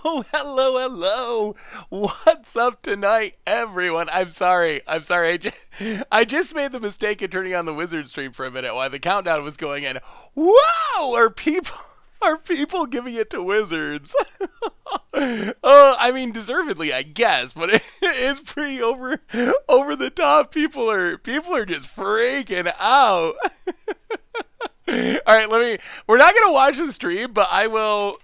Hello. What's up tonight, everyone? I'm sorry. I just made the mistake of turning on the Wizard stream for a minute while the countdown was going in. Wow, are people giving it to Wizards? I mean, deservedly, I guess, but it is pretty over the top. People are just freaking out. All right, we're not gonna watch the stream, but I will.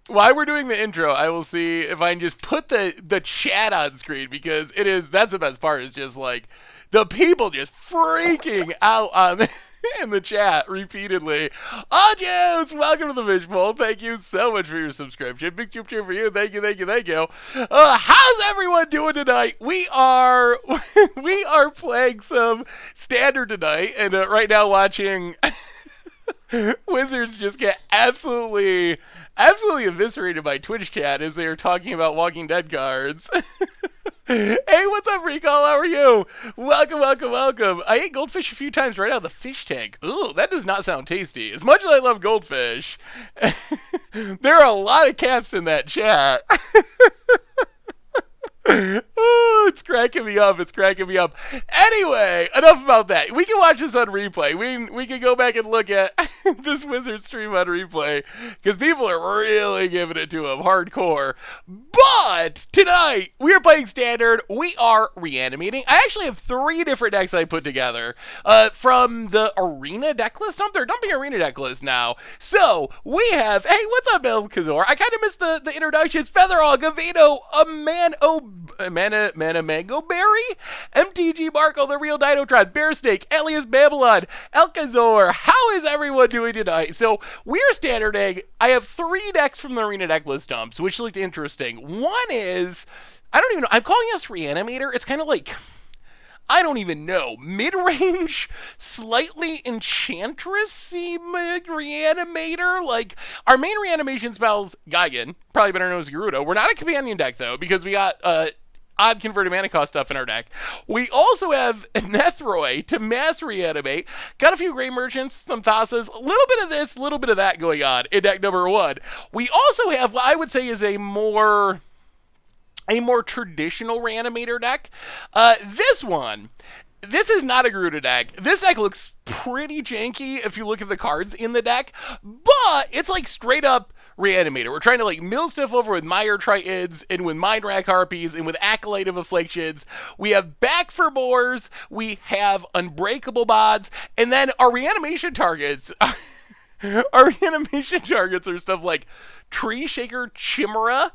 While we're doing the intro, I will see if I can just put the chat on screen, because that's the best part, is just like the people just freaking out on in the chat repeatedly. Audios, welcome to the Fishbowl. Thank you so much for your subscription. Big cheer for you. Thank you. How's everyone doing tonight? We are playing some standard tonight, and right now watching Wizards just get absolutely eviscerated by Twitch chat as they are talking about Walking Dead cards. Hey, what's up, Recall? How are you? Welcome. I ate goldfish a few times right out of the fish tank. Ooh, that does not sound tasty. As much as I love goldfish, there are a lot of caps in that chat. Oh, it's cracking me up. Anyway, enough about that. We can watch this on replay. We can go back and look at this Wizard stream on replay, because people are really giving it to him hardcore. But tonight, we are playing Standard. We are reanimating. I actually have 3 different decks I put together from the Arena deck list. They're dumping Arena deck list now. So, we have, hey, what's up, Melkazor? I kind of missed the introductions. Featherall, Gavino, Mana Mango Berry, MTG Marco, the Real Dinotron, Bear Snake, Alias Babylon, Elkazor. How is everyone doing tonight? So, we're standarding. I have 3 decks from the Arena deck list dumps, which looked interesting. One is, I don't even know, I'm calling this Reanimator. It's kind of like, I don't even know, mid-range, slightly Enchantress-y Reanimator. Like, our main reanimation spells, Geigen, probably better known as Gerudo. We're not a companion deck, though, because we got odd converted mana cost stuff in our deck. We also have Nethroi to mass reanimate. Got a few Grey Merchants, some Thasas, a little bit of this, a little bit of that going on in deck number 1. We also have what I would say is a more traditional Reanimator deck. This is not a Gerudo deck. This deck looks pretty janky if you look at the cards in the deck, but it's like straight up Reanimator. We're trying to like mill stuff over with Mire Tritons and with Mind Rack Harpies and with Acolyte of Afflictions. We have Back for Boars, we have Unbreakable Bods, and then our reanimation targets are stuff like Tree Shaker Chimera,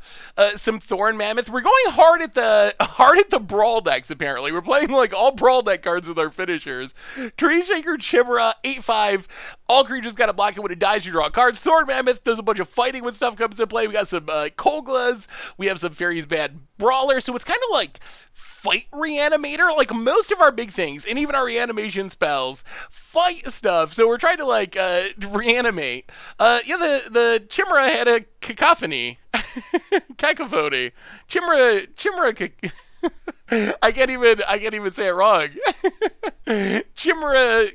some Thorn Mammoth. We're going hard at the Brawl decks, apparently. We're playing like all Brawl deck cards with our finishers. Tree Shaker Chimera, 8/5. All creatures got to block it when it dies, you draw cards. Thorn Mammoth does a bunch of fighting when stuff comes into play. We got some Koglas. We have some Fairies Bad Brawler. So it's kind of like fight Reanimator, like most of our big things, and even our reanimation spells, fight stuff. So we're trying to like reanimate. The Chimera had a cacophony, cacophony. Chimera. I can't even say it wrong. Chimera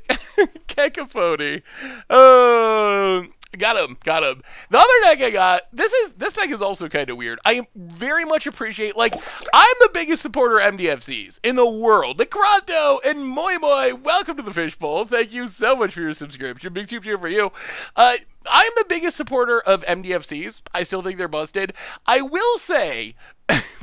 cacophony. Oh. Got him. The other deck I got, this deck is also kind of weird. I very much appreciate, like, I'm the biggest supporter of MDFCs in the world. Necronto and Moi Moi, welcome to the Fishbowl. Thank you so much for your subscription. Big super cheer for you. I'm the biggest supporter of MDFCs. I still think they're busted. I will say,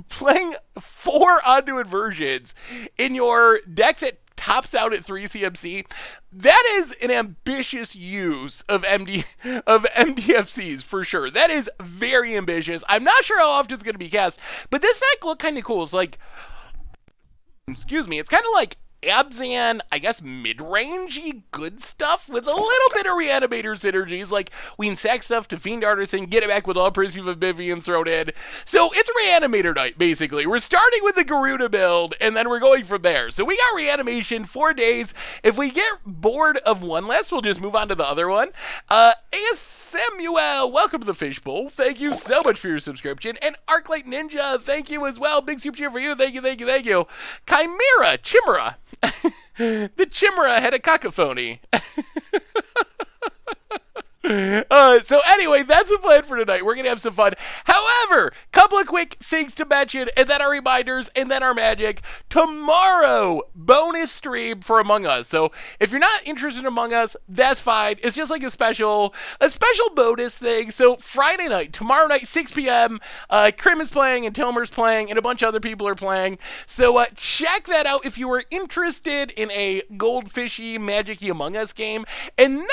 playing 4 Onduit versions in your deck that tops out at 3 CMC, that is an ambitious use of MDFCs for sure. That is very ambitious. I'm not sure how often it's going to be cast, but this deck looked kind of cool. It's like, excuse me, it's kind of like Abzan, I guess, mid-rangey good stuff with a little bit of Reanimator synergies, like we can sack stuff to Fiend Artisan, get it back with all Perceive Oblivion thrown in. So it's Reanimator night, basically. We're starting with the Gerudo build, and then we're going from there. So we got reanimation, 4 days. If we get bored of one less, we'll just move on to the other one. Samuel, welcome to the Fishbowl. Thank you so much for your subscription. And Arclight Ninja, thank you as well. Big super cheer for you. Thank you. Chimera. The Chimera had a cacophony. So anyway, that's the plan for tonight. We're going to have some fun. However, couple of quick things to mention, and then our reminders, and then our magic. Tomorrow, bonus stream for Among Us. So if you're not interested in Among Us, that's fine. It's just like a special bonus thing. So Friday night, tomorrow night, 6 p.m., Krim is playing, and Tomer's playing, and a bunch of other people are playing. So check that out if you are interested in a goldfishy, magic-y Among Us game. And then,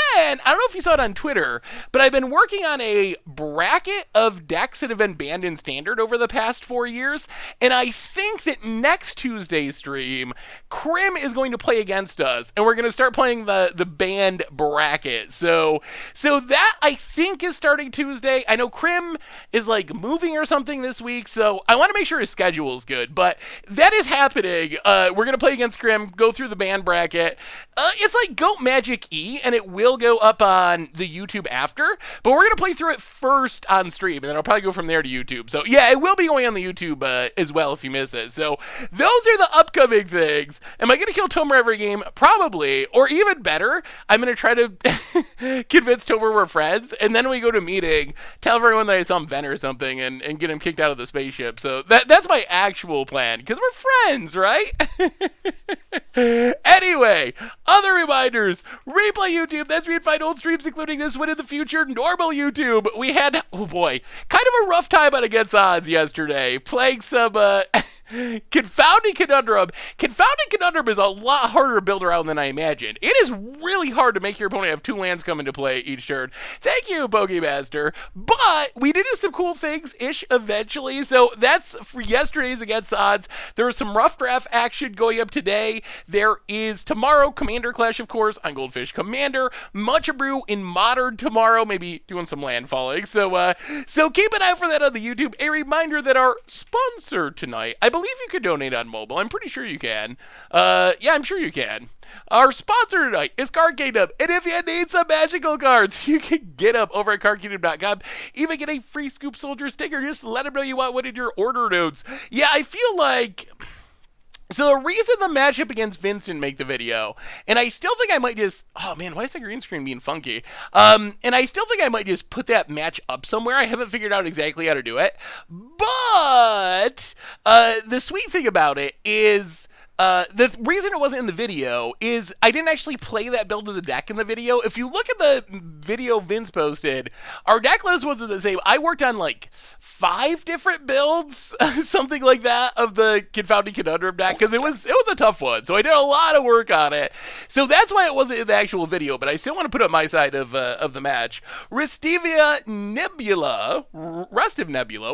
I don't know if you saw it on Twitter, but I've been working on a bracket of decks that have been banned in Standard over the past 4 years, and I think that next Tuesday's stream, Krim is going to play against us, and we're going to start playing the banned bracket. So that, I think, is starting Tuesday. I know Krim is, like, moving or something this week, so I want to make sure his schedule is good, but that is happening. We're going to play against Krim, go through the banned bracket. It's like Goat Magic E, and it will go up on the YouTube after, but we're going to play through it first on stream, and then I'll probably go from there to YouTube. So yeah, it will be going on the YouTube as well if you miss it. So those are the upcoming things. Am I going to kill Tomer every game? Probably. Or even better, I'm going to try to convince Tomer we're friends, and then when we go to a meeting, tell everyone that I saw him vent or something, and get him kicked out of the spaceship. So that's my actual plan, because we're friends, right? Anyway, other reminders. Replay YouTube. That's where you'd find old streams, including this one in the future. Normal YouTube. We had, oh boy, kind of a rough time on Against Odds yesterday. Playing some Confounding Conundrum. Confounding Conundrum is a lot harder to build around than I imagined. It is really hard to make your opponent have 2 lands come into play each turn. Thank you, Pokemaster. But we did do some cool things-ish eventually. So that's for yesterday's Against Odds. There was some rough draft action going up today. There is tomorrow Commander Clash, of course, on Goldfish Commander. Much Brew in Modern tomorrow. Maybe doing some landfalling. So keep an eye out for that on the YouTube. A reminder that our sponsor tonight, I believe you could donate on mobile. I'm pretty sure you can. Yeah, I'm sure you can. Our sponsor tonight is Card Kingdom, and if you need some magical cards, you can get them over at cardkingdom.com. Even get a free Scoop Soldier sticker. Just let them know you want one in your order notes. Yeah, I feel like... So the reason the matchup against Vince didn't make the video, and I still think I might just, oh man, why is the green screen being funky? And I still think I might just put that match up somewhere. I haven't figured out exactly how to do it. But the sweet thing about it is... the reason it wasn't in the video is I didn't actually play that build of the deck in the video. If you look at the video Vince posted, our deck list wasn't the same. I worked on like 5 different builds, something like that, of the Confounding Conundrum deck, because it was a tough one. So I did a lot of work on it. So that's why it wasn't in the actual video, but I still want to put up my side of the match. Restive Nebula,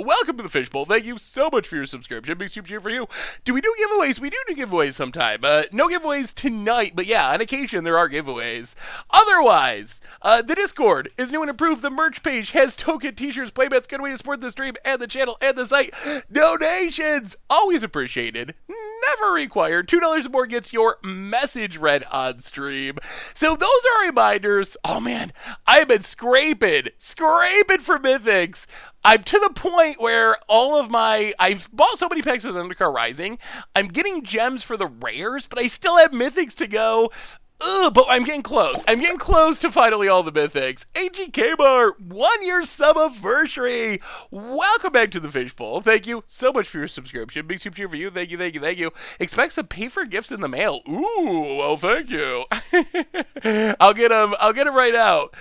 welcome to the Fishbowl. Thank you so much for your subscription. Big super cheer for you. Do we do giveaways? We do giveaways sometime. No giveaways tonight, but yeah, on occasion there are giveaways. Otherwise, the Discord is new and improved. The merch page has token, t-shirts, playbets, good way to support the stream and the channel and the site. Donations, always appreciated, never required. $2 or more gets your message read on stream. So those are reminders. Oh man, I've been scraping for mythics. I'm to the point where I've bought so many packs of Zendikar Rising, I'm getting gems for the rares, but I still have mythics to go. But I'm getting close. I'm getting close to finally all the mythics. AGK Bar, 1 year sub anniversary. Welcome back to the Fishbowl. Thank you so much for your subscription. Big super cheer for you. Thank you. Expect some pay for gifts in the mail. Ooh, well, thank you. I'll get them right out.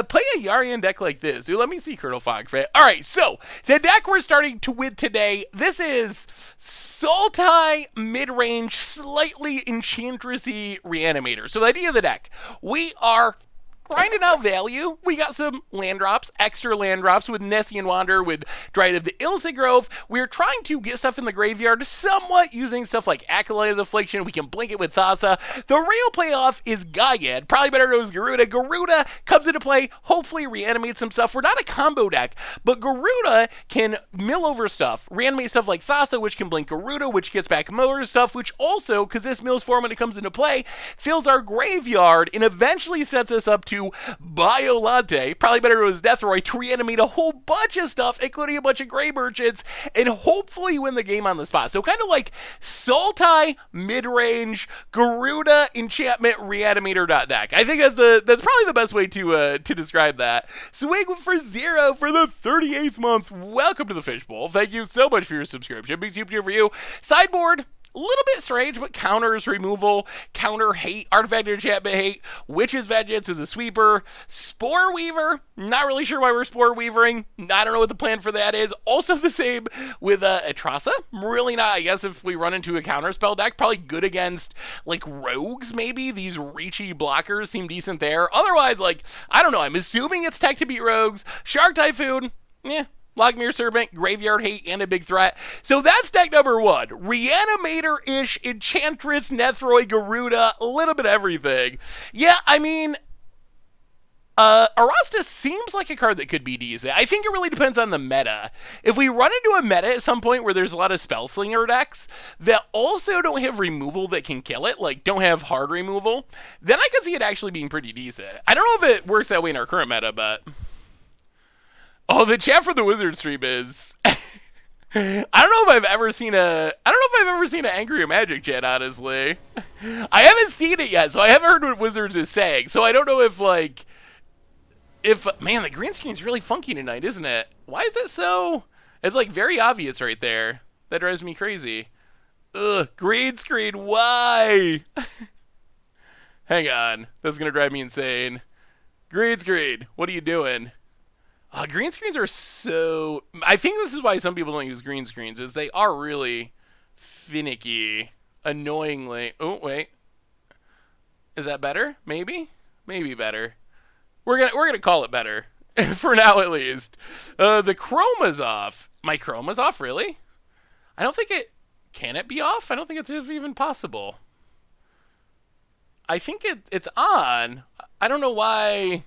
Play a Yarian deck like this. Ooh, let me see, Colonel Fogfret. All right, so the deck we're starting to win today, this is Sultai mid-range, slightly Enchantressy Reanimator. So the idea of the deck, we are grinding out value. We got some land drops, extra land drops with Nessian Wander, with Dryad of the Ilse Grove. We're trying to get stuff in the graveyard somewhat using stuff like Acolyte of the Affliction. We can blink it with Thassa. The real playoff is Gyad. Probably better known as Garuda. Garuda comes into play, hopefully reanimates some stuff. We're not a combo deck, but Garuda can mill over stuff, reanimate stuff like Thassa, which can blink Garuda, which gets back more stuff, which also, because this mills form when it comes into play, fills our graveyard and eventually sets us up to to Biolante, probably better to his Deathroy, to reanimate a whole bunch of stuff, including a bunch of gray merchants, and hopefully win the game on the spot. So kind of like Sultai, mid-range, Garuda, enchantment, reanimator deck. I think that's probably the best way to describe that. Swing for 0 for the 38th month. Welcome to the Fishbowl. Thank you so much for your subscription. Big super for you. Sideboard, a little bit strange, but counters removal, counter hate, artifact enchantment hate, Witch's Vengeance is a sweeper, Spore Weaver, not really sure why we're Spore Weavering, I don't know what the plan for that is. Also the same with Atrasa, really not, I guess if we run into a counter spell deck, probably good against, like, rogues maybe, these reachy blockers seem decent there. Otherwise, like, I don't know, I'm assuming it's tech to beat rogues. Shark Typhoon, Logmere Serpent, Graveyard Hate, and a big threat. So that's deck number 1. Reanimator-ish, Enchantress, Nethroi, Garuda, a little bit of everything. Yeah, I mean, Arasta seems like a card that could be decent. I think it really depends on the meta. If we run into a meta at some point where there's a lot of Spellslinger decks that also don't have removal that can kill it, like don't have hard removal, then I could see it actually being pretty decent. I don't know if it works that way in our current meta, but... Oh, the chat for the Wizard stream is... I don't know if I've ever seen an Angry Magic chat, honestly. I haven't seen it yet, so I haven't heard what Wizards is saying. So I don't know if, like... Man, the green screen's really funky tonight, isn't it? Why is it so... It's, like, very obvious right there. That drives me crazy. Ugh, green screen, why? Hang on. That's gonna drive me insane. Green screen, what are you doing? Green screens are so... I think this is why some people don't use green screens, is they are really finicky, annoyingly. Oh, wait. Is that better? Maybe? Maybe better. We're gonna call it better. For now, at least. The chroma's off. My chroma's off, really? I don't think it... Can it be off? I don't think it's even possible. I think it's on. I don't know why...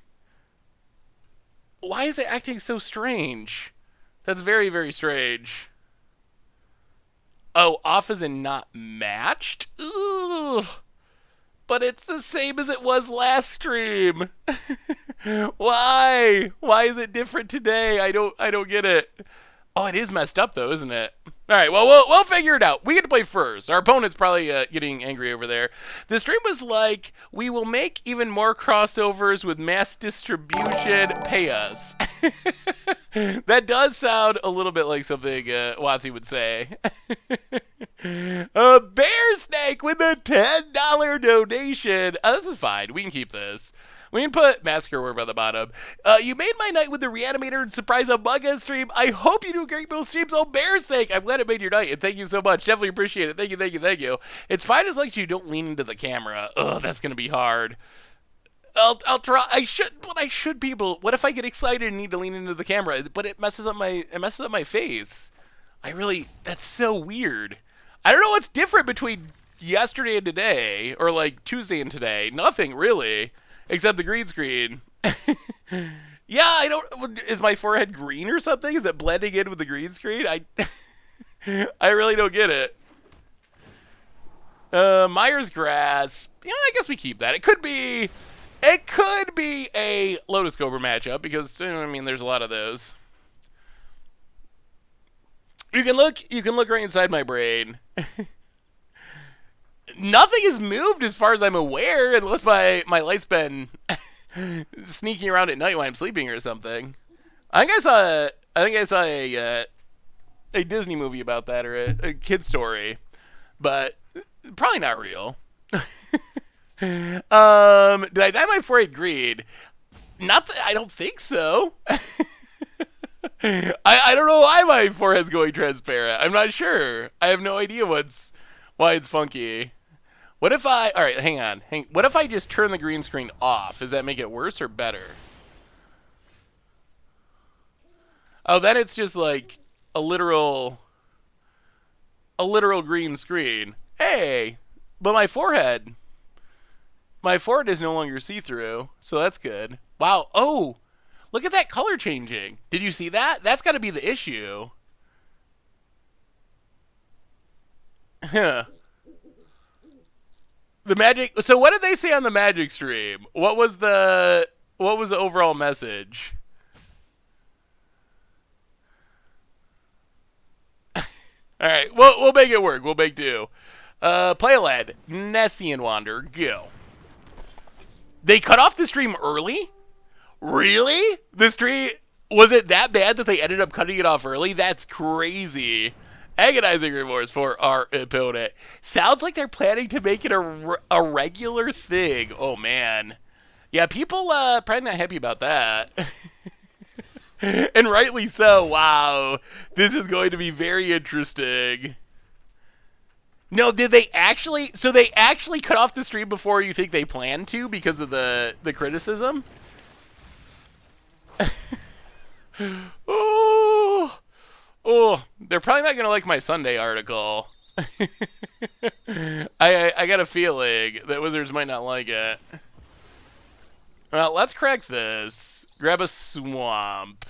Why is it acting so strange? That's very, very strange. Oh, off as in not matched? Ugh. But it's the same as it was last stream. Why? Why is it different today? I don't get it. Oh, it is messed up though, isn't it? All right, well, we'll figure it out. We get to play first. Our opponent's probably getting angry over there. The stream was like, we will make even more crossovers with mass distribution. Pay us. That does sound a little bit like something Watsy would say. Bear Snake with a $10 donation. This is fine. We can keep this. We can put Massacre Orb on the bottom. You made my night with the Reanimator and Surprise Among Us stream. I hope you do great both streams on Bear Snake. I'm glad it made your night, and thank you so much. Definitely appreciate it. Thank you, thank you, thank you. It's fine as long as you don't lean into the camera. Ugh, that's going to be hard. I'll try. I should be able... What if I get excited and need to lean into the camera, but it messes up my face? That's so weird. I don't know what's different between yesterday and today, or like Tuesday and today. Nothing, really. Except the green screen. Yeah, I don't... Is my forehead green or something? Is it blending in with the green screen? I really don't get it. Myers Grass. Yeah, I guess we keep that. It could be a Lotus Cobra matchup because, I mean, there's a lot of those. You can look right inside my brain. Nothing has moved as far as I'm aware, unless my light's been sneaking around at night while I'm sleeping or something. I think I saw a Disney movie about that, or a kid story, but probably not real. Did I dye my forehead green? I don't think so. I don't know why my forehead's going transparent. I'm not sure. I have no idea why it's funky. What if all right, hang on. What if I just turn the green screen off? Does that make it worse or better? Oh, then it's just like a literal green screen. Hey, but my forehead is no longer see-through, so that's good. Wow. Oh, look at that color changing. Did you see that? That's got to be the issue. Huh. The magic... So what did they say on the magic stream? What was the What was the overall message? All right, we'll make it work. We'll make do. Play led. Nessian Wander, go. They cut off the stream early? Really? The stream, was it that bad that they ended up cutting it off early? That's crazy. Agonizing remorse for our opponent. Sounds like they're planning to make it a regular thing. Oh, man. Yeah, people probably not happy about that. And rightly so. Wow. This is going to be very interesting. No, did they actually? So they actually cut off the stream before you think they planned to because of the criticism? Oh, oh, they're probably not gonna like my Sunday article. I got a feeling that Wizards might not like it. Well, let's crack this. Grab a swamp.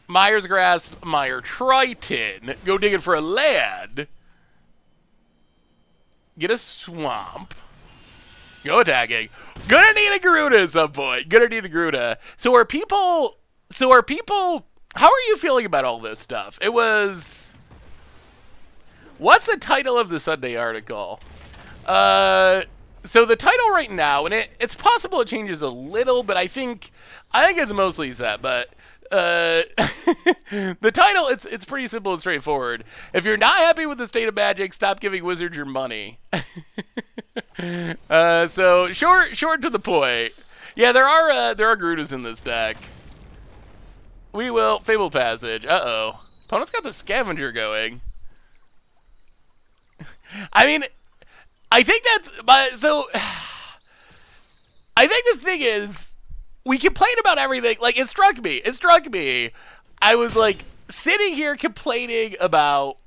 Myers Grasp, Meyer Triton. Go digging for a land. Get a swamp. Go attacking. Gonna need a Garuda at some point. Gonna need a Garuda. So are people... How are you feeling about all this stuff? It was... What's the title of the Sunday article? So the title right now, and it's possible it changes a little, but I think it's mostly set, but... the title, it's pretty simple and straightforward. If you're not happy with the state of Magic, stop giving Wizards your money. So short to the point. Yeah, there are Garudas in this deck. We will Fabled Passage. Uh-oh. Opponent's got the Scavenger going. I mean, I think that's so I think the thing is, we complain about everything. Like, it struck me. I was, like, sitting here complaining about,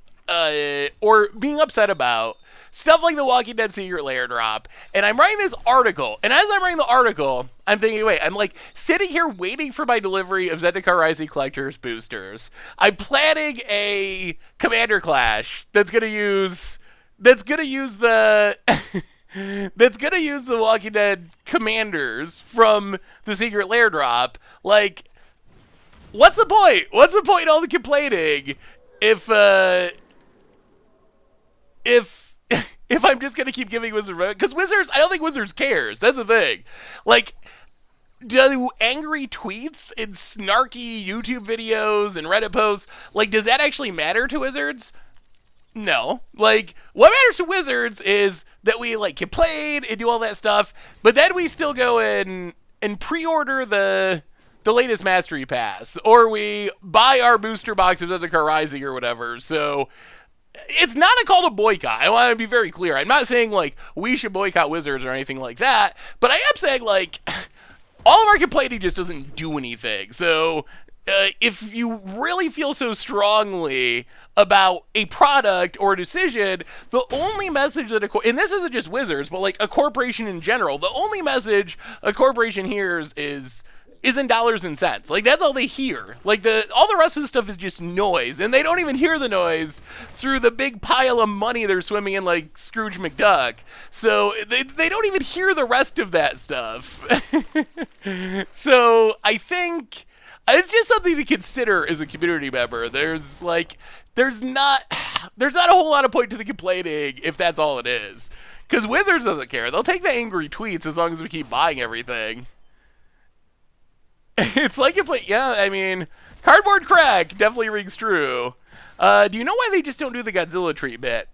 or being upset about, stuff like the Walking Dead Secret Lair drop. And I'm writing this article. And as I'm writing the article, I'm thinking, wait, I'm, like, sitting here waiting for my delivery of Zendikar Rising Collector's boosters. I'm planning a Commander Clash that's gonna use the... that's gonna use the Walking Dead commanders from the Secret Lair drop. Like, what's the point? What's the point in all the complaining if if I'm just gonna keep giving Wizards, because Wizards, I don't think Wizards cares. That's the thing. Like, do angry tweets and snarky YouTube videos and Reddit posts, like, does that actually matter to Wizards? No. Like, what matters to Wizards is that we, like, complain and do all that stuff, but then we still go in and pre-order the latest Mastery Pass, or we buy our booster box of Zendikar Rising or whatever. So it's not a call to boycott. I want to be very clear. I'm not saying, like, we should boycott Wizards or anything like that, but I am saying, like, all of our complaining just doesn't do anything. So if you really feel so strongly about a product or a decision, the only message that and this isn't just Wizards, but, like, a corporation in general, the only message a corporation hears is in dollars and cents. Like, that's all they hear. Like, all the rest of the stuff is just noise, and they don't even hear the noise through the big pile of money they're swimming in, like Scrooge McDuck. So they don't even hear the rest of that stuff. So I think it's just something to consider as a community member. There's not a whole lot of point to the complaining if that's all it is. Because Wizards doesn't care. They'll take the angry tweets as long as we keep buying everything. It's like yeah, I mean, Cardboard Crack definitely rings true. Do you know why they just don't do the Godzilla treatment?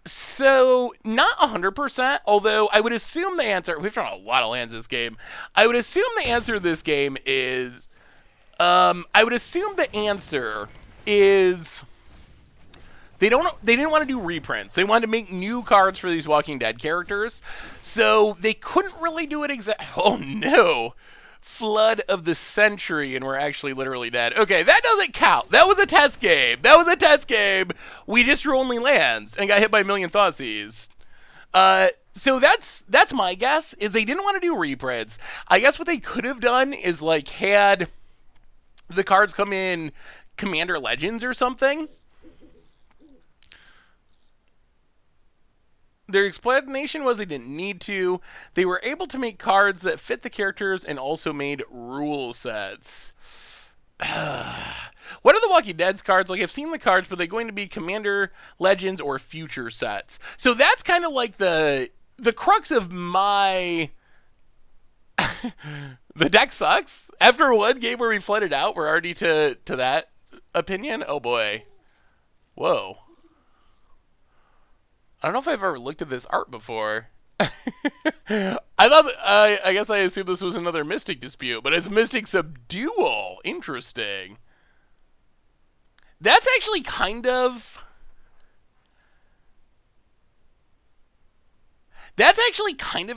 So, not 100%, although I would assume the answer, we've drawn a lot of lands this game, I would assume the answer to this game is, they didn't want to do reprints. They wanted to make new cards for these Walking Dead characters, so they couldn't really do it oh no! Flood of the Century, and we're actually literally dead. Okay, that doesn't count. That was a test game. We just drew only lands and got hit by a million Thoughtseize. So that's my guess, is they didn't want to do reprints. I guess what they could have done is, like, had the cards come in Commander Legends or something. Their explanation was they didn't need to. They were able to make cards that fit the characters and also made rule sets. What are the Walking Dead's cards? Like, I've seen the cards, but are they going to be Commander, Legends, or future sets? So that's kind of like the crux of my the deck sucks. After one game where we flooded out, we're already to that opinion. Oh boy. Whoa. I don't know if I've ever looked at this art before. I thought I guess I assumed this was another Mystic dispute, but it's Mystic Subdual. Interesting. That's actually kind of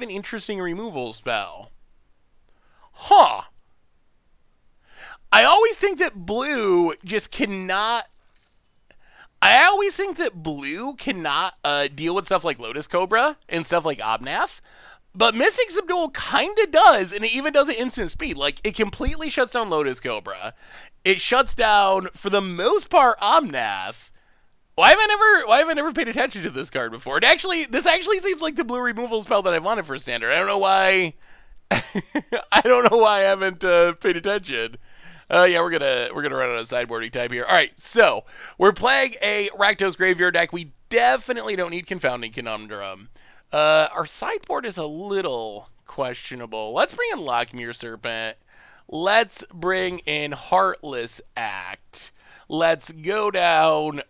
an interesting removal spell. Huh. I always think that blue just cannot. I always think that blue cannot deal with stuff like Lotus Cobra and stuff like Obnath. But Mystic Subdual kind of does, and it even does it instant speed. Like, it completely shuts down Lotus Cobra. It shuts down, for the most part, Omnath. Why have I never paid attention to this card before? This actually seems like the blue removal spell that I wanted for standard. I don't know why. I don't know why I haven't paid attention. Yeah, we're gonna run out of sideboarding time here. All right, so we're playing a Rakdos Graveyard deck. We definitely don't need Confounding Conundrum. Our sideboard is a little questionable. Let's bring in Lockmere Serpent. Let's bring in Heartless Act. Let's go down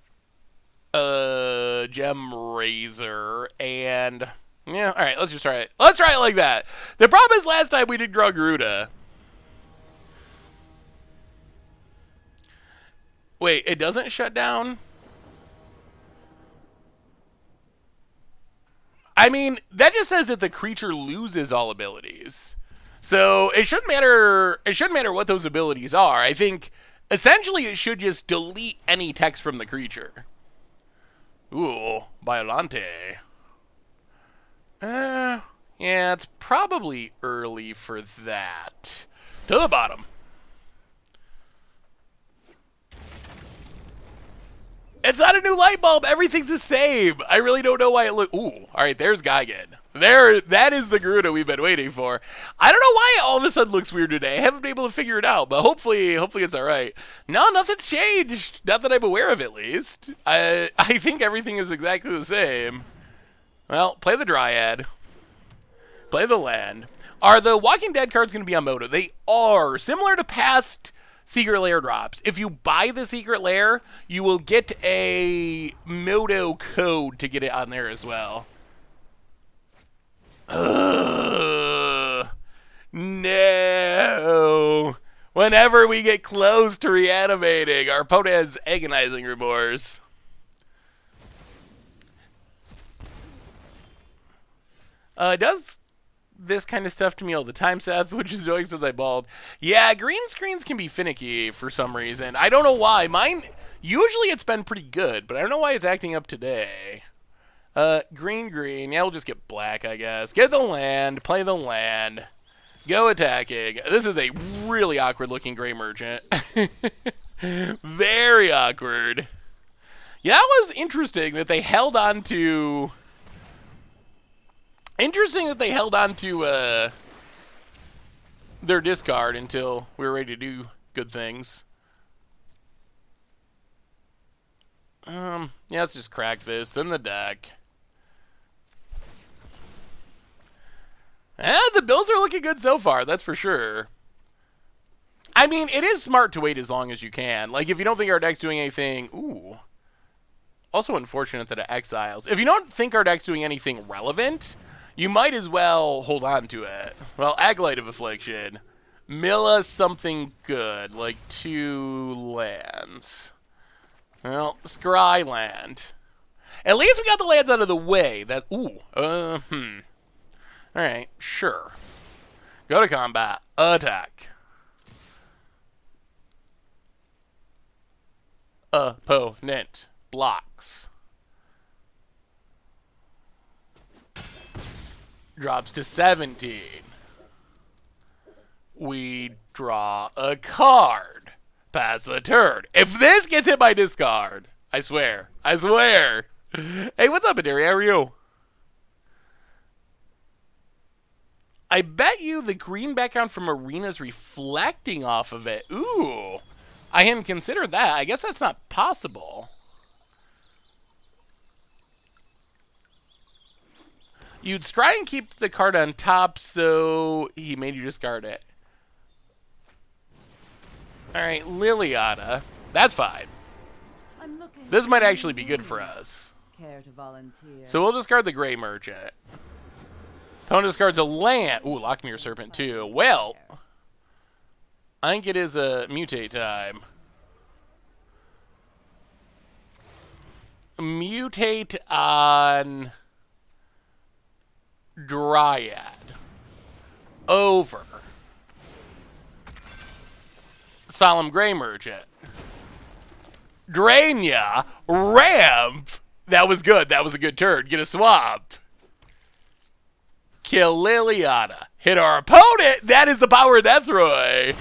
Gem Razor and yeah. All right, let's just try it. Let's try it like that. The problem is last time we did Grogruda. Wait, it doesn't shut down? I mean, that just says that the creature loses all abilities. So it shouldn't matter. It shouldn't matter what those abilities are. I think essentially it should just delete any text from the creature. Ooh, Biolante. Yeah, it's probably early for that. To the bottom. It's not a new light bulb. Everything's the same. I really don't know why it look. Ooh, all right. There's Geigen. That is the Garuda we've been waiting for. I don't know why it all of a sudden looks weird today. I haven't been able to figure it out, but hopefully it's all right. No, nothing's changed. Not that I'm aware of, at least. I think everything is exactly the same. Well, play the Dryad. Play the land. Are the Walking Dead cards going to be on Moto? They are. Similar to past Secret Lair drops. If you buy the Secret Lair, you will get a Moto code to get it on there as well. Ugh. No. Whenever we get close to reanimating, our opponent has agonizing remorse. Does this kind of stuff to me all the time, Seth, which is annoying since I bald. Yeah, green screens can be finicky for some reason. I don't know why. Mine, usually it's been pretty good, but I don't know why it's acting up today. Green. Yeah, we'll just get black, I guess. Get the land, play the land, go attacking. This is a really awkward-looking Gray Merchant. Very awkward. Yeah, that was interesting that they held on to... their discard until we were ready to do good things. Yeah, let's just crack this. Then the deck. The Bills are looking good so far, that's for sure. I mean, it is smart to wait as long as you can. Like, if you don't think our deck's doing anything... Ooh. Also unfortunate that it exiles. If you don't think our deck's doing anything relevant... you might as well hold on to it. Well, Acolyte of Affliction. Mill us something good, like 2 lands. Well, Scry land. At least we got the lands out of the way. That Alright, sure. Go to combat. Attack. Opponent blocks. Drops to 17. We draw a card. Pass the turn. If this gets hit by discard, I swear. Hey, what's up, Adiri? How are you? I bet you the green background from Arena's reflecting off of it. Ooh. I hadn't considered that. I guess that's not possible. You'd try and keep the card on top, so he made you discard it. Alright, Liliana. That's fine. This might actually be good for us. Care to volunteer? So we'll discard the Gray Merchant. Opponent discards a land. Ooh, Lockmere Serpent too. Well, I think it is a mutate time. Mutate on Dryad. Over. Solemn Gray Merchant. Drainia. Ramp. That was good. That was a good turn. Get a swap. Kill Liliana. Hit our opponent. That is the power of Deathroy.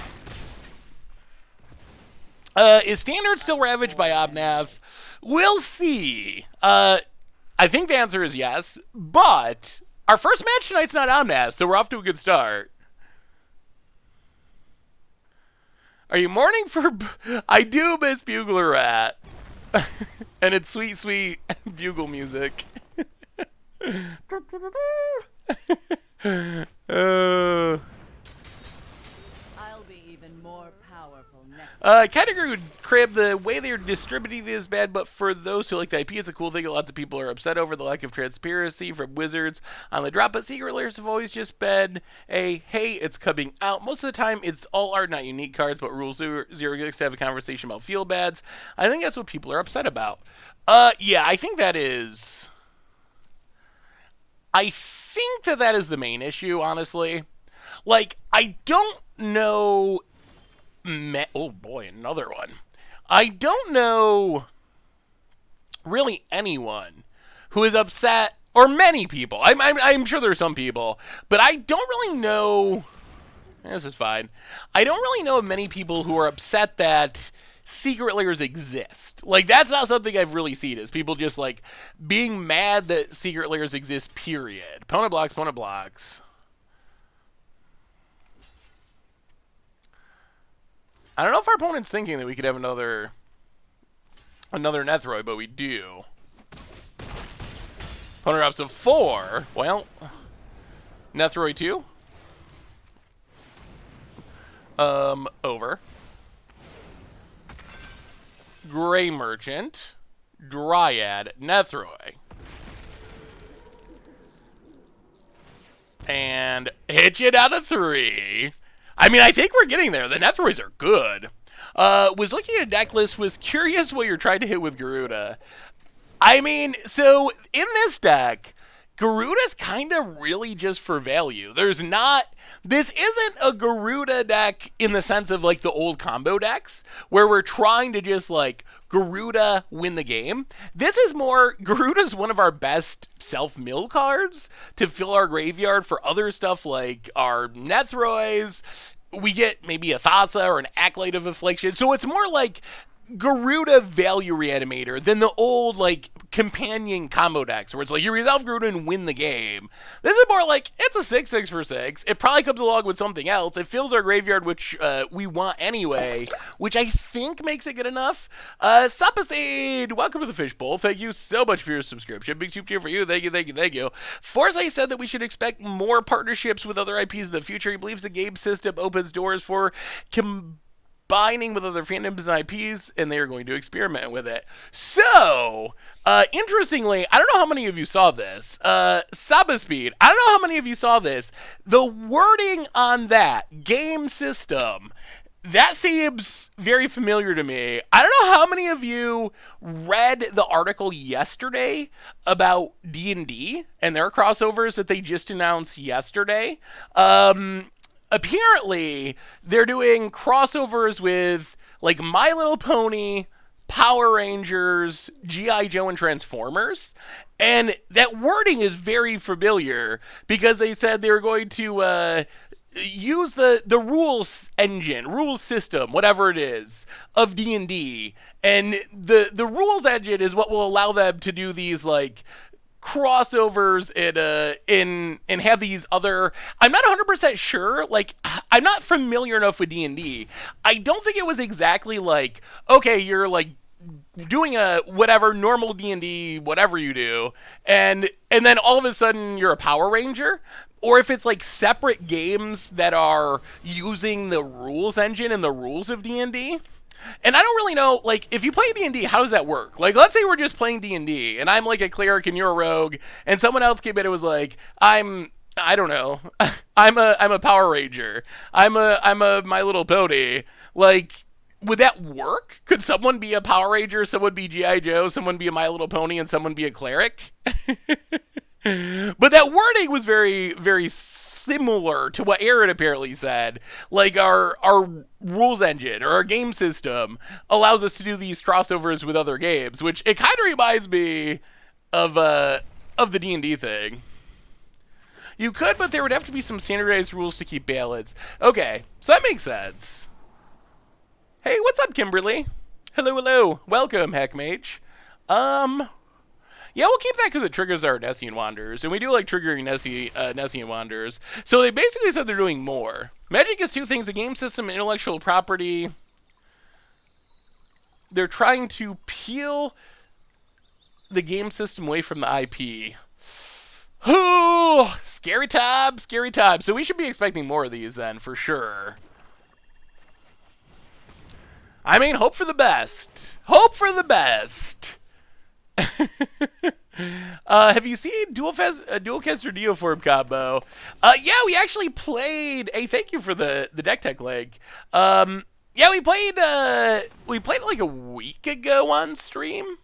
Is Standard still ravaged by Obnath? We'll see. I think the answer is yes, but our first match tonight's not Obnath, so we're off to a good start. Are you mourning for... I do miss Bugler Rat. And it's sweet, sweet bugle music. I'll be even more powerful next. Category would crib the way they're distributing this bad, but for those who like the IP, it's a cool thing. Lots of people are upset over the lack of transparency from Wizards on the drop, but Secret Layers have always just been a, hey, it's coming out. Most of the time, it's all art, not unique cards, but Rule Zero gets to have a conversation about field bads. I think that's what people are upset about. Yeah, I think that is... I think that is the main issue, honestly. Like, I don't know... Oh, boy, another one. I don't know really anyone who is upset, or many people. I'm sure there are some people, but I don't really know... This is fine. I don't really know of many people who are upset that Secret Layers exist. Like, that's not something I've really seen, is people just, like, being mad that Secret Layers exist, period. Opponent blocks, opponent blocks. I don't know if our opponent's thinking that we could have another Nethroid, but we do. Opponent drops a 4. Well, Nethroid 2. Over. Gray Merchant, Dryad, Nethroid. And hit you down to 3. I mean, I think we're getting there. The Nethroids are good. Was looking at a deck list, was curious what you're trying to hit with Garuda. I mean, so in this deck, Garuda's kind of really just for value. There's not... This isn't a Garuda deck in the sense of, like, the old combo decks, where we're trying to just, like, Garuda win the game. This is more... Garuda's one of our best self-mill cards to fill our graveyard for other stuff like our Nethroids. We get maybe a Thassa or an Acolyte of Affliction. So it's more like Garuda value Reanimator than the old, like, companion combo decks where it's like you resolve Garuda and win the game. This is more like it's a 6/6 for 6. It probably comes along with something else. It fills our graveyard, which we want anyway, which I think makes it good enough. Supposade, welcome to the Fishbowl. Thank you so much for your subscription. Big soup cheer for you. Thank you, thank you, thank you. Forsyth said that we should expect more partnerships with other IPs in the future. He believes the game system opens doors for combining with other fandoms and IPs, and they are going to experiment with it. So, interestingly, I don't know how many of you saw this. Saba Speed, I don't know how many of you saw this. The wording on that game system, that seems very familiar to me. I don't know how many of you read the article yesterday about D&D and their crossovers that they just announced yesterday. Apparently, they're doing crossovers with, like, My Little Pony, Power Rangers, G.I. Joe, and Transformers. And that wording is very familiar because they said they were going to use the rules engine, rules system, whatever it is, of D&D. And the rules engine is what will allow them to do these, like, crossovers and have these other. I'm not 100% sure. Like, I'm not familiar enough with D&D. I don't think it was exactly like, okay, you're like doing a whatever normal D&D whatever you do, and then all of a sudden you're a Power Ranger, or if it's like separate games that are using the rules engine and the rules of D&D. And I don't really know, like, if you play D&D, how does that work? Like, let's say we're just playing D&D, and I'm like a cleric and you're a rogue, and someone else came in and was like, I don't know, I'm a Power Ranger, I'm a My Little Pony. Like, would that work? Could someone be a Power Ranger, someone be G.I. Joe, someone be a My Little Pony, and someone be a cleric? But that wording was very, very similar to what Aaron apparently said. Like our rules engine or our game system allows us to do these crossovers with other games, which it kind of reminds me of the D&D thing. You could, but there would have to be some standardized rules to keep balance. Okay, so that makes sense. Hey, what's up, Kimberly? Hello, hello. Welcome, Heckmage. Yeah, we'll keep that because it triggers our Nessian Wanderers, and we do like triggering Nessian Wanderers. So they basically said they're doing more. Magic is two things: a game system and intellectual property. They're trying to peel the game system away from the IP. Ooh, scary time, scary time. So we should be expecting more of these then, for sure. I mean, hope for the best. Hope for the best. Have you seen Dual Caster Neoform combo? Yeah, we actually played. Hey, thank you for the deck tech link. Yeah, we played like a week ago on stream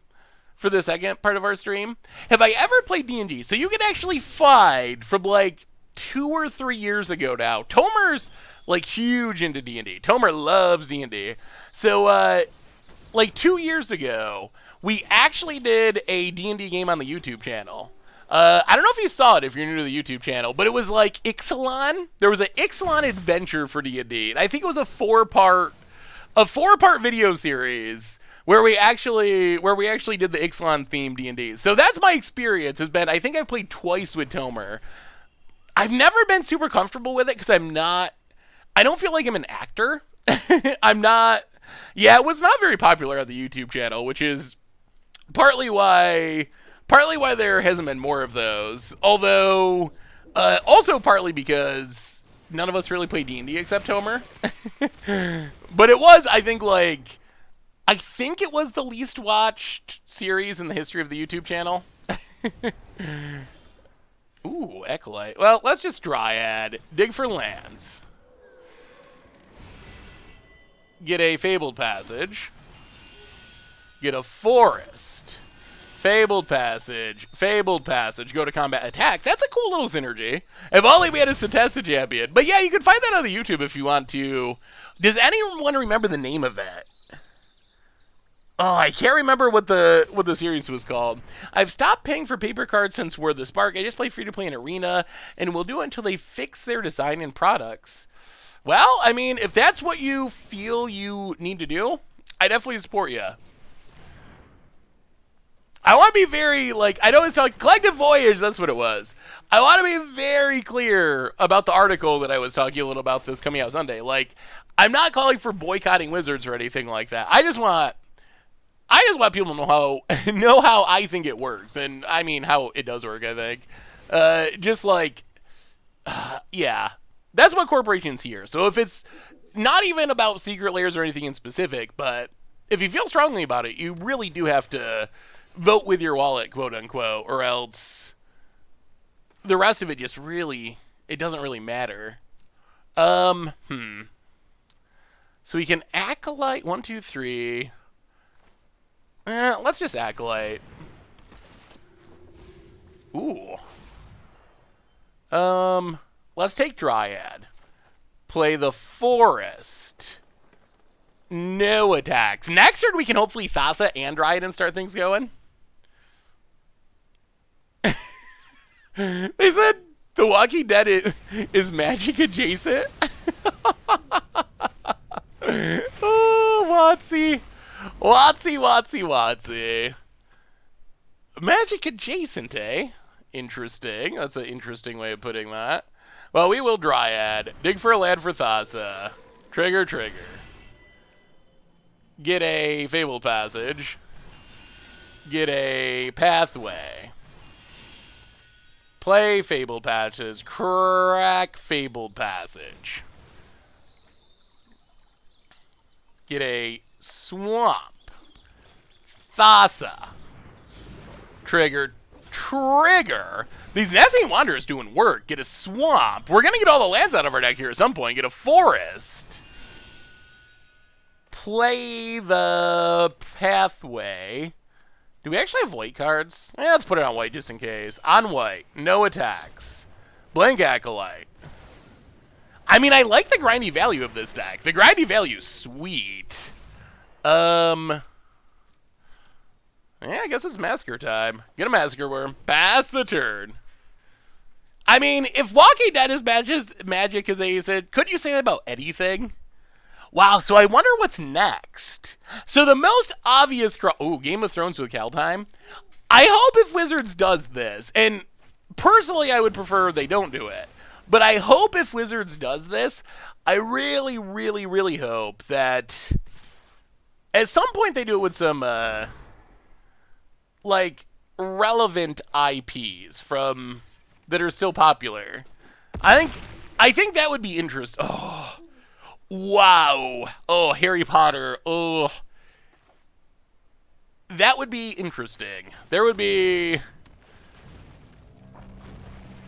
for the second part of our stream. Have I ever played D&D? So you can actually find from like 2 or 3 years ago now. Tomer's like huge into D&D. Tomer loves D&D. So like 2 years ago, we actually did a D&D game on the YouTube channel. I don't know if you saw it if you're new to the YouTube channel, but it was like Ixalan. There was an Ixalan adventure for D&D. And I think it was a four-part video series where we actually did the Ixalan themed D&D. So that's my experience. Has been, I think I've played twice with Tomer. I've never been super comfortable with it because I don't feel like I'm an actor. I'm not. Yeah, it was not very popular on the YouTube channel, which is partly why there hasn't been more of those. Although, also partly because none of us really play D&D except Homer. But it was, I think it was the least watched series in the history of the YouTube channel. Ooh, Echolite. Well, let's just Dryad. Dig for lands. Get a Fabled Passage. Get a Forest. Fabled Passage. Fabled Passage. Go to combat attack. That's a cool little synergy. If only we had a Setesta champion. But yeah, you can find that on the YouTube if you want to. Does anyone remember the name of it? Oh, I can't remember what the series was called. I've stopped paying for paper cards since War of the Spark. I just play free-to-play in Arena, and we'll do it until they fix their design and products. Well, I mean, if that's what you feel you need to do, I definitely support you. I want to be very, I know it's talking Collective Voyage, that's what it was. I want to be very clear about the article that I was talking a little about this coming out Sunday. I'm not calling for boycotting Wizards or anything like that. I just want people to know how I think it works, and I mean how it does work. I think, yeah, that's what corporations here. So if it's not even about secret layers or anything in specific, but if you feel strongly about it, you really do have to vote with your wallet, quote unquote, or else the rest of it just really doesn't really matter. So we can Acolyte 1, 2, 3. Let's just Acolyte. Ooh. Let's take Dryad. Play the Forest. No attacks. Next turn we can hopefully Thassa and Dryad and start things going. They said The Walking Dead is magic adjacent. Oh, Watsy. Watsy. Magic adjacent, eh? Interesting. That's an interesting way of putting that. Well, we will Dryad. Dig for a land for Thassa. Trigger, trigger. Get a Fabled Passage. Get a Pathway. Play Fabled Passage. Crack Fabled Passage. Get a Swamp. Thassa. Trigger. Trigger. These Nazian Wanderers doing work. Get a Swamp. We're going to get all the lands out of our deck here at some point. Get a Forest. Play the Pathway. Do we actually have white cards? Let's put it on white just in case. On white. No attacks. Blank Acolyte. I mean, I like the grindy value of this deck. The grindy value is sweet. Yeah, I guess it's Massacre time. Get a Massacre Worm. Pass the turn. I mean, if Walking Dead is magic as they said, couldn't you say that about anything? Wow, so I wonder what's next. So the most obvious... Ooh, Game of Thrones with Kaldheim. I hope if Wizards does this, and personally I would prefer they don't do it, but I hope if Wizards does this, I really, really, really hope that at some point they do it with some... like relevant IPs from that are still popular. I think that would be interesting. Oh, wow. Oh, Harry Potter. Oh, that would be interesting. There would be.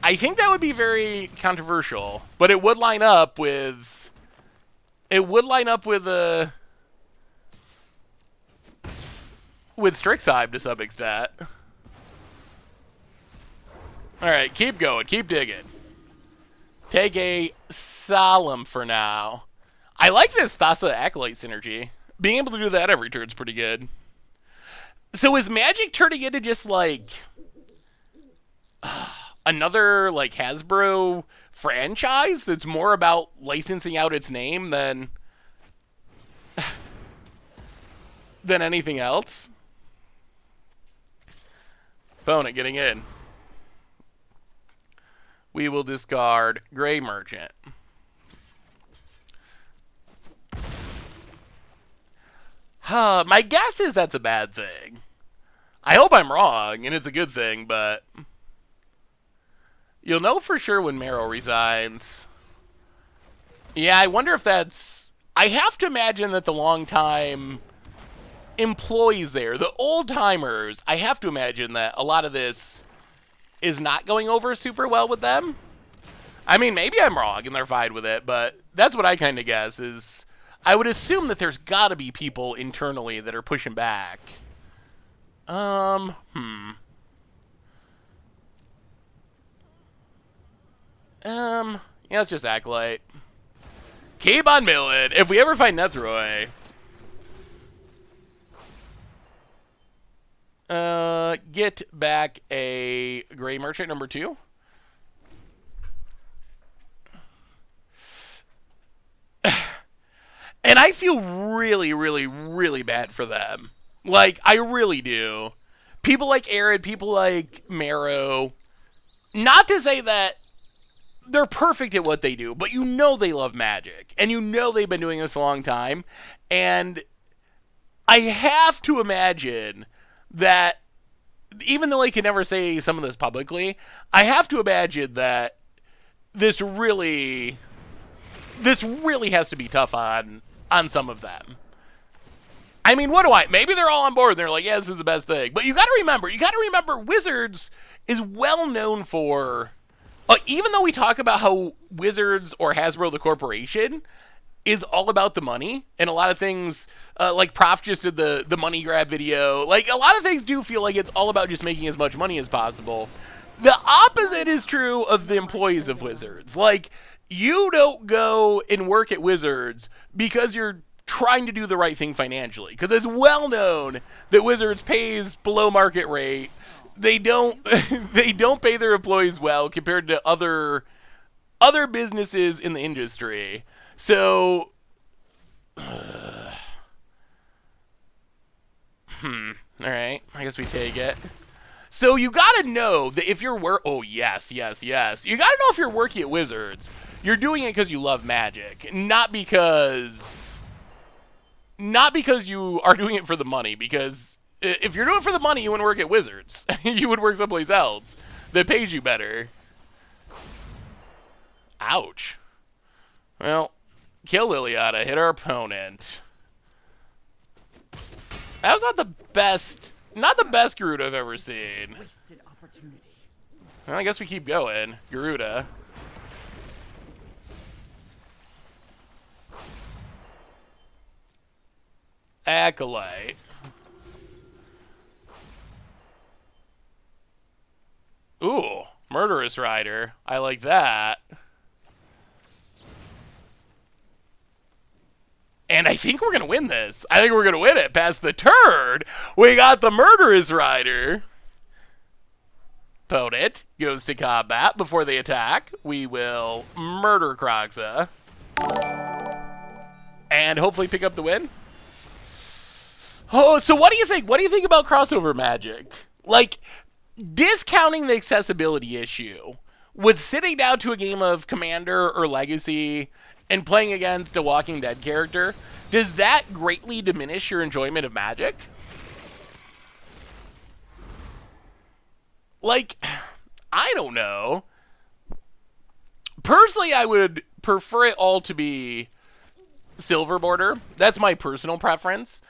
I think that would be very controversial, but it would line up with. It would line up with Strixhaim to some extent. Alright, keep going. Keep digging. Take a Solemn for now. I like this Thassa Acolyte synergy. Being able to do that every turn is pretty good. So is Magic turning into just like another like Hasbro franchise that's more about licensing out its name than anything else? Opponent getting in. We will discard Gray Merchant. My guess is that's a bad thing. I hope I'm wrong, and it's a good thing, but you'll know for sure when Marrow resigns. Yeah, I wonder if that's... I have to imagine that the long-time employees there, the old-timers, I have to imagine that a lot of this is not going over super well with them. I mean, maybe I'm wrong and they're fine with it, but that's what I kind of guess is... I would assume that there's got to be people internally that are pushing back. Yeah, let's just Acolyte. Keep on milling. If we ever find Nethroy... get back a Gray Merchant number 2. And I feel really, really, really bad for them. Like, I really do. People like Arid, people like Marrow. Not to say that they're perfect at what they do, but you know they love Magic. And you know they've been doing this a long time. And I have to imagine that, even though I can never say some of this publicly, I have to imagine that this really has to be tough on some of them. I mean, what do I... Maybe they're all on board and they're like, yeah, this is the best thing. But you got to remember, Wizards is well known for... even though we talk about how Wizards or Hasbro the corporation is all about the money, and a lot of things, like Prof just did the money grab video, like a lot of things do feel like it's all about just making as much money as possible. The opposite is true of the employees of Wizards. Like, you don't go and work at Wizards because you're trying to do the right thing financially. Because it's well known that Wizards pays below market rate. They don't they don't pay their employees well compared to other businesses in the industry. So all right, I guess we take it. So you gotta know that if you're oh yes, yes, yes. You gotta know if you're working at Wizards, you're doing it because you love Magic, not because you are doing it for the money. Because if you're doing it for the money, you wouldn't work at Wizards. You would work someplace else that pays you better. Ouch. Well, kill Liliana, hit our opponent. That was not the best Garuda I've ever seen. Wasted opportunity. Well, I guess we keep going. Garuda. Acolyte. Ooh, Murderous Rider. I like that. And I think we're going to win this. I think we're going to win it. Past the turn, we got the Murderous Rider. Opponent goes to combat. Before they attack, we will murder Kroxa. And hopefully pick up the win. Oh, so what do you think? What do you think about crossover Magic? Like, discounting the accessibility issue, would sitting down to a game of Commander or Legacy and playing against a Walking Dead character, does that greatly diminish your enjoyment of Magic? Like, I don't know. Personally, I would prefer it all to be silver border. That's my personal preference.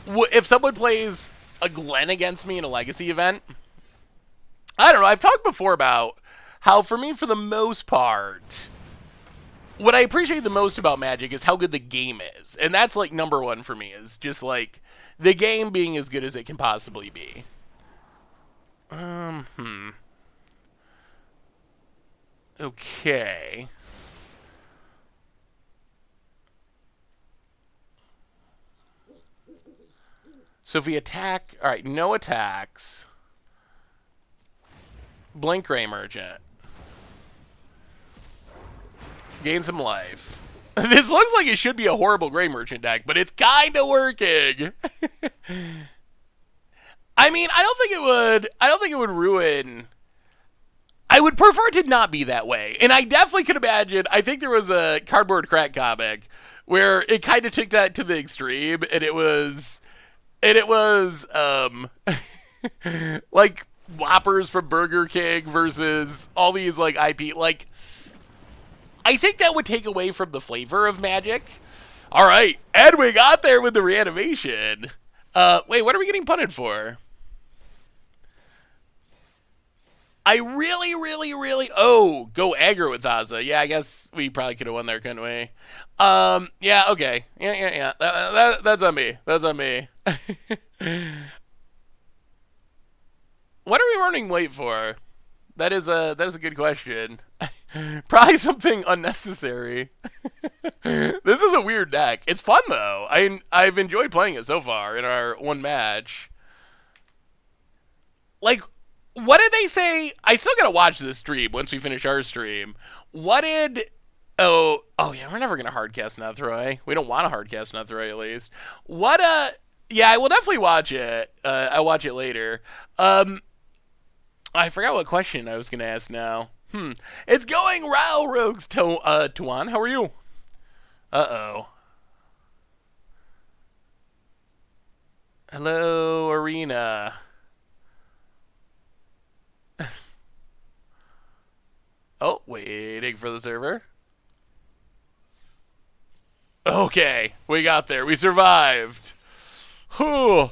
If someone plays a Glen against me in a Legacy event, I don't know. I've talked before about how, for me, for the most part, what I appreciate the most about Magic is how good the game is. And that's, like, number one for me, is just, like, the game being as good as it can possibly be. Okay. So if we attack... Alright, no attacks. Blink Ray Merchant. Gain some life. This looks like it should be a horrible Gray Merchant deck, but it's kind of working. I mean, I don't think it would ruin... I would prefer it to not be that way. And I definitely could imagine... I think there was a Cardboard Crack comic where it kind of took that to the extreme, and it was... like... Whoppers from Burger King versus all these, like, IP. Like, I think that would take away from the flavor of Magic. All right, and we got there with the reanimation. Wait, what are we getting punted for? I really... Oh, go aggro with Aza. Yeah, I guess we probably could have won there, couldn't we? Yeah, okay. Yeah. That's on me. That's on me. What are we running late for? That is a good question. Probably something unnecessary. This is a weird deck. It's fun though. I've enjoyed playing it so far in our one match. Like, what did they say? I still gotta watch this stream once we finish our stream. What did... Oh yeah, we're never gonna hardcast Nethroy. We don't want to hardcast Nethroy, at least. What yeah, I will definitely watch it. I'll watch it later. I forgot what question I was going to ask now. It's going Ral Rogues, Tuan. How are you? Uh-oh. Hello, Arena. Oh, waiting for the server. Okay, we got there. We survived. Whew.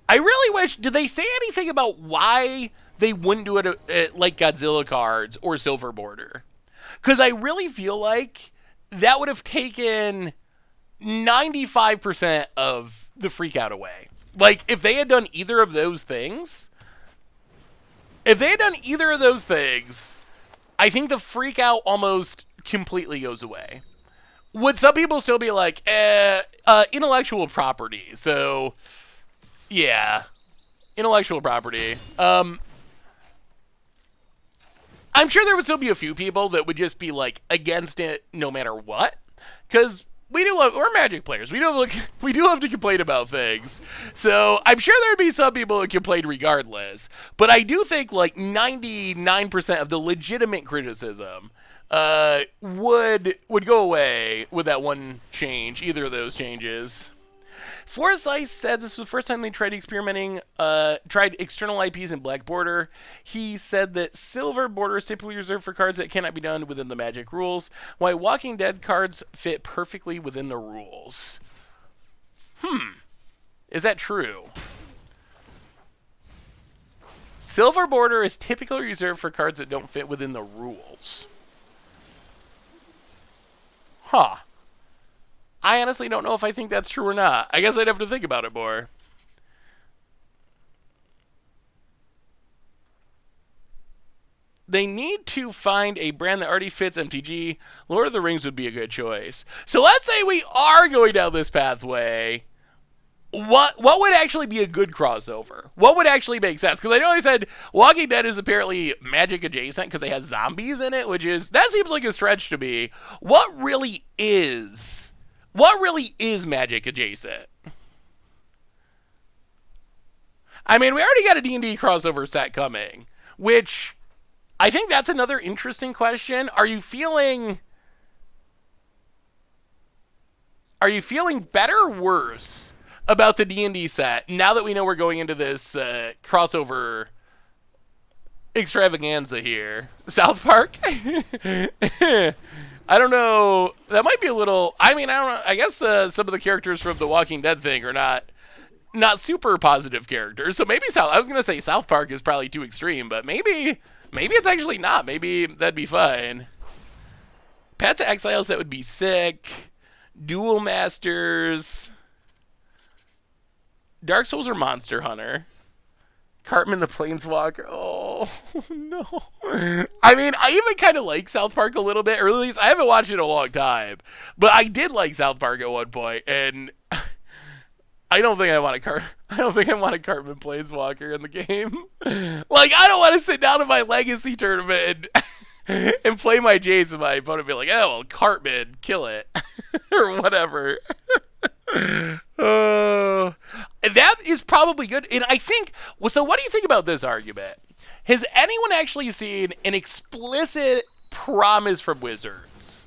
I really wish... Did they say anything about why they wouldn't do it like Godzilla cards or Silver Border? Because I really feel like that would have taken 95% of the freak out away. Like, if they had done either of those things... I think the freak out almost completely goes away. Would some people still be like, intellectual property, so... Yeah. Intellectual property. I'm sure there would still be a few people that would just be, like, against it no matter what. Because we're Magic players. We do love to complain about things. So I'm sure there'd be some people who complain regardless. But I do think like 99% of the legitimate criticism would go away with that one change, either of those changes. Forsyth said this was the first time they tried external IPs in Black Border. He said that Silver Border is typically reserved for cards that cannot be done within the Magic rules, while Walking Dead cards fit perfectly within the rules. Is that true? Silver Border is typically reserved for cards that don't fit within the rules. Huh. I honestly don't know if I think that's true or not. I guess I'd have to think about it more. They need to find a brand that already fits MTG. Lord of the Rings would be a good choice. So let's say we are going down this pathway. What would actually be a good crossover? What would actually make sense? Because I know I said Walking Dead is apparently Magic adjacent because they have zombies in it, that seems like a stretch to me. What really is Magic adjacent? I mean, we already got a D&D crossover set coming, which I think that's another interesting question. Are you feeling better or worse about the D&D set now that we know we're going into this crossover extravaganza here? South Park? I don't know. That might be a little. I mean, I don't know. I guess some of the characters from the Walking Dead thing are not super positive characters. So maybe I was gonna say South Park is probably too extreme, but maybe it's actually not. Maybe that'd be fine. Path to Exiles, that would be sick. Duel Masters. Dark Souls or Monster Hunter. Cartman the Planeswalker. Oh, no. I mean, I even kind of like South Park a little bit, or at least I haven't watched it in a long time. But I did like South Park at one point, and I don't think I want a Cartman Planeswalker in the game. Like, I don't want to sit down in my Legacy tournament and play my Jace and my opponent be like, oh, well, Cartman, kill it. Or whatever. That is probably good. And I think, so what do you think about this argument? Has anyone actually seen an explicit promise from Wizards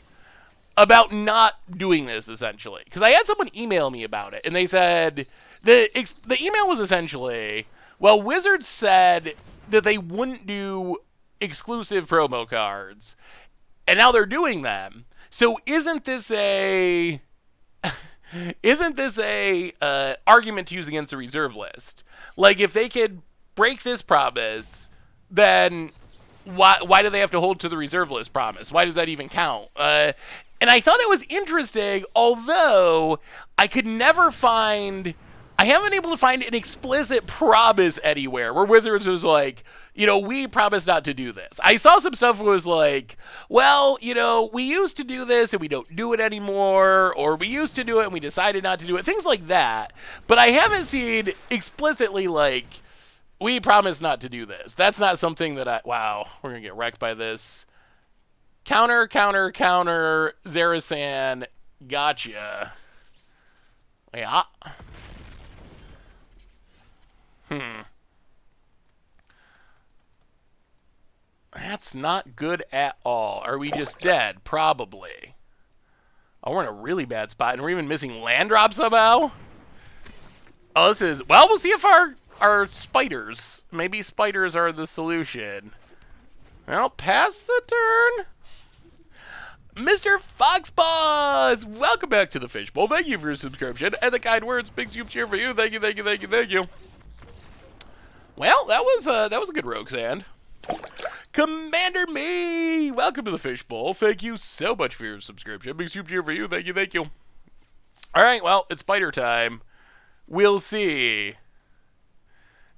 about not doing this, essentially? Because I had someone email me about it, and they said, the email was essentially, well, Wizards said that they wouldn't do exclusive promo cards, and now they're doing them. So isn't this a argument to use against the reserve list? Like, if they could break this promise, then why do they have to hold to the reserve list promise? Why does that even count? And I thought that was interesting, although I haven't been able to find an explicit promise anywhere where Wizards was like, we promise not to do this. I saw some stuff where it was like, well, we used to do this and we don't do it anymore, or we used to do it and we decided not to do it, things like that. But I haven't seen explicitly like, we promise not to do this. That's not something that wow, we're going to get wrecked by this. Counter, Zarasan, gotcha. Yeah. That's not good at all. Are we just dead? Probably. Oh, we're in a really bad spot, and we're even missing land drop somehow? Oh, this is... Well, we'll see if our spiders... Maybe spiders are the solution. Well, pass the turn. Mr. Foxpaws! Welcome back to the Fishbowl. Thank you for your subscription and the kind words. Big soup cheer for you. Thank you. Well, that was a good Roxanne. Commander Me! Welcome to the Fishbowl. Thank you so much for your subscription. Big soup cheer for you. Thank you. Alright, well, it's spider time. We'll see.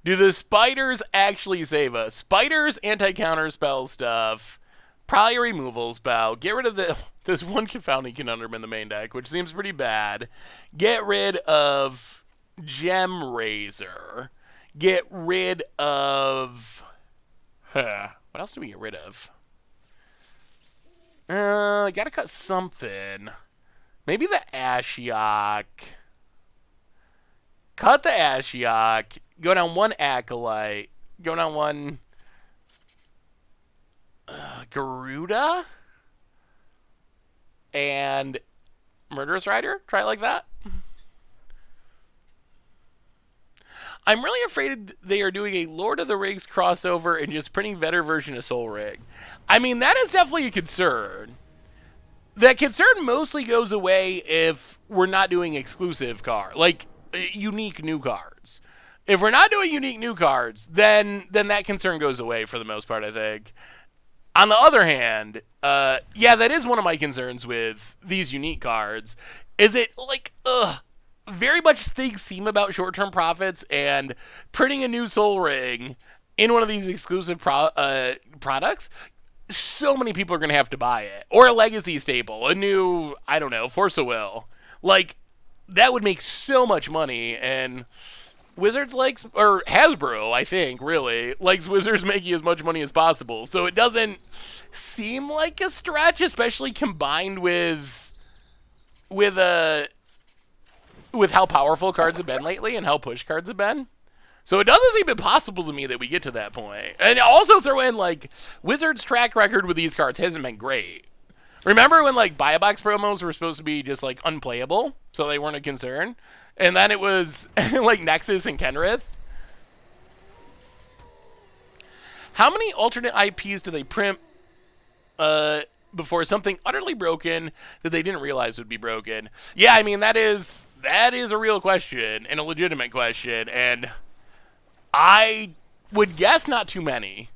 Do the spiders actually save us? Spiders, anti-counter spell stuff. Probably a removal spell. Get rid of this one confounding conundrum in the main deck, which seems pretty bad. Get rid of Gem Razor. Get rid of... What else do we get rid of? Gotta cut something. Maybe the Ashiok. Cut the Ashiok. Go down one Acolyte. Go down one Garuda. And Murderous Rider. Try it like that. I'm really afraid they are doing a Lord of the Rings crossover and just printing better version of Soul Ring. I mean, that is definitely a concern. That concern mostly goes away if we're not doing exclusive unique new cards. If we're not doing unique new cards, then that concern goes away for the most part, I think. On the other hand, yeah, that is one of my concerns with these unique cards. Is it very much things seem about short-term profits, and printing a new Soul Ring in one of these exclusive products, so many people are going to have to buy it. Or a legacy staple, a new, I don't know, Force of Will. Like, that would make so much money, and Wizards likes, or Hasbro, I think, really, likes Wizards making as much money as possible. So it doesn't seem like a stretch, especially combined with how powerful cards have been lately and how push cards have been. So it doesn't seem impossible to me that we get to that point. And also throw in, Wizards' track record with these cards hasn't been great. Remember when, Buy a Box promos were supposed to be just, unplayable, so they weren't a concern? And then it was, Nexus and Kenrith? How many alternate IPs do they print before something utterly broken that they didn't realize would be broken? Yeah, I mean, that is a real question, and a legitimate question, and I would guess not too many.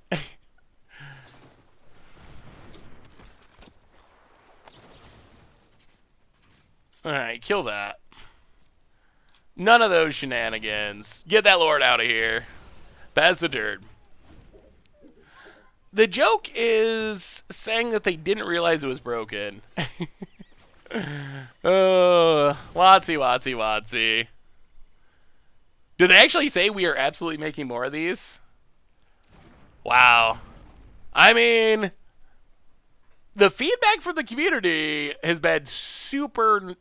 Alright, kill that. None of those shenanigans. Get that lord out of here. Pass the turd. The joke is saying that they didn't realize it was broken. Watsy. Did they actually say we are absolutely making more of these? Wow. I mean, the feedback from the community has been super...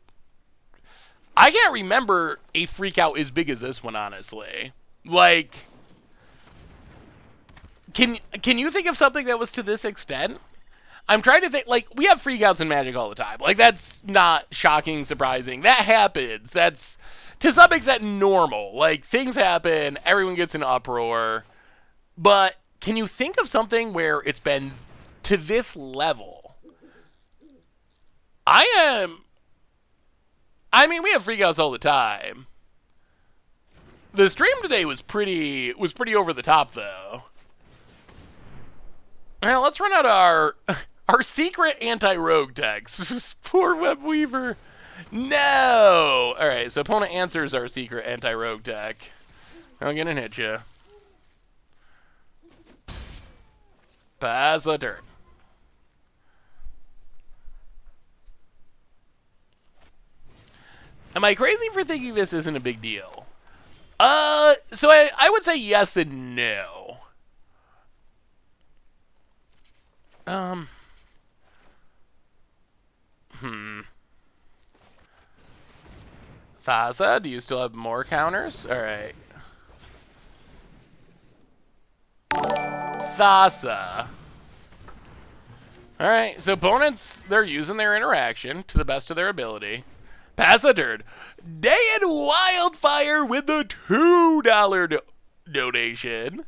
I can't remember a freak out as big as this one, honestly. Can you think of something that was to this extent? I'm trying to think, we have freakouts in Magic all the time. That's not shocking, surprising. That happens. That's, to some extent, normal. Things happen, everyone gets in an uproar. But can you think of something where it's been to this level? I mean, we have freakouts all the time. The stream today was pretty over the top, though. Well, let's run out our secret anti-rogue text. Poor Webweaver. No! Alright, so opponent answers our secret anti-rogue tech. I'm gonna hit you. Pass the turn. Am I crazy for thinking this isn't a big deal? So I would say yes and no. Thassa, do you still have more counters? Alright. Thassa. Alright, so opponents, they're using their interaction to the best of their ability. Pass the turn. Day and Wildfire with the $2 donation.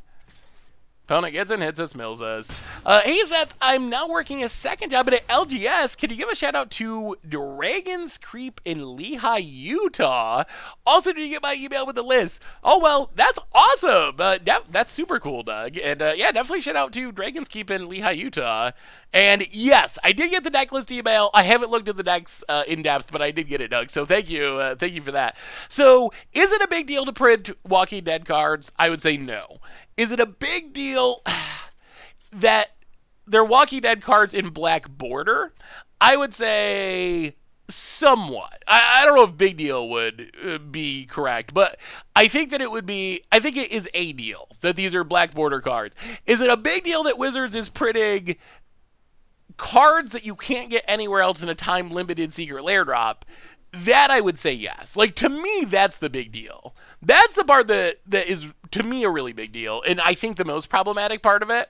Opponent gets in, hits us, mills us. Hey, Seth, I'm now working a second job at LGS. Can you give a shout out to Dragon's Creep in Lehigh, Utah? Also, did you get my email with the list? Oh, well, that's awesome. That's super cool, Doug. And yeah, definitely shout out to Dragon's Keep in Lehigh, Utah. And yes, I did get the deck list email. I haven't looked at the decks in depth, but I did get it, Doug. So thank you for that. So is it a big deal to print Walking Dead cards? I would say no. Is it a big deal that they're Walking Dead cards in black border? I would say somewhat. I don't know if big deal would be correct, but I think that I think it is a deal that these are black border cards. Is it a big deal that Wizards is printing cards that you can't get anywhere else in a time-limited secret lair drop, that I would say yes. Like, to me, that's the big deal. That's the part that is, to me, a really big deal, and I think the most problematic part of it.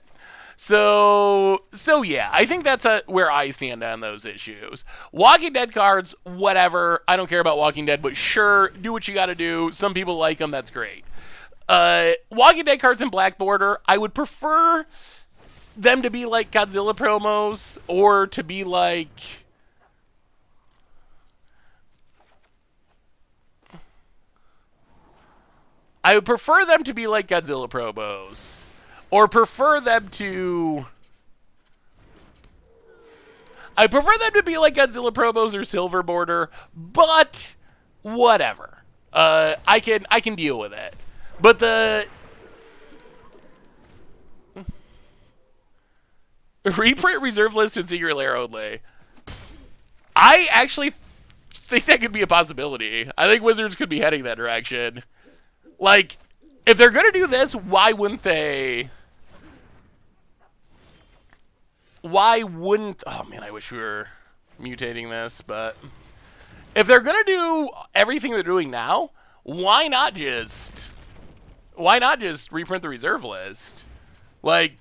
So yeah, I think that's where I stand on those issues. Walking Dead cards, whatever. I don't care about Walking Dead, but sure, do what you got to do. Some people like them. That's great. Walking Dead cards in Black Border, I would prefer them to be like Godzilla promos, or to be like... I would prefer them to be like Godzilla promos. Or prefer them to... I prefer them to be like Godzilla promos or Silver Border, but whatever. I can deal with it. But the... reprint reserve list and secret lair only. I actually think that could be a possibility. I think Wizards could be heading that direction. Like, if they're going to do this, why wouldn't they... Why wouldn't... Oh, man, I wish we were mutating this, but... If they're going to do everything they're doing now, why not just reprint the reserve list? Like,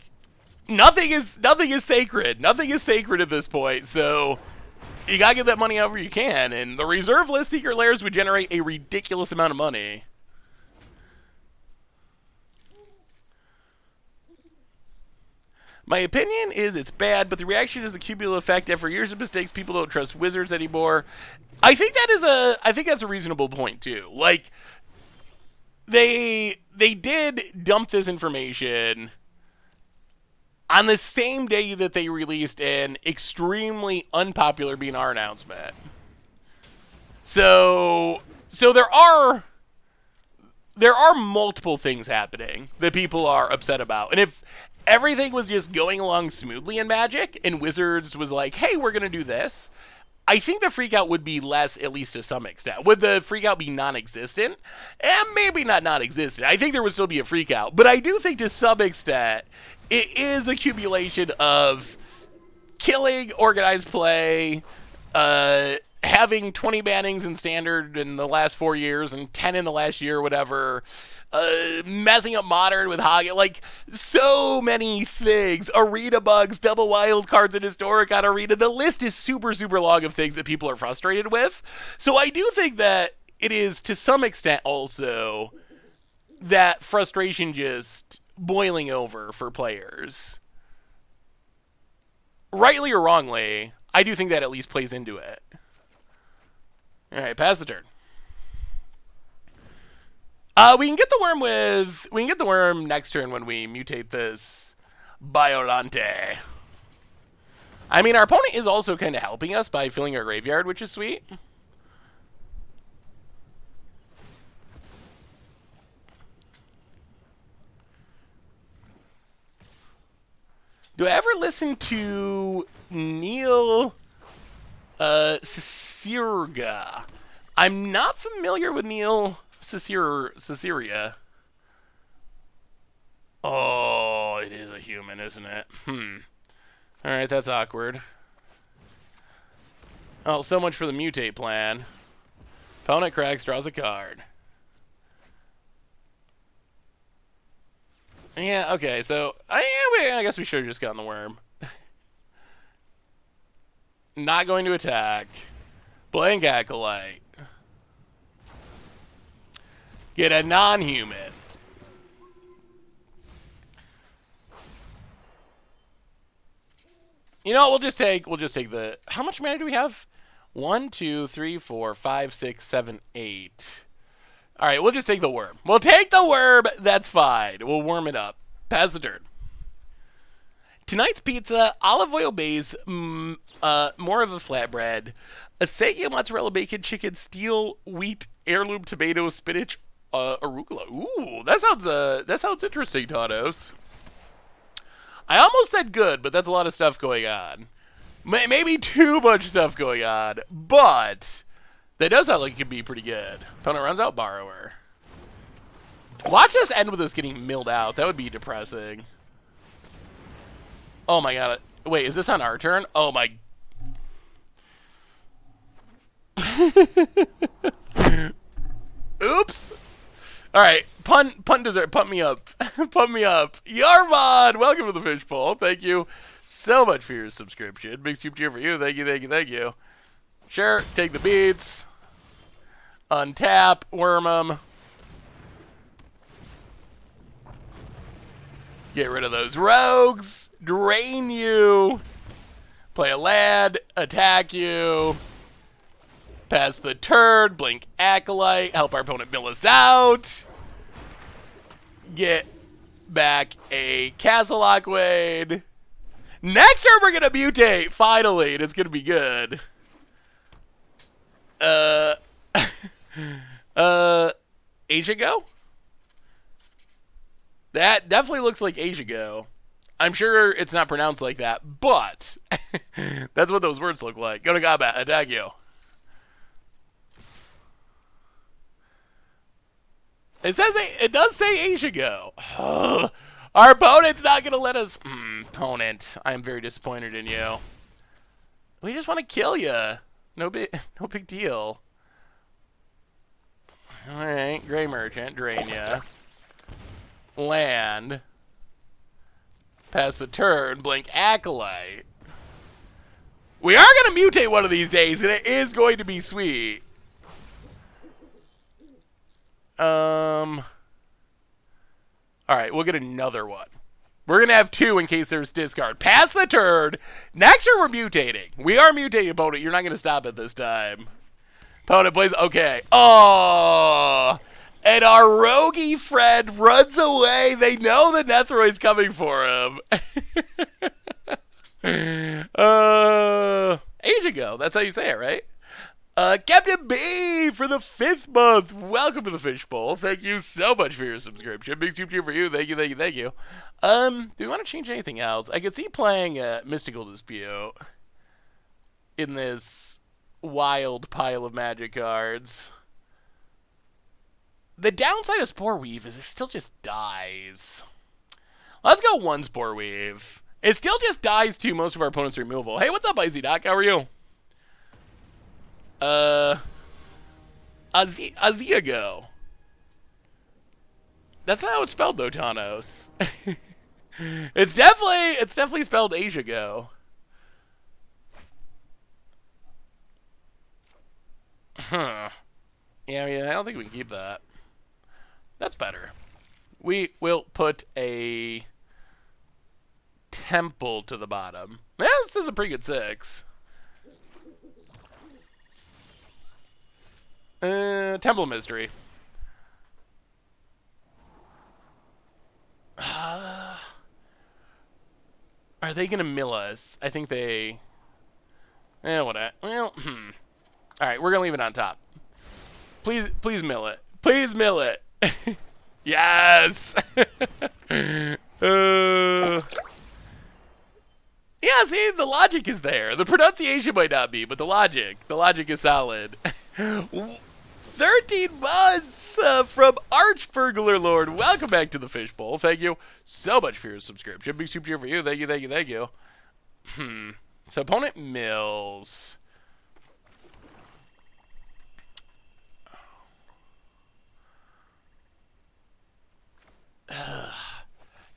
nothing is sacred. Nothing is sacred at this point, so you got to get that money however you can, and the reserve list secret lairs would generate a ridiculous amount of money. My opinion is it's bad, but the reaction is the cumulative effect. After years of mistakes, people don't trust Wizards anymore. I think that's a reasonable point too. Like, they did dump this information on the same day that they released an extremely unpopular BNR announcement. So there are multiple things happening that people are upset about, and if everything was just going along smoothly in Magic, and Wizards was like, hey, we're going to do this, I think the freakout would be less, at least to some extent. Would the freakout be non-existent? Maybe not non-existent. I think there would still be a freakout. But I do think to some extent, it is accumulation of killing organized play, having 20 bannings in Standard in the last 4 years and 10 in the last year, whatever, messing up Modern with Hagen, like, so many things. Arena bugs, double wild cards in Historic on Arena. The list is super, super long of things that people are frustrated with. So I do think that it is, to some extent, also that frustration just boiling over for players. Rightly or wrongly, I do think that at least plays into it. All right, pass the turn. We can get the worm next turn when we mutate this Biolante. I mean, our opponent is also kind of helping us by filling our graveyard, which is sweet. Do I ever listen to Neil Cicierga? I'm not familiar with Neil Cicieria. Oh, it is a human, isn't it? Alright, that's awkward. Oh, so much for the mutate plan. Opponent cracks, draws a card. Yeah, okay, so I guess we should have just gotten the worm. Not going to attack. Blank Acolyte. Get a non-human. You know what, we'll just take the... How much mana do we have? 1, 2, 3, 4, 5, 6, 7, 8. Alright, we'll just take the worm. We'll take the worm, that's fine. We'll warm it up. Pass the turn. Tonight's pizza, olive oil base, more of a flatbread, acetia, mozzarella, bacon, chicken, steel, wheat, heirloom, tomato, spinach, arugula. Ooh, that sounds interesting, Tanos. I almost said good, but that's a lot of stuff going on. Maybe too much stuff going on, but that does sound like it could be pretty good. Opponent runs out, borrower. Watch us end with us getting milled out. That would be depressing. Oh my god. Wait, is this on our turn? Oh my. Oops. All right, punt dessert, pump me up, pump me up. Yarmod, welcome to the fishbowl. Thank you so much for your subscription. Big soup tier for you. Thank you, thank you, thank you. Sure, take the beats. Untap, worm them. Get rid of those rogues. Drain you. Play a lad. Attack you. Pass the turd. Blink Acolyte. Help our opponent mill us out. Get back a Castle Lockwaid. Next turn we're gonna mutate. Finally, and it's gonna be good. Asia Go? That definitely looks like Asia Go. I'm sure it's not pronounced like that, but that's what those words look like. Go to combat. Attack you. It does say Asia Go. Our opponent's not gonna let us. Opponent, I am very disappointed in you. We just want to kill you. No big deal. All right, Gray Merchant, drain ya. Land. Pass the turn. Blink Acolyte. We are gonna mutate one of these days, and it is going to be sweet. All right, we'll get another one. We're going to have two in case there's discard. Pass the turn. Next turn, we're mutating. We are mutating, opponent. You're not going to stop it this time. Opponent plays, okay. Oh, and our roguey friend runs away. They know the Nethroid's coming for him. Asia Go. That's how you say it, right? Captain B for the 5th month. Welcome to the fishbowl. Thank you so much for your subscription. Big soup to you for you. Thank you, thank you, thank you. Do we want to change anything else? I could see playing Mystical Dispute in this wild pile of magic cards. The downside of Spore Weave is it still just dies. Let's go 1 Spore Weave. It still just dies to most of our opponent's removal. Hey, what's up, Icy Doc? How are you? Aziago. That's not how it's spelled though, Tanos. It's definitely spelled Asia Go. Huh. Yeah, I don't think we can keep that. That's better. We will put a temple to the bottom. Yeah, this is a pretty good 6. Temple Mystery. Are they gonna mill us? I think they. Whatever. Well, All right, we're gonna leave it on top. Please mill it. Please mill it. Yes. Yeah, see, the logic is there. The pronunciation might not be, but the logic is solid. 13 months from Archburglar Lord. Welcome back to the fishbowl. Thank you so much for your subscription. Big soup here for you. Thank you, thank you, thank you. So opponent mills.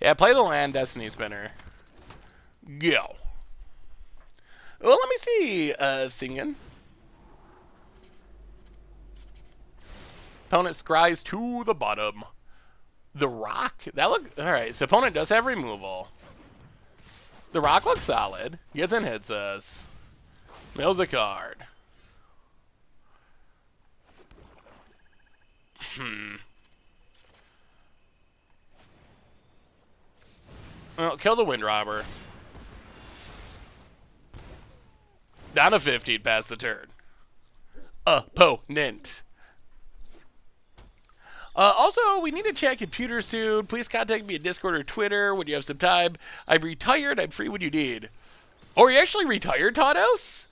Yeah, play the land Destiny Spinner. Go. Well, let me see, Thingen. Opponent scries to the bottom. The rock? That look... Alright, so opponent does have removal. The rock looks solid. Gets and hits us. Mills a card. Well, kill the Wind Robber. Down to 15 past the turn. Opponent. Also, we need to check computer soon. Please contact me at Discord or Twitter when you have some time. I'm retired. I'm free when you need. Oh, are you actually retired, Tanos?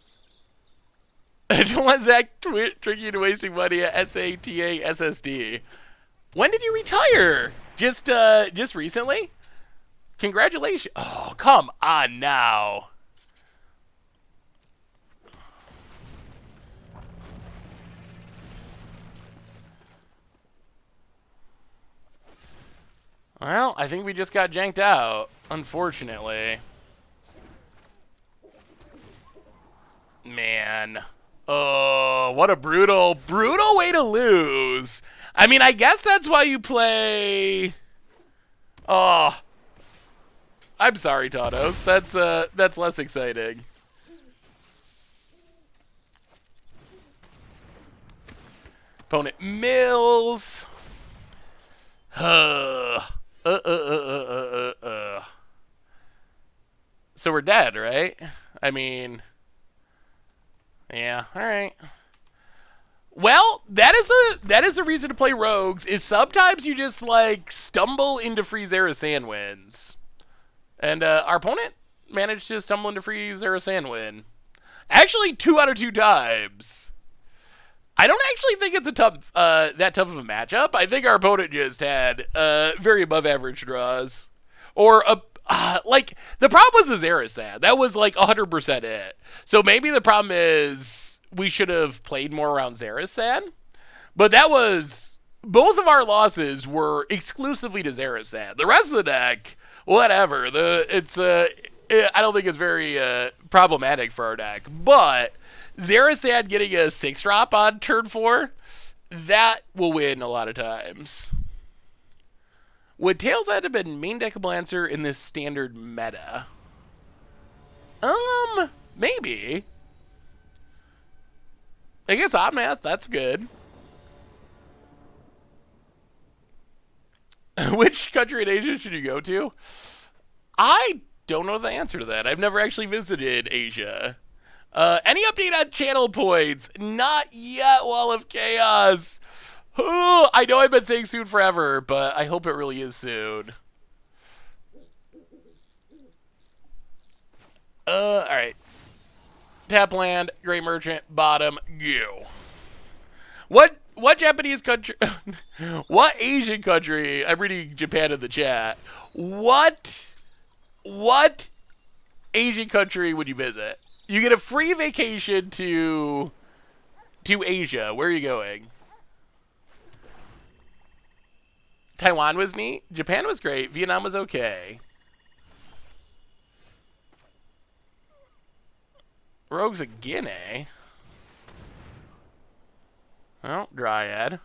Don't want Zach trick you into wasting money at SATA SSD. When did you retire? Just recently? Congratulations. Oh, come on now. Well, I think we just got janked out, unfortunately. Man. Oh, what a brutal way to lose. I mean, I guess that's why you play... Oh, I'm sorry, Tanos. That's less exciting. Opponent mills. So we're dead, right? I mean, yeah. All right. Well, that is the reason to play rogues. Is sometimes you just like stumble into free Zerasan wins, and our opponent managed to stumble into free Zerasan win. Actually, 2 out of 2 times. I don't actually think it's a tough, that tough of a matchup. I think our opponent just had very above average draws, or like the problem was the Zerasad. That was like 100% it. So maybe the problem is we should have played more around Zerasad. But that was both of our losses were exclusively to Zerasad. The rest of the deck, whatever. I don't think it's very problematic for our deck, but Zerasad getting a 6-drop on turn 4, that will win a lot of times. Would Tails have been main deck Lancer in this standard meta? Maybe. I guess odd math, that's good. Which country in Asia should you go to? I don't know the answer to that. I've never actually visited Asia. Any update on channel points? Not yet, Wall of Chaos. I know I've been saying soon forever, but I hope it really is soon. Alright. Tap land, Great Merchant, bottom, go. What Japanese country... what Asian country... I'm reading Japan in the chat. What Asian country would you visit? You get a free vacation to Asia. Where are you going? Taiwan was neat. Japan was great. Vietnam was okay. Rogues again, eh? Well, Dryad.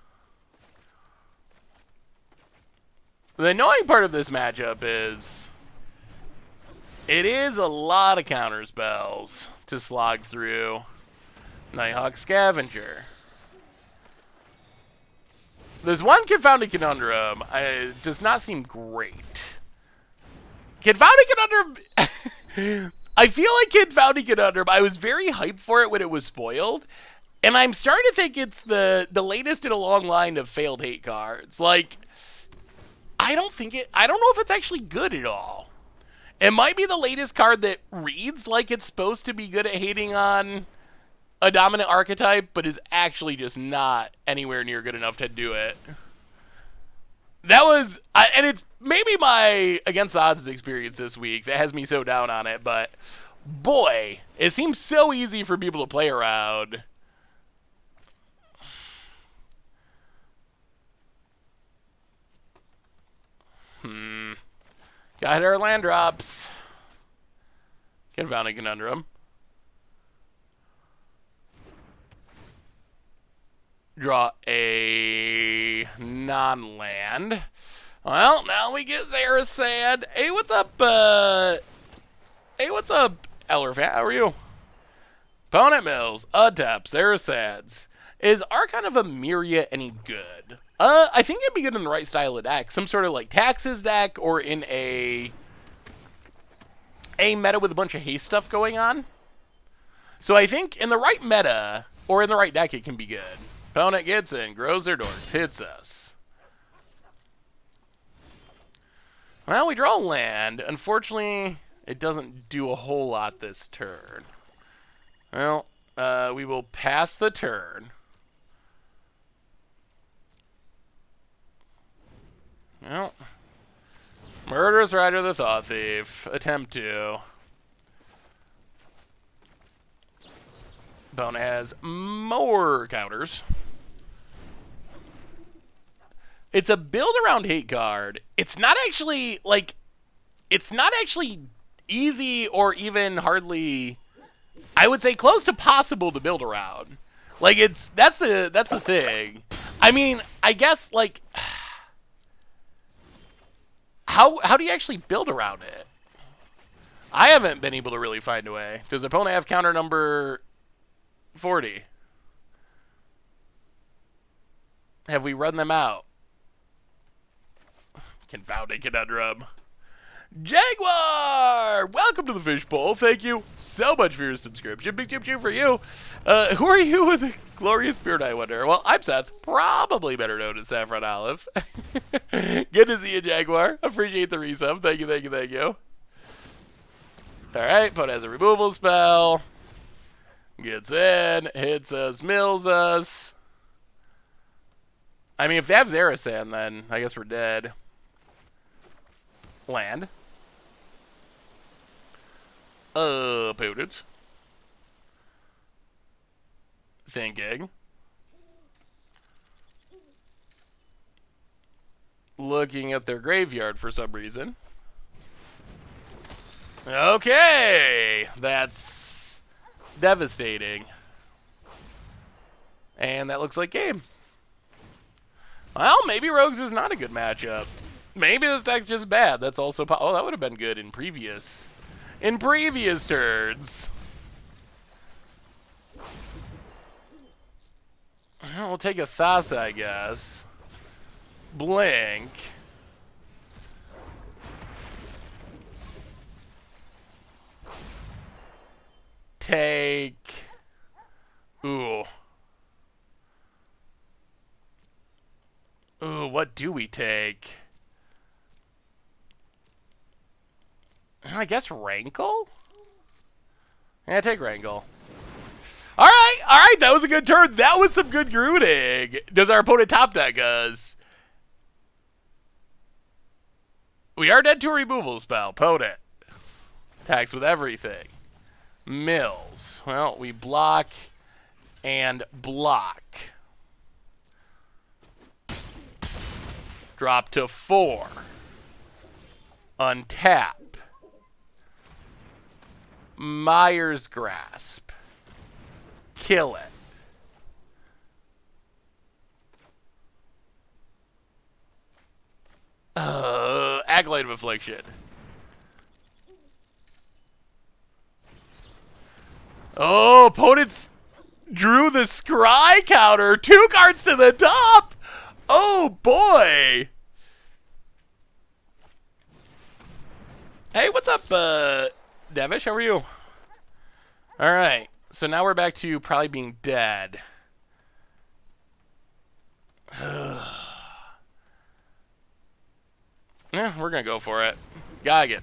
The annoying part of this matchup is it is a lot of counter spells to slog through. Nighthawk Scavenger. There's one Confounded Conundrum. It does not seem great. Confounded Conundrum... I feel like Confounded Conundrum, I was very hyped for it when it was spoiled. And I'm starting to think it's the latest in a long line of failed hate cards. Like, I don't know if it's actually good at all. It might be the latest card that reads like it's supposed to be good at hating on a dominant archetype, but is actually just not anywhere near good enough to do it. That was, and it's maybe my Against the Odds experience this week that has me so down on it, but boy, it seems so easy for people to play around. Got our land drops. Confounding Conundrum. Draw a non-land. Well, now we get Zerasad. Hey, what's up, Ellerfan? How are you? Opponent mills. Tap. Zerasads. Is Archon of Emeria any good? I think it'd be good in the right style of deck. Some sort of like Taxes deck, or in a meta with a bunch of haste stuff going on. So I think in the right meta, or in the right deck, it can be good. Opponent gets in, grows their dorks, hits us. Well, we draw land. Unfortunately, it doesn't do a whole lot this turn. Well, we will pass the turn. Well, Murderous Rider the Thought Thief. Attempt to. Opponent has more counters. It's a build around hate card. It's not actually like it's not actually easy or even hardly, I would say, close to possible to build around. Like that's the thing. I mean, I guess like how do you actually build around it? I haven't been able to really find a way. Does the opponent have counter number 40? Have we run them out? Confounding conundrum. Jaguar! Welcome to the Fishbowl. Thank you so much for your subscription. Big chip for you. Who are you with a glorious beard, I wonder? Well, I'm Seth, probably better known as Saffron Olive. Good to see you, Jaguar. Appreciate the resub. Thank you, thank you, thank you. Alright, Poe has a removal spell. Gets in, hits us, mills us. I mean, if they have Zarasan, then I guess we're dead. Land. Opponent. Thinking. Looking at their graveyard for some reason. Okay, that's devastating. And that looks like game. Well, maybe Rogues is not a good matchup. Maybe this deck's just bad. That's also oh, that would have been good in previous turns. Well, we'll take a Thassa, I guess. Blink. Take. Ooh. Ooh, what do we take? I guess Rankle? Yeah, take Rankle. Alright, that was a good turn. That was some good grooting. Does our opponent top deck us? We are dead to a removal spell. Opponent. Attacks with everything. Mills. Well, we block and block. Drop to 4. Untap. Myers Grasp. Kill it. Acolyte of Affliction. Oh, opponents drew the scry counter. 2 cards to the top. Oh, boy. Hey, what's up, Devish? How are you? All right. So now we're back to probably being dead. Yeah, we're going to go for it. Geigen.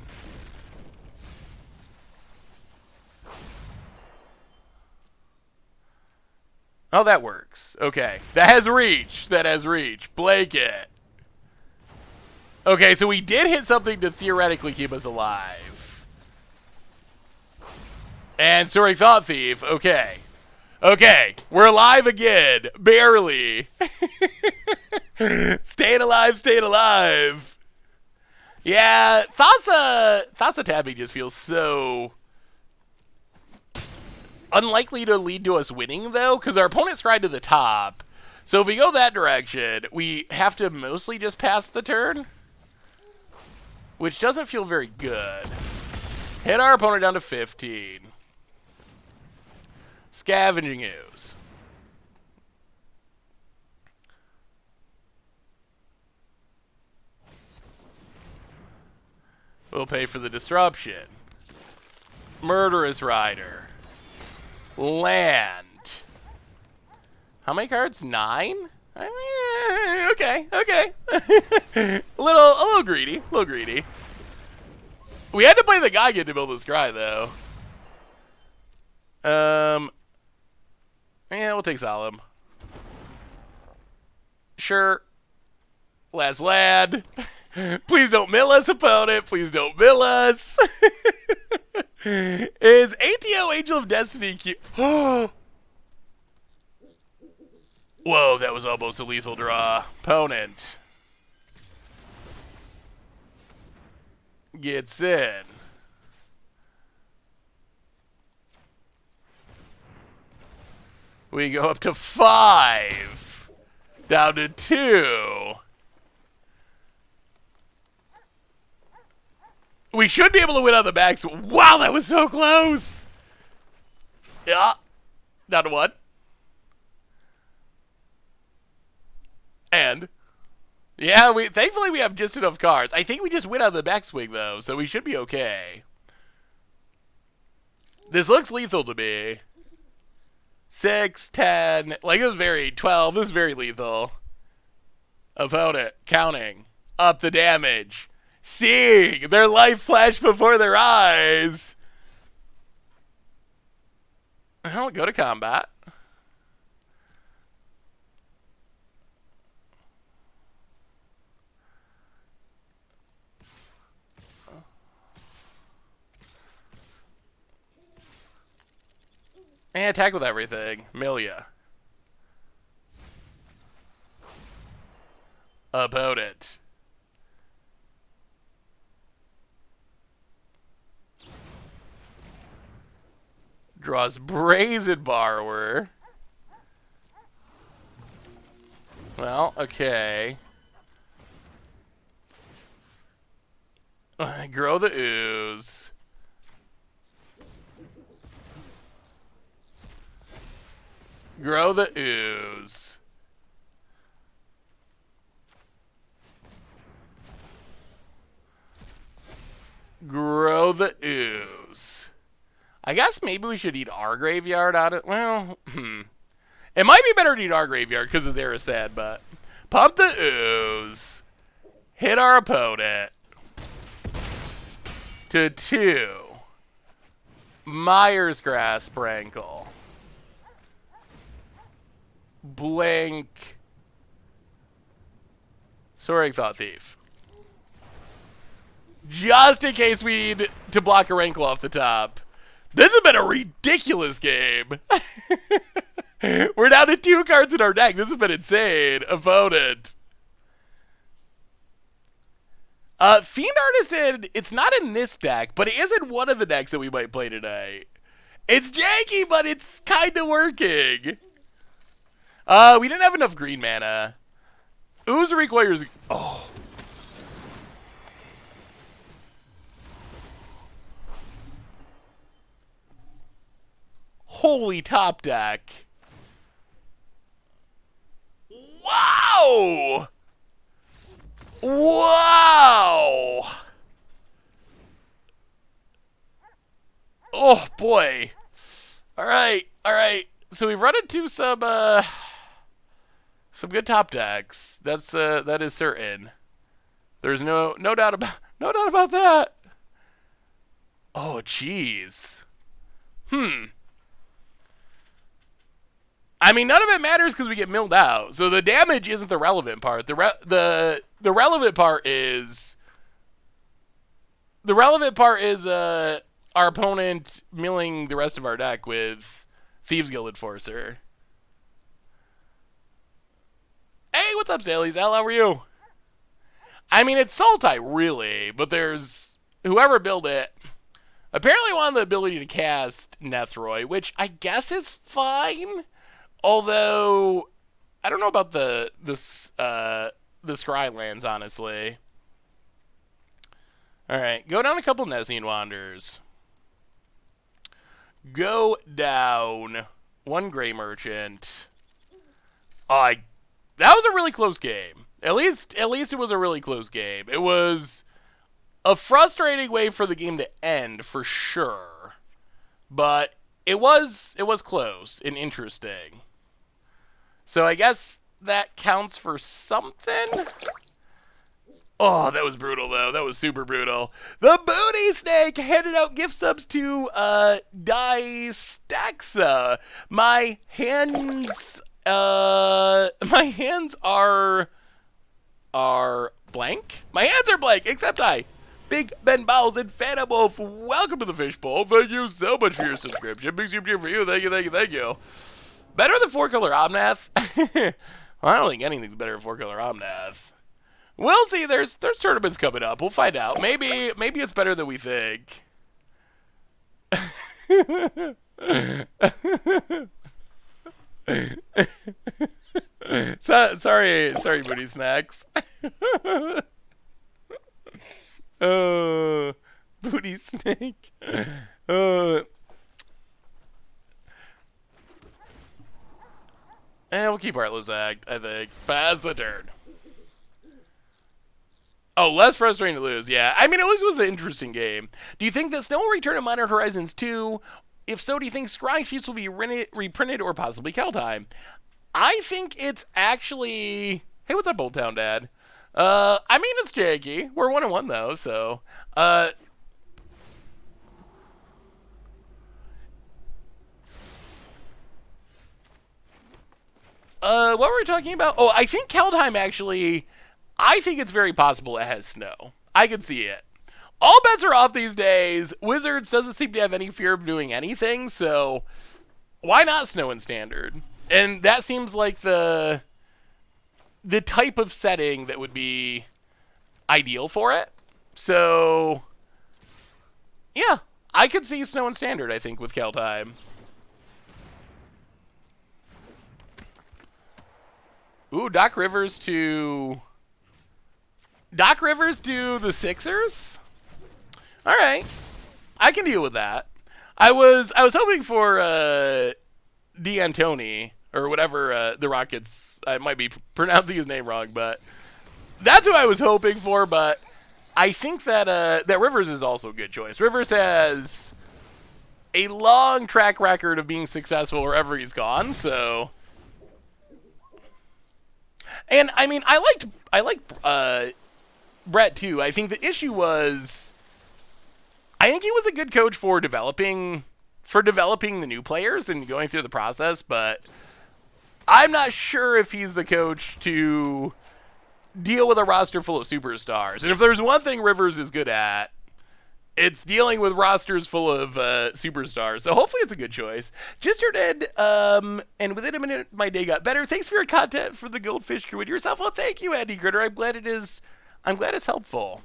Oh, that works. Okay. That has reach. That has reach. Blanket. Okay, so we did hit something to theoretically keep us alive. And Soaring Thought Thief. Okay. Okay. We're alive again. Barely. Staying alive, staying alive. Yeah, Thassa tapping just feels so unlikely to lead to us winning, though, because our opponent's right to the top. So if we go that direction, we have to mostly just pass the turn, which doesn't feel very good. Hit our opponent down to 15. Scavenging Ooze. We'll pay for the disruption. Murderous Rider. Land. How many cards? 9? Okay, okay. a little greedy, a little greedy. We had to play the Geigen to build this cry, though. Yeah, we'll take Solemn. Sure. Last lad. Please don't mill us, opponent. Please don't mill us. Is ATO Angel of Destiny cute? Whoa, that was almost a lethal draw. Opponent. gets in. We go up to 5. Down to 2. We should be able to win on the backs. Wow, that was so close. Yeah. Down to 1. And yeah, thankfully we have just enough cards. I think we just win on the backswing though, so we should be okay. This looks lethal to me. 6, 10, like this is very 12. This is very lethal. Opponent counting up the damage, seeing their life flash before their eyes. Well, go to combat. And attack with everything. Milia. Opponent. Draws Brazen Borrower. Well, okay. Grow the Ooze. Grow the Ooze. Grow the Ooze. I guess maybe we should eat our graveyard out of... Well, it might be better to eat our graveyard because it's Arisad, but... Pump the Ooze. Hit our opponent. To 2. Myers Grass Sprankle. Blink. Soaring Thought Thief. Just in case we need to block a Rankle off the top. This has been a ridiculous game. We're down to 2 cards in our deck. This has been insane. Opponent. Fiend Artisan, it's not in this deck, but it is in one of the decks that we might play tonight. It's janky, but it's kind of working. We didn't have enough green mana. Ooze requires... Oh. Holy top deck. Wow! Wow! Oh, boy. All right. So we've run into some good top decks. That is certain. There's no doubt about that. Oh, jeez. I mean, none of it matters because we get milled out. So the damage isn't the relevant part. The relevant part is our opponent milling the rest of our deck with Thieves Guild Enforcer. Hey, what's up, Sally? Al, how are you? I mean, it's Sultai, really, but there's whoever built it apparently wanted the ability to cast Nethroi, which I guess is fine. Although I don't know about the Scrylands, honestly. All right, go down a couple Nezian Wanderers. Go down 1 Gray Merchant. That was a really close game. At least it was a really close game. It was a frustrating way for the game to end, for sure. But it was close and interesting. So I guess that counts for something. Oh, that was brutal, though. That was super brutal. The Booty Snake handed out gift subs to Distaxa. My hands are blank. My hands are blank, except Big Ben Bowles and Phantom Wolf, welcome to the Fishbowl. Thank you so much for your subscription. Big super cheer for you. Thank you. Better than 4-color Omnath? Well, I don't think anything's better than 4-color Omnath. We'll see. There's tournaments coming up. We'll find out. Maybe it's better than we think. Sorry, Booty Snacks. Booty Snake. We'll keep Heartless Act, I think. Pass the turn. Oh, less frustrating to lose. Yeah, I mean, it was an interesting game. Do you think that Snow will return in Modern Horizons 2? If so, do you think Scry Sheets will be reprinted or possibly Kaldheim? I think it's actually... Hey, what's up, Old Town Dad? I mean, it's janky. We're 1-1, though, so... what were we talking about? Oh, I think Kaldheim actually... I think it's very possible it has snow. I could see it. All bets are off these days. Wizards doesn't seem to have any fear of doing anything, so... Why not snow in Standard? And that seems like the type of setting that would be ideal for it. So, yeah, I could see snow in Standard, I think, with Kaldheim. Ooh, Doc Rivers to the Sixers? All right. I can deal with that. I was hoping for D'Antoni or whatever the Rockets. I might be pronouncing his name wrong, but that's who I was hoping for. But I think that that Rivers is also a good choice. Rivers has a long track record of being successful wherever he's gone. So, and I mean, I liked Brett too. I think the issue was, I think he was a good coach for developing the new players and going through the process, but I'm not sure if he's the coach to deal with a roster full of superstars. And if there's one thing Rivers is good at, it's dealing with rosters full of superstars. So hopefully it's a good choice. Just did, and within a minute, my day got better. Thanks for your content for the Goldfish crew and yourself. Well, thank you, Andy Critter. I'm glad it's helpful.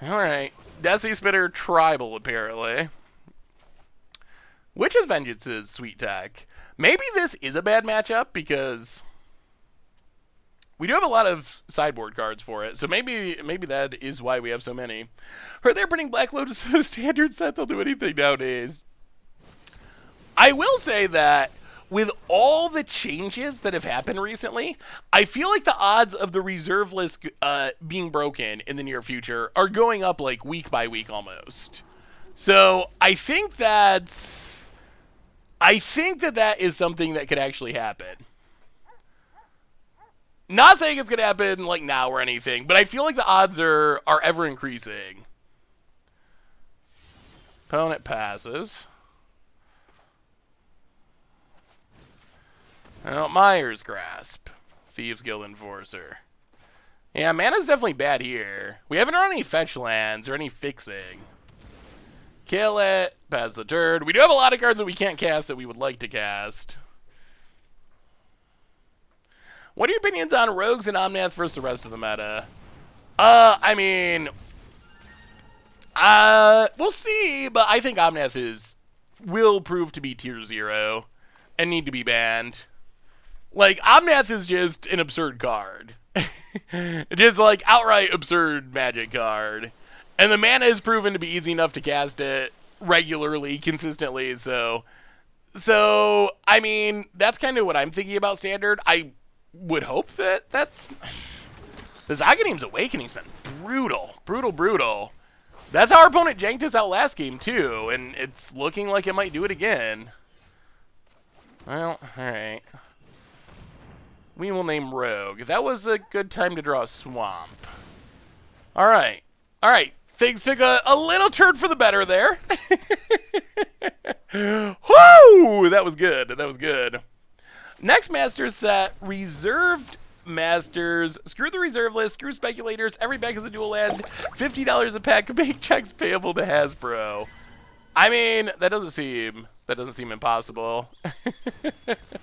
All right. Desi Spitter Tribal, apparently. Witch's Vengeance's Sweet Tech. Maybe this is a bad matchup because we do have a lot of sideboard cards for it, so maybe that is why we have so many. Heard they're putting Black Lotus in the standard set. They'll do anything nowadays. I will say that with all the changes that have happened recently, I feel like the odds of the reserve list being broken in the near future are going up like week by week almost. So I think that is something that could actually happen. Not saying it's going to happen like now or anything, but I feel like the odds are ever increasing. Opponent passes. Oh, Myers Grasp. Thieves Guild Enforcer. Yeah, mana's definitely bad here. We haven't run any fetch lands or any fixing. Kill it. Pass the turn. We do have a lot of cards that we can't cast that we would like to cast. What are your opinions on Rogues and Omnath versus the rest of the meta? I mean, we'll see, but I think Omnath will prove to be tier 0 and need to be banned. Like, Omnath is just an absurd card. Just, like, outright absurd magic card. And the mana is proven to be easy enough to cast it regularly, consistently, so I mean, that's kind of what I'm thinking about Standard. I would hope that's... The Zaghanim's Awakening's been brutal. That's how our opponent janked us out last game, too, and it's looking like it might do it again. Well, alright. We will name Rogue. That was a good time to draw a Swamp. Alright. Things took a little turn for the better there. Whoo! That was good. Next Masters set, Reserved Masters. Screw the reserve list, screw speculators. Every pack is a dual land. $50 a pack. Make checks payable to Hasbro. I mean, that doesn't seem impossible.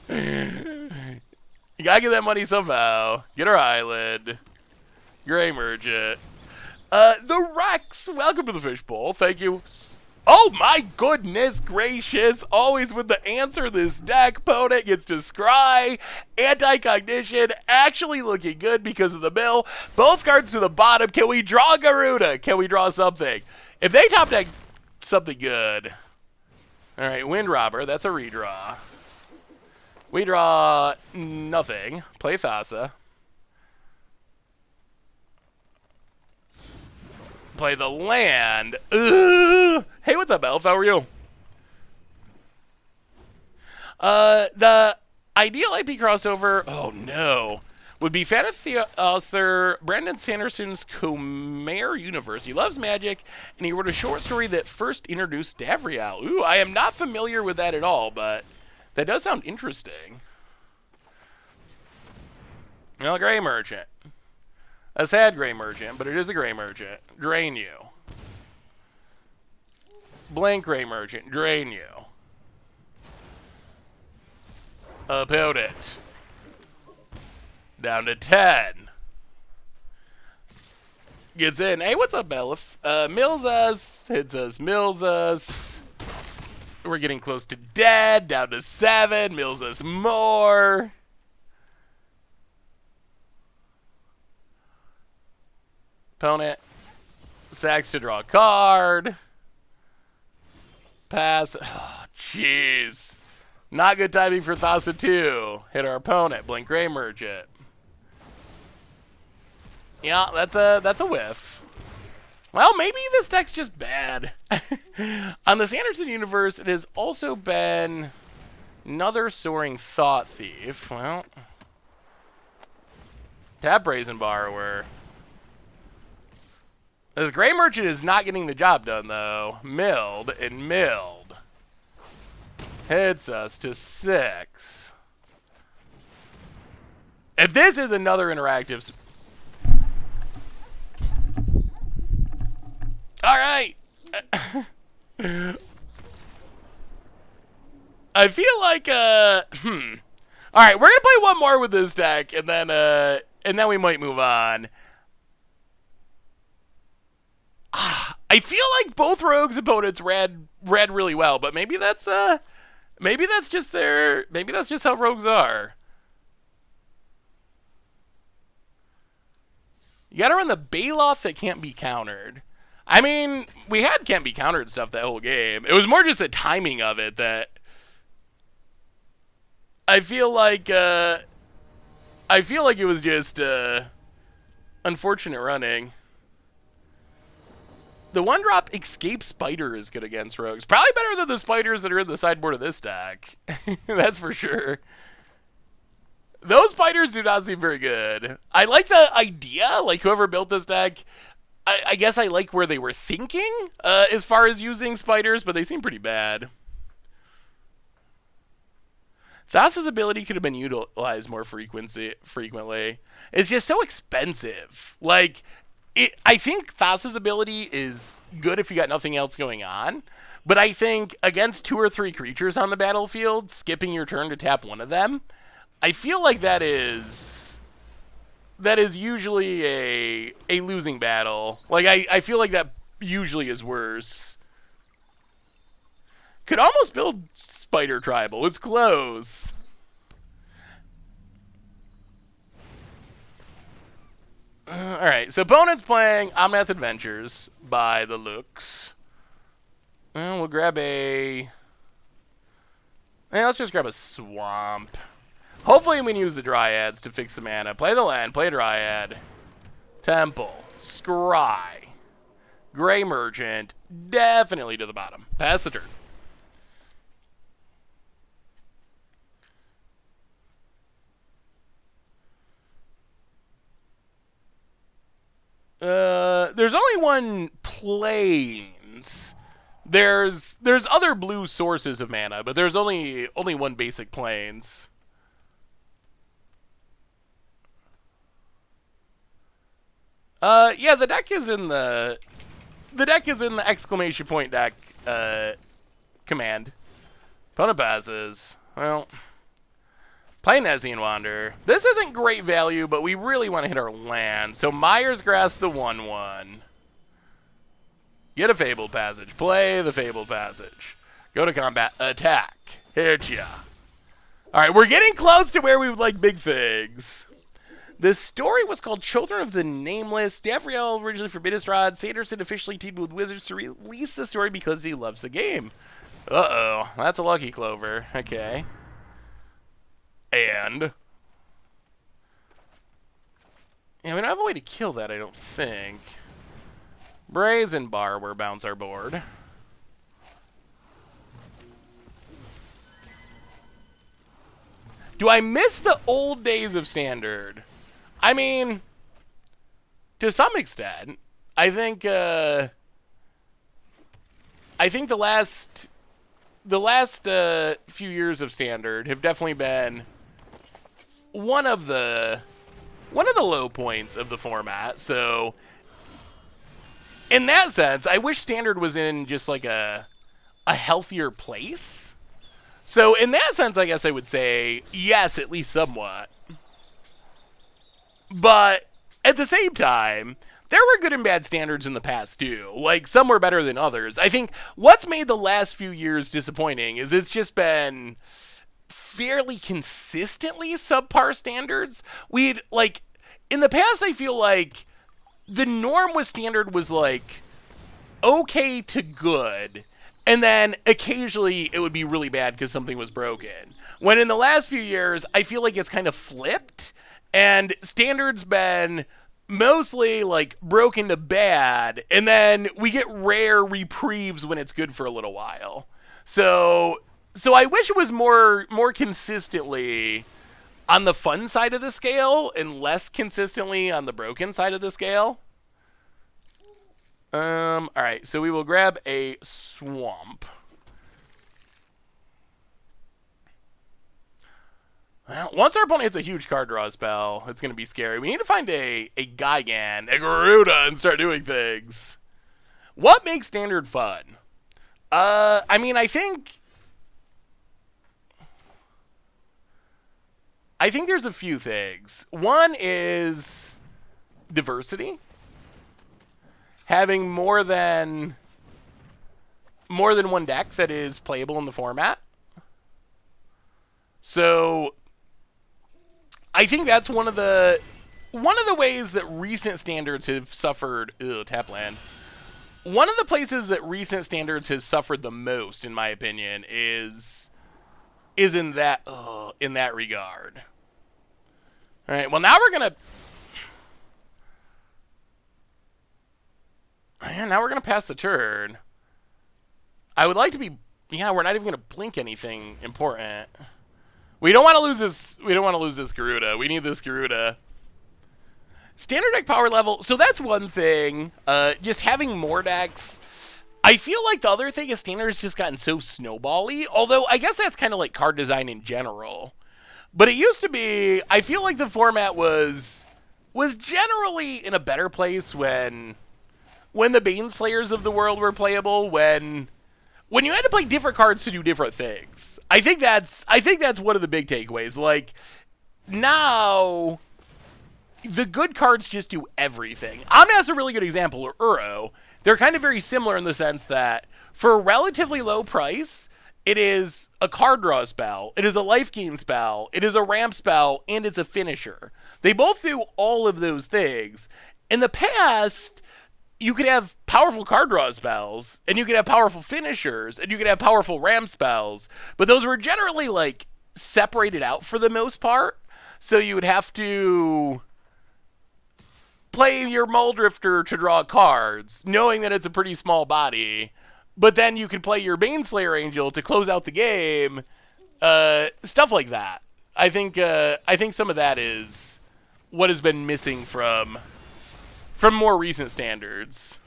You gotta get that money somehow. Get our eyelid. Gray Merchant. The Rex, welcome to the fishbowl. Thank you. Oh my goodness gracious, always with the answer this deck. Opponent gets to scry, anti-cognition, actually looking good because of the mill. Both cards to the bottom. Can we draw Garuda? Can we draw something? If they top deck something good. Alright, Wind Robber, that's a redraw. We draw nothing. Play Thassa. Play the land. Ugh. Hey, what's up, Elf? How are you? The ideal IP crossover, oh no, would be Fantasy Brandon Sanderson's Khmer universe. He loves magic, and he wrote a short story that first introduced Davriel. Ooh, I am not familiar with that at all, but that does sound interesting. Well, Gray Merchant. A sad Gray Merchant, but it is a Gray Merchant. Drain you. Blank Gray Merchant. Drain you. Opponent. Down to 10. Gets in. Hey, what's up, Elf? Mills us. Hits us. Mills us. We're getting close to dead. Down to 7. Mills us more. Opponent. Sacks to draw a card. Pass. Oh, jeez. Not good timing for Thassa 2. Hit our opponent. Blink Gray Merchant. Yeah, that's a whiff. Well, maybe this deck's just bad. On the Sanderson universe, it has also been another Soaring Thought Thief. Well, tap Brazen Borrower. This Gray Merchant is not getting the job done, though. Milled and milled. Hits us to 6. If this is another interactive... Alright. I feel like, Alright, we're gonna play one more with this deck, and then we might move on. I feel like both Rogues opponents read really well, but maybe that's just how Rogues are. You gotta run the Baloth that can't be countered. I mean, we had can't be countered stuff that whole game. It was more just the timing of it that I feel like it was just unfortunate running. The 1-drop Escape Spider is good against Rogues. Probably better than the spiders that are in the sideboard of this deck. That's for sure. Those spiders do not seem very good. I like the idea, like whoever built this deck, I guess I like where they were thinking as far as using spiders, but they seem pretty bad. Thassa's ability could have been utilized more frequently. It's just so expensive. Like... I think Thassa's ability is good if you got nothing else going on, but I think against 2 or 3 creatures on the battlefield, skipping your turn to tap one of them, I feel like that is usually a losing battle. Like, I feel like that usually is worse. Could almost build Spider Tribal. It's close. Alright, so opponent's playing Omnath Adventures by the looks. And we'll grab a... let's just grab a Swamp. Hopefully we can use the Dryads to fix the mana. Play the land, play Dryad. Temple. Scry. Gray Merchant. Definitely to the bottom. Pass the turn. There's only one Plains. There's other blue sources of mana, but there's only one basic Plains. Yeah, the deck is in the exclamation point deck command. Opponent passes. Well, Playing Nezian Wander. This isn't great value, but we really want to hit our land. So Myers Grass the 1/1. Get a Fabled Passage. Play the Fabled Passage. Go to combat. Attack. Hit ya. Alright, we're getting close to where we would like big things. The story was called Children of the Nameless. Davriel originally from Innistrad. Sanderson officially teamed with Wizards to release the story because he loves the game. Uh-oh. That's a lucky clover. Okay. And... yeah, we don't have a way to kill that, I don't think. Brazen Borrower bounce our board. Do I miss the old days of Standard? I mean, to some extent. I think the last few years of Standard have definitely been one of the low points of the format. So in that sense, I wish Standard was in just like a healthier place. So in that sense, I guess I would say yes, at least somewhat. But at the same time, there were good and bad Standards in the past too. Like, some were better than others. I think what's made the last few years disappointing is it's just been fairly consistently subpar Standards. We'd, like, in the past, I feel like the norm with Standard was, like, okay to good, and then occasionally it would be really bad because something was broken. When in the last few years, I feel like it's kind of flipped, and Standard's been mostly, like, broken to bad, and then we get rare reprieves when it's good for a little while. So I wish it was more consistently on the fun side of the scale and less consistently on the broken side of the scale. All right, so we will grab a Swamp. Well, once our opponent hits a huge card draw spell, it's going to be scary. We need to find a Gigan, a Garuda, and start doing things. What makes Standard fun? I mean, I think there's a few things. One is diversity. Having more than one deck that is playable in the format. So I think that's one of the ways that recent Standards have suffered. Tap land. One of the places that recent Standards has suffered the most, in my opinion, is in that regard. All right. Well, now we're gonna pass the turn. I would like to be. Yeah, we're not even gonna blink anything important. We don't want to lose this. We don't want to lose this Garuda. We need this Garuda. Standard deck power level. So that's one thing. Just having more decks. I feel like the other thing is Standard has just gotten so snowbally. Although I guess that's kind of like card design in general. But it used to be. I feel like the format was generally in a better place when the Baneslayers of the world were playable. When you had to play different cards to do different things. I think that's one of the big takeaways. Like, now the good cards just do everything. Omnath's a really good example, or Uro. They're kind of very similar in the sense that for a relatively low price, it is a card draw spell, it is a life gain spell, it is a ramp spell, and it's a finisher. They both do all of those things. In the past, you could have powerful card draw spells, and you could have powerful finishers, and you could have powerful ram spells, but those were generally, like, separated out for the most part, so you would have to play your Muldrifter to draw cards, knowing that it's a pretty small body, but then you could play your Baneslayer Angel to close out the game, stuff like that. I think some of that is what has been missing from more recent Standards.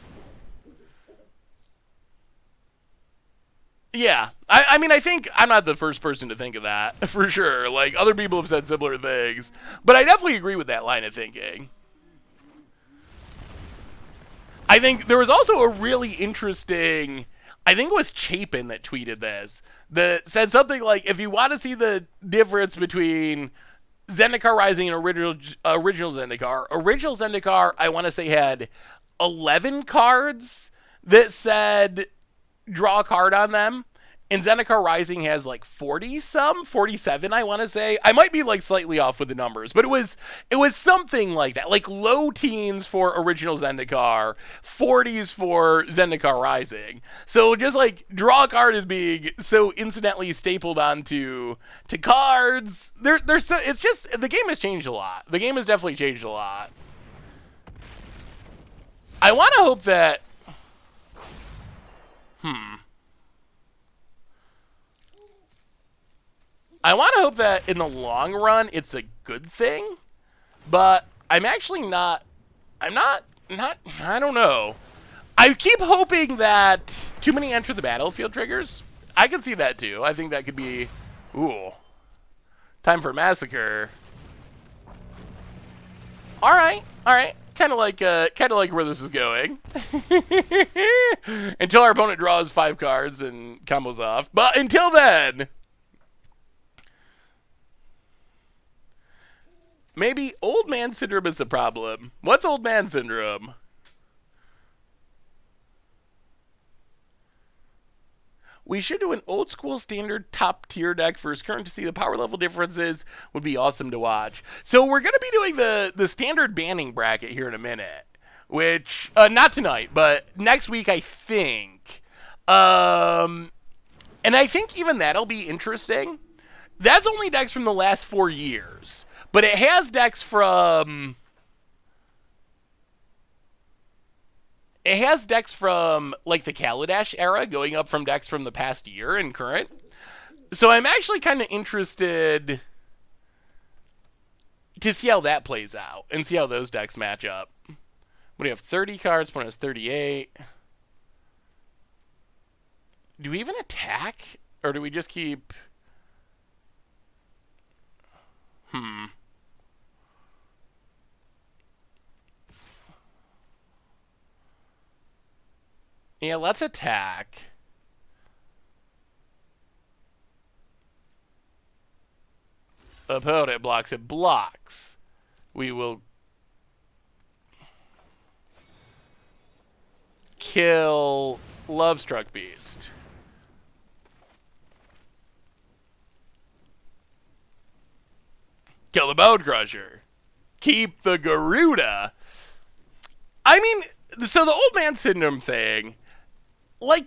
Yeah. I mean, I think I'm not the first person to think of that, for sure. Like, other people have said similar things. But I definitely agree with that line of thinking. I think there was also a really interesting I think it was Chapin that tweeted this, that said something like, if you want to see the difference between Zendikar Rising and original Zendikar, I want to say had 11 cards that said draw a card on them. And Zendikar Rising has like 40 some, 47, I want to say. I might be like slightly off with the numbers, but it was something like that. Like low teens for original Zendikar, 40s for Zendikar Rising. So just like draw a card is being so incidentally stapled onto cards. They're so, it's just the game has changed a lot. The game has definitely changed a lot. I want to hope that I want to hope that in the long run it's a good thing, but I'm actually not. I'm not. I don't know. I keep hoping that too many enter the battlefield triggers. I can see that too. I think that could be. Ooh. Time for massacre. All right. All right. Kind of like where this is going. Until our opponent draws 5 cards and combos off. But until then. Maybe old man syndrome is the problem. What's old man syndrome? We should do an old school standard top tier deck versus current to see the power level differences. Would be awesome to watch. So we're going to be doing the standard banning bracket here in a minute. Which, not tonight, but next week I think. And I think even that'll be interesting. That's only decks from the last 4 years. But it has decks from... It has decks from, like, the Kaladesh era, going up from decks from the past year and current. So I'm actually kind of interested to see how that plays out and see how those decks match up. What do you have? 30 cards, opponent has 38. Do we even attack? Or do we just keep... Yeah, let's attack. Opponent blocks. It blocks. We will kill Lovestruck Beast. Kill the Bone Crusher. Keep the Garuda. I mean, so the old man syndrome thing, like,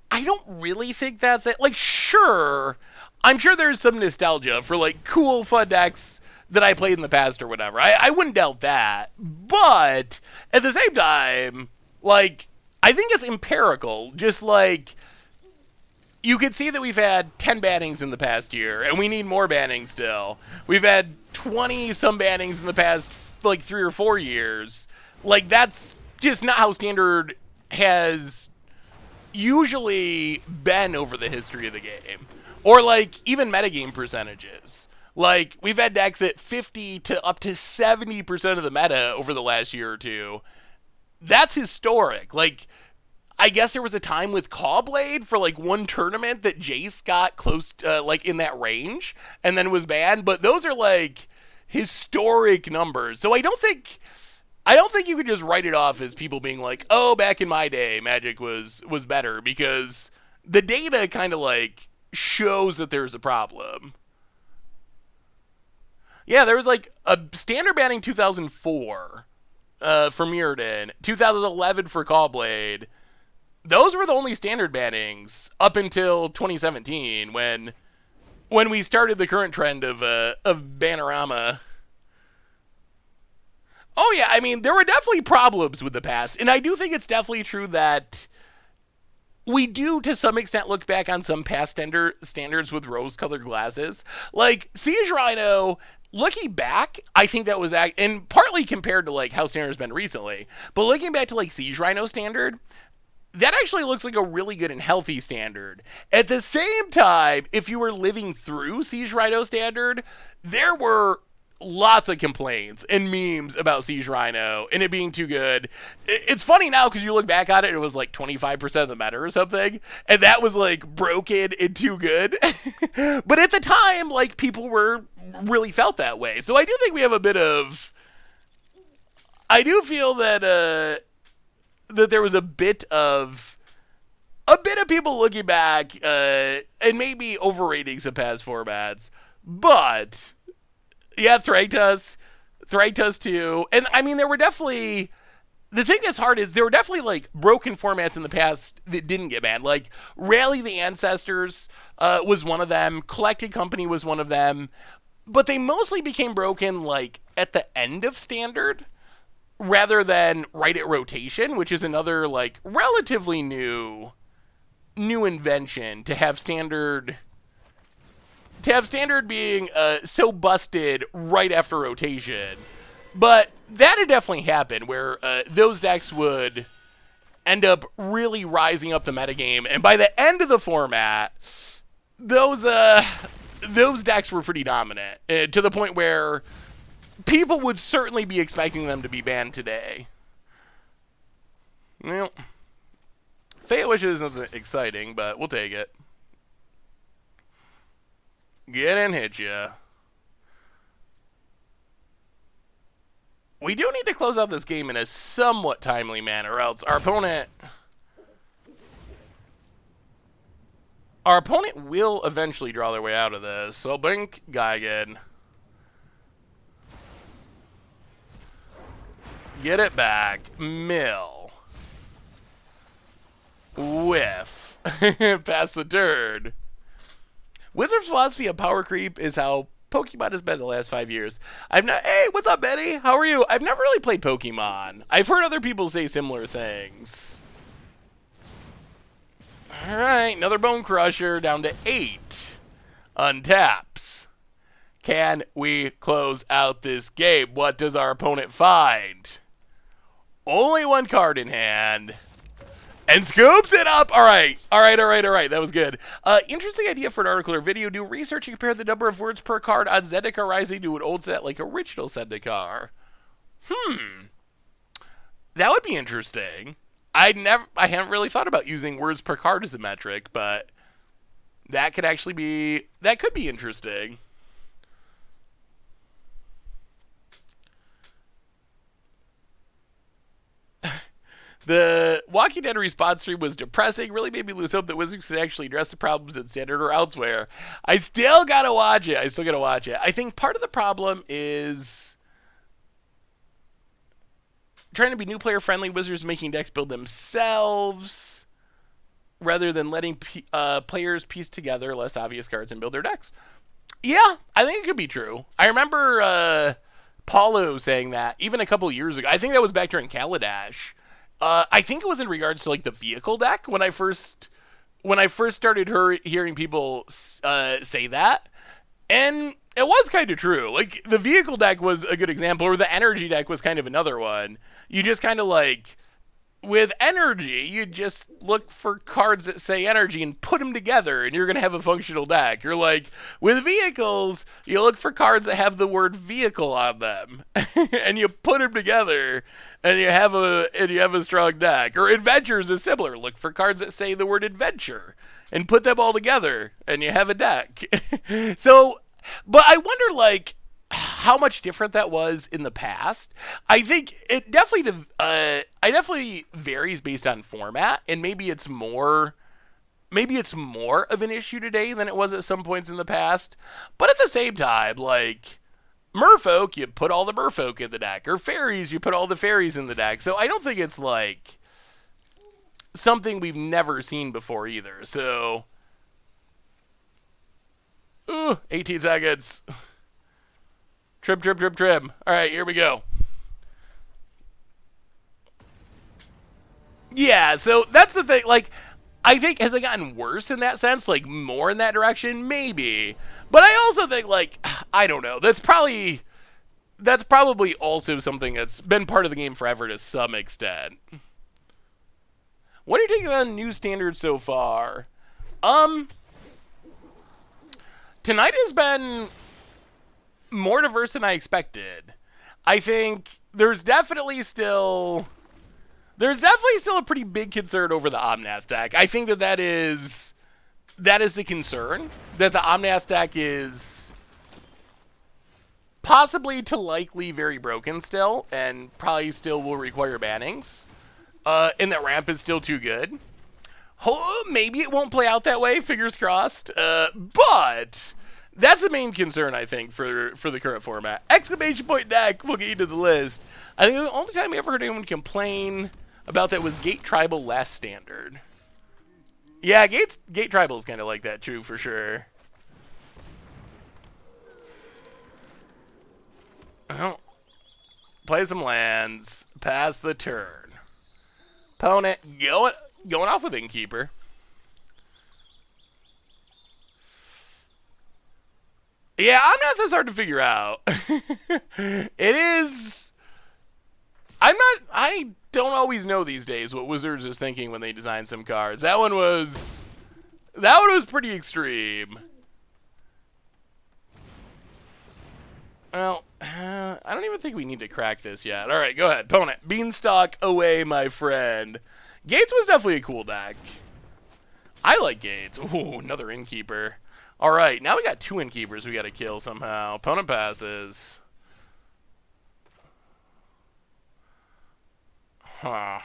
I don't really think that's it. Like, sure, I'm sure there's some nostalgia for, like, cool, fun decks that I played in the past or whatever. I wouldn't doubt that. But, at the same time, like, I think it's empirical. Just, like, you could see that we've had 10 bannings in the past year, and we need more bannings still. We've had 20-some bannings in the past, like, 3 or 4 years. Like, that's just not how Standard has usually been over the history of the game. Or, like, even metagame percentages. Like, we've had decks at 50 to up to 70% of the meta over the last year or two. That's historic. Like, I guess there was a time with Cawblade for, like, one tournament that Jace got close, like, in that range, and then was banned. But those are, like, historic numbers. So I don't think you could just write it off as people being like, oh, back in my day, Magic was better, because the data kind of, like, shows that there's a problem. Yeah, there was, like, a standard banning 2004 for Mirrodin, 2011 for Cawblade. Those were the only standard bannings up until 2017, when we started the current trend of Bannerama. Oh, yeah, I mean, there were definitely problems with the past, and I do think it's definitely true that we do, to some extent, look back on some past standards with rose-colored glasses. Like, Siege Rhino, looking back, I think that was, and partly compared to, like, how Standard's been recently, but looking back to, like, Siege Rhino Standard, that actually looks like a really good and healthy standard. At the same time, if you were living through Siege Rhino Standard, there were lots of complaints and memes about Siege Rhino and it being too good. It's funny now because you look back at it, it was like 25% of the meta or something, and that was like broken and too good. But at the time, like people were really felt that way. So I do think we have a bit of. I do feel that that there was a bit of people looking back and maybe overrating some past formats, but yeah, Thragtusk too, and I mean there were definitely the thing that's hard is there were definitely like broken formats in the past that didn't get banned. Like Rally the Ancestors was one of them. Collected Company was one of them, but they mostly became broken like at the end of Standard rather than right at Rotation, which is another like relatively new invention to have standard being so busted right after rotation. But that had definitely happened where those decks would end up really rising up the metagame, and by the end of the format, those decks were pretty dominant to the point where people would certainly be expecting them to be banned today. Well, Fate Wishes isn't exciting, but we'll take it. Get in, hit ya. We do need to close out this game in a somewhat timely manner, or else our opponent will eventually draw their way out of this. So blink Geigen. Get it back. Mill. Whiff. Pass the turn. Wizard's philosophy of power creep is how Pokemon has been the last 5 years. Hey, what's up, Betty? How are you? I've never really played Pokemon. I've heard other people say similar things. Alright, another Bone Crusher down to 8. Untaps. Can we close out this game? What does our opponent find? Only one card in hand. And scoops it up. All right. That was good. Interesting idea for an article or video. Do research and compare the number of words per card on Zendikar Rising to an old set like original Zendikar. That would be interesting. I haven't really thought about using words per card as a metric, but that could be interesting. The Walking Dead response stream was depressing. Really made me lose hope that Wizards could actually address the problems in Standard or elsewhere. I still gotta watch it. I think part of the problem is trying to be new player friendly. Wizards making decks build themselves rather than letting players piece together less obvious cards and build their decks. Yeah, I think it could be true. I remember Paulo saying that even a couple years ago. I think that was back during Kaladesh. I think it was in regards to like the vehicle deck when I first started hearing people say that, and it was kind of true. Like the vehicle deck was a good example, or the energy deck was kind of another one. You just kind of like with energy, you just look for cards that say energy and put them together, and you're going to have a functional deck. You're like, with vehicles, you look for cards that have the word vehicle on them, and you put them together, and you have a strong deck. Or adventures is similar. Look for cards that say the word adventure, and put them all together, and you have a deck. So, but I wonder, like, how much different that was in the past. I think it definitely varies based on format, and maybe it's more of an issue today than it was at some points in the past. But at the same time, like Merfolk, you put all the Merfolk in the deck, or fairies, you put all the fairies in the deck. So I don't think it's like something we've never seen before either. So 18 seconds. Trim. All right, here we go. Yeah, so that's the thing. Like, I think, has it gotten worse in that sense? Like, more in that direction? Maybe. But I also think, like, I don't know. That's probably also something that's been part of the game forever to some extent. What are you taking on new standards so far? Tonight has been more diverse than I expected. I think there's definitely still a pretty big concern over the Omnath deck. I think that is the concern, that the Omnath deck is possibly to likely very broken still, and probably still will require bannings. And that ramp is still too good. Maybe it won't play out that way, fingers crossed. But that's the main concern, I think, for the current format. Exclamation point deck, we'll get you to the list. I think the only time I ever heard anyone complain about that was Gate Tribal last standard. Yeah, Gate Tribal is kind of like that too, for sure. Well, play some lands, pass the turn. Opponent going off with Innkeeper. Yeah, Omnath is hard to figure out. It is. I don't always know these days what Wizards is thinking when they design some cards. That one was pretty extreme. Well, I don't even think we need to crack this yet. All right, go ahead, opponent. Beanstalk away, my friend. Gates was definitely a cool deck. I like Gates. Ooh, another Innkeeper. All right, now we got 2 Innkeepers we got to kill somehow. Opponent passes. Huh.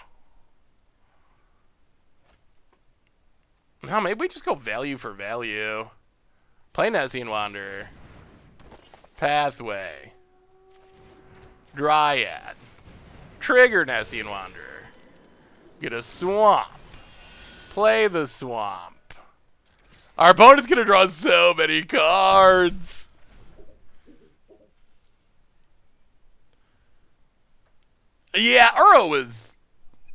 No, maybe we just go value for value. Play Nessian Wanderer. Pathway. Dryad. Trigger Nessian Wanderer. Get a swamp. Play the swamp. Our opponent's gonna draw so many cards. Yeah, Uro was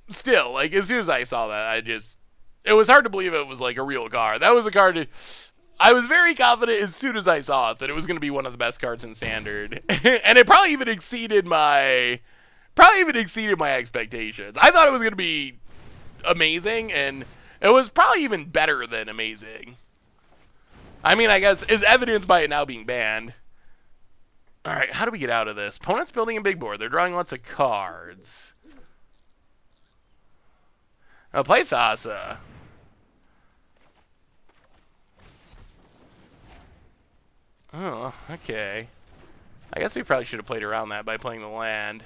still, like, as soon as I saw that, it was hard to believe it was, like, a real card. That was a card I was very confident as soon as I saw it that it was going to be one of the best cards in Standard. And it probably even exceeded my expectations. I thought it was going to be amazing, and it was probably even better than amazing. I mean, I guess, is evidenced by it now being banned. Alright, how do we get out of this? Opponent's building a big board. They're drawing lots of cards. I'll play Thassa. Oh, okay. I guess we probably should have played around that by playing the land.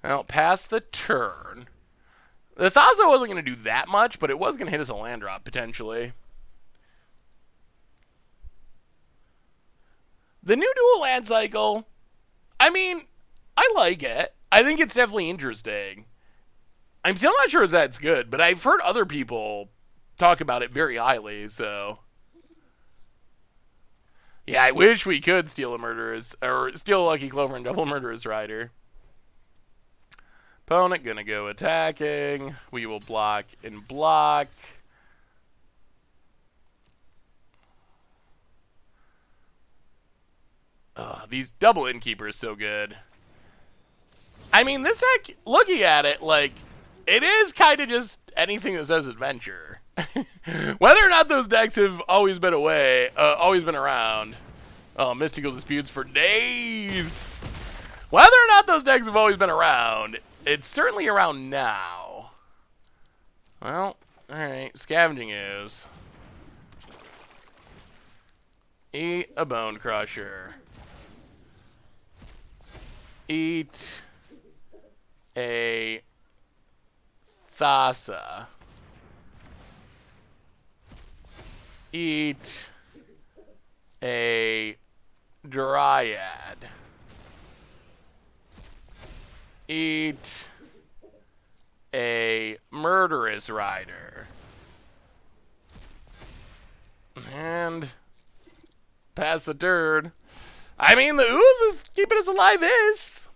Well, pass the turn. The Thassa wasn't going to do that much, but it was going to hit us a land drop, potentially. The new dual land cycle, I mean, I like it. I think it's definitely interesting. I'm still not sure that's good, but I've heard other people talk about it very highly, so. Yeah, I wish we could steal a Lucky Clover and double Murderous Rider. Opponent gonna go attacking. We will block and block. These double Innkeepers so good. I mean, this deck, looking at it, like, it is kind of just anything that says adventure. Whether or not those decks have always been around. Oh, Mystical Disputes for days. Whether or not those decks have always been around, it's certainly around now. Well, alright, Scavenging Ooze. Eat a Bone Crusher. Eat a Thassa. Eat a Dryad. Eat a Murderous Rider. And pass the turn. I mean, the Ooze is keeping us alive is.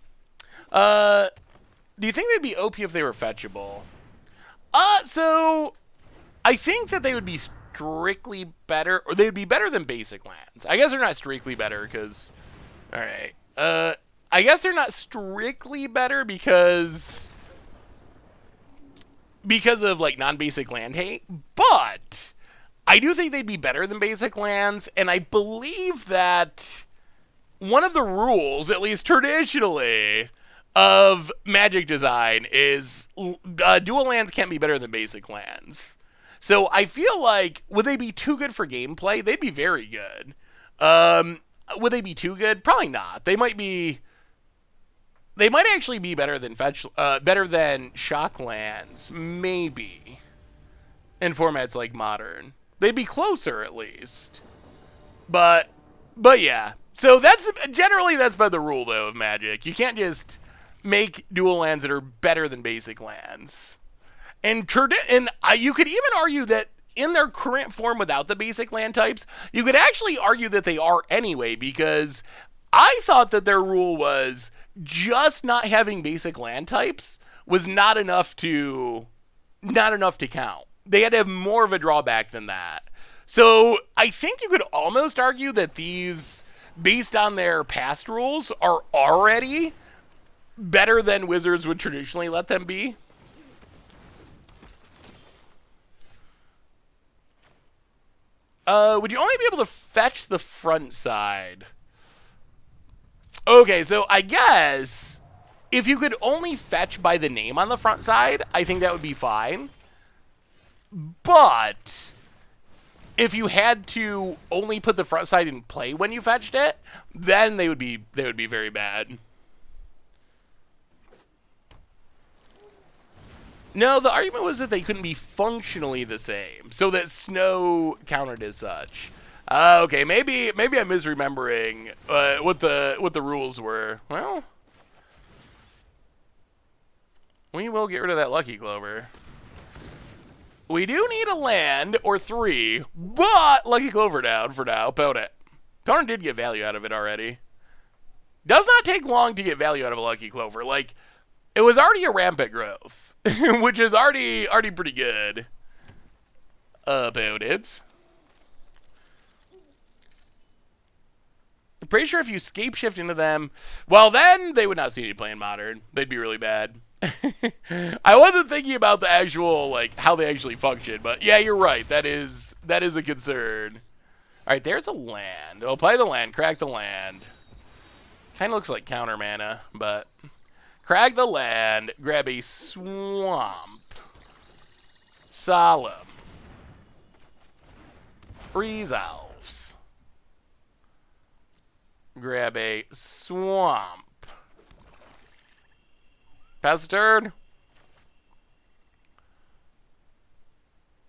Do you think they'd be OP if they were fetchable? So I think that they would be strictly better, or they'd be better than basic lands. I guess they're not strictly better because, all right. I guess they're not strictly better because of like non-basic land hate, but I do think they'd be better than basic lands, and I believe that one of the rules, at least traditionally, of Magic design is dual lands can't be better than basic lands. So I feel like, would they be too good for gameplay? They'd be very good. Would they be too good? Probably not. They might be. They might actually be better than better than shock lands, maybe. In formats like Modern, they'd be closer at least. But yeah. So that's generally that's been the rule though of Magic. You can't just make dual lands that are better than basic lands. And you could even argue that in their current form without the basic land types, you could actually argue that they are anyway, because I thought that their rule was just not having basic land types was not enough to count. They had to have more of a drawback than that. So I think you could almost argue that these, based on their past rules, are already better than Wizards would traditionally let them be. Would you only be able to fetch the front side? Okay, so I guess if you could only fetch by the name on the front side, I think that would be fine. But if you had to only put the front side in play when you fetched it, then they would be very bad. No, the argument was that they couldn't be functionally the same, so that snow counted as such. Okay, maybe I'm misremembering what the rules were. Well, we will get rid of that Lucky Clover. We do need a land or 3, but Lucky Clover down for now. Opponent did get value out of it already. Does not take long to get value out of a Lucky Clover. Like, it was already a rampant growth, which is already pretty good. Opponents. I'm pretty sure if you scape shift into them, well, then they would not see any play in Modern. They'd be really bad. I wasn't thinking about the actual, like, how they actually function, but yeah, you're right. That is a concern. All right, there's a land. Oh, play the land, crack the land. Kind of looks like counter mana, but crack the land, grab a swamp. Solemn. Resolves. Grab a swamp. Pass the turn.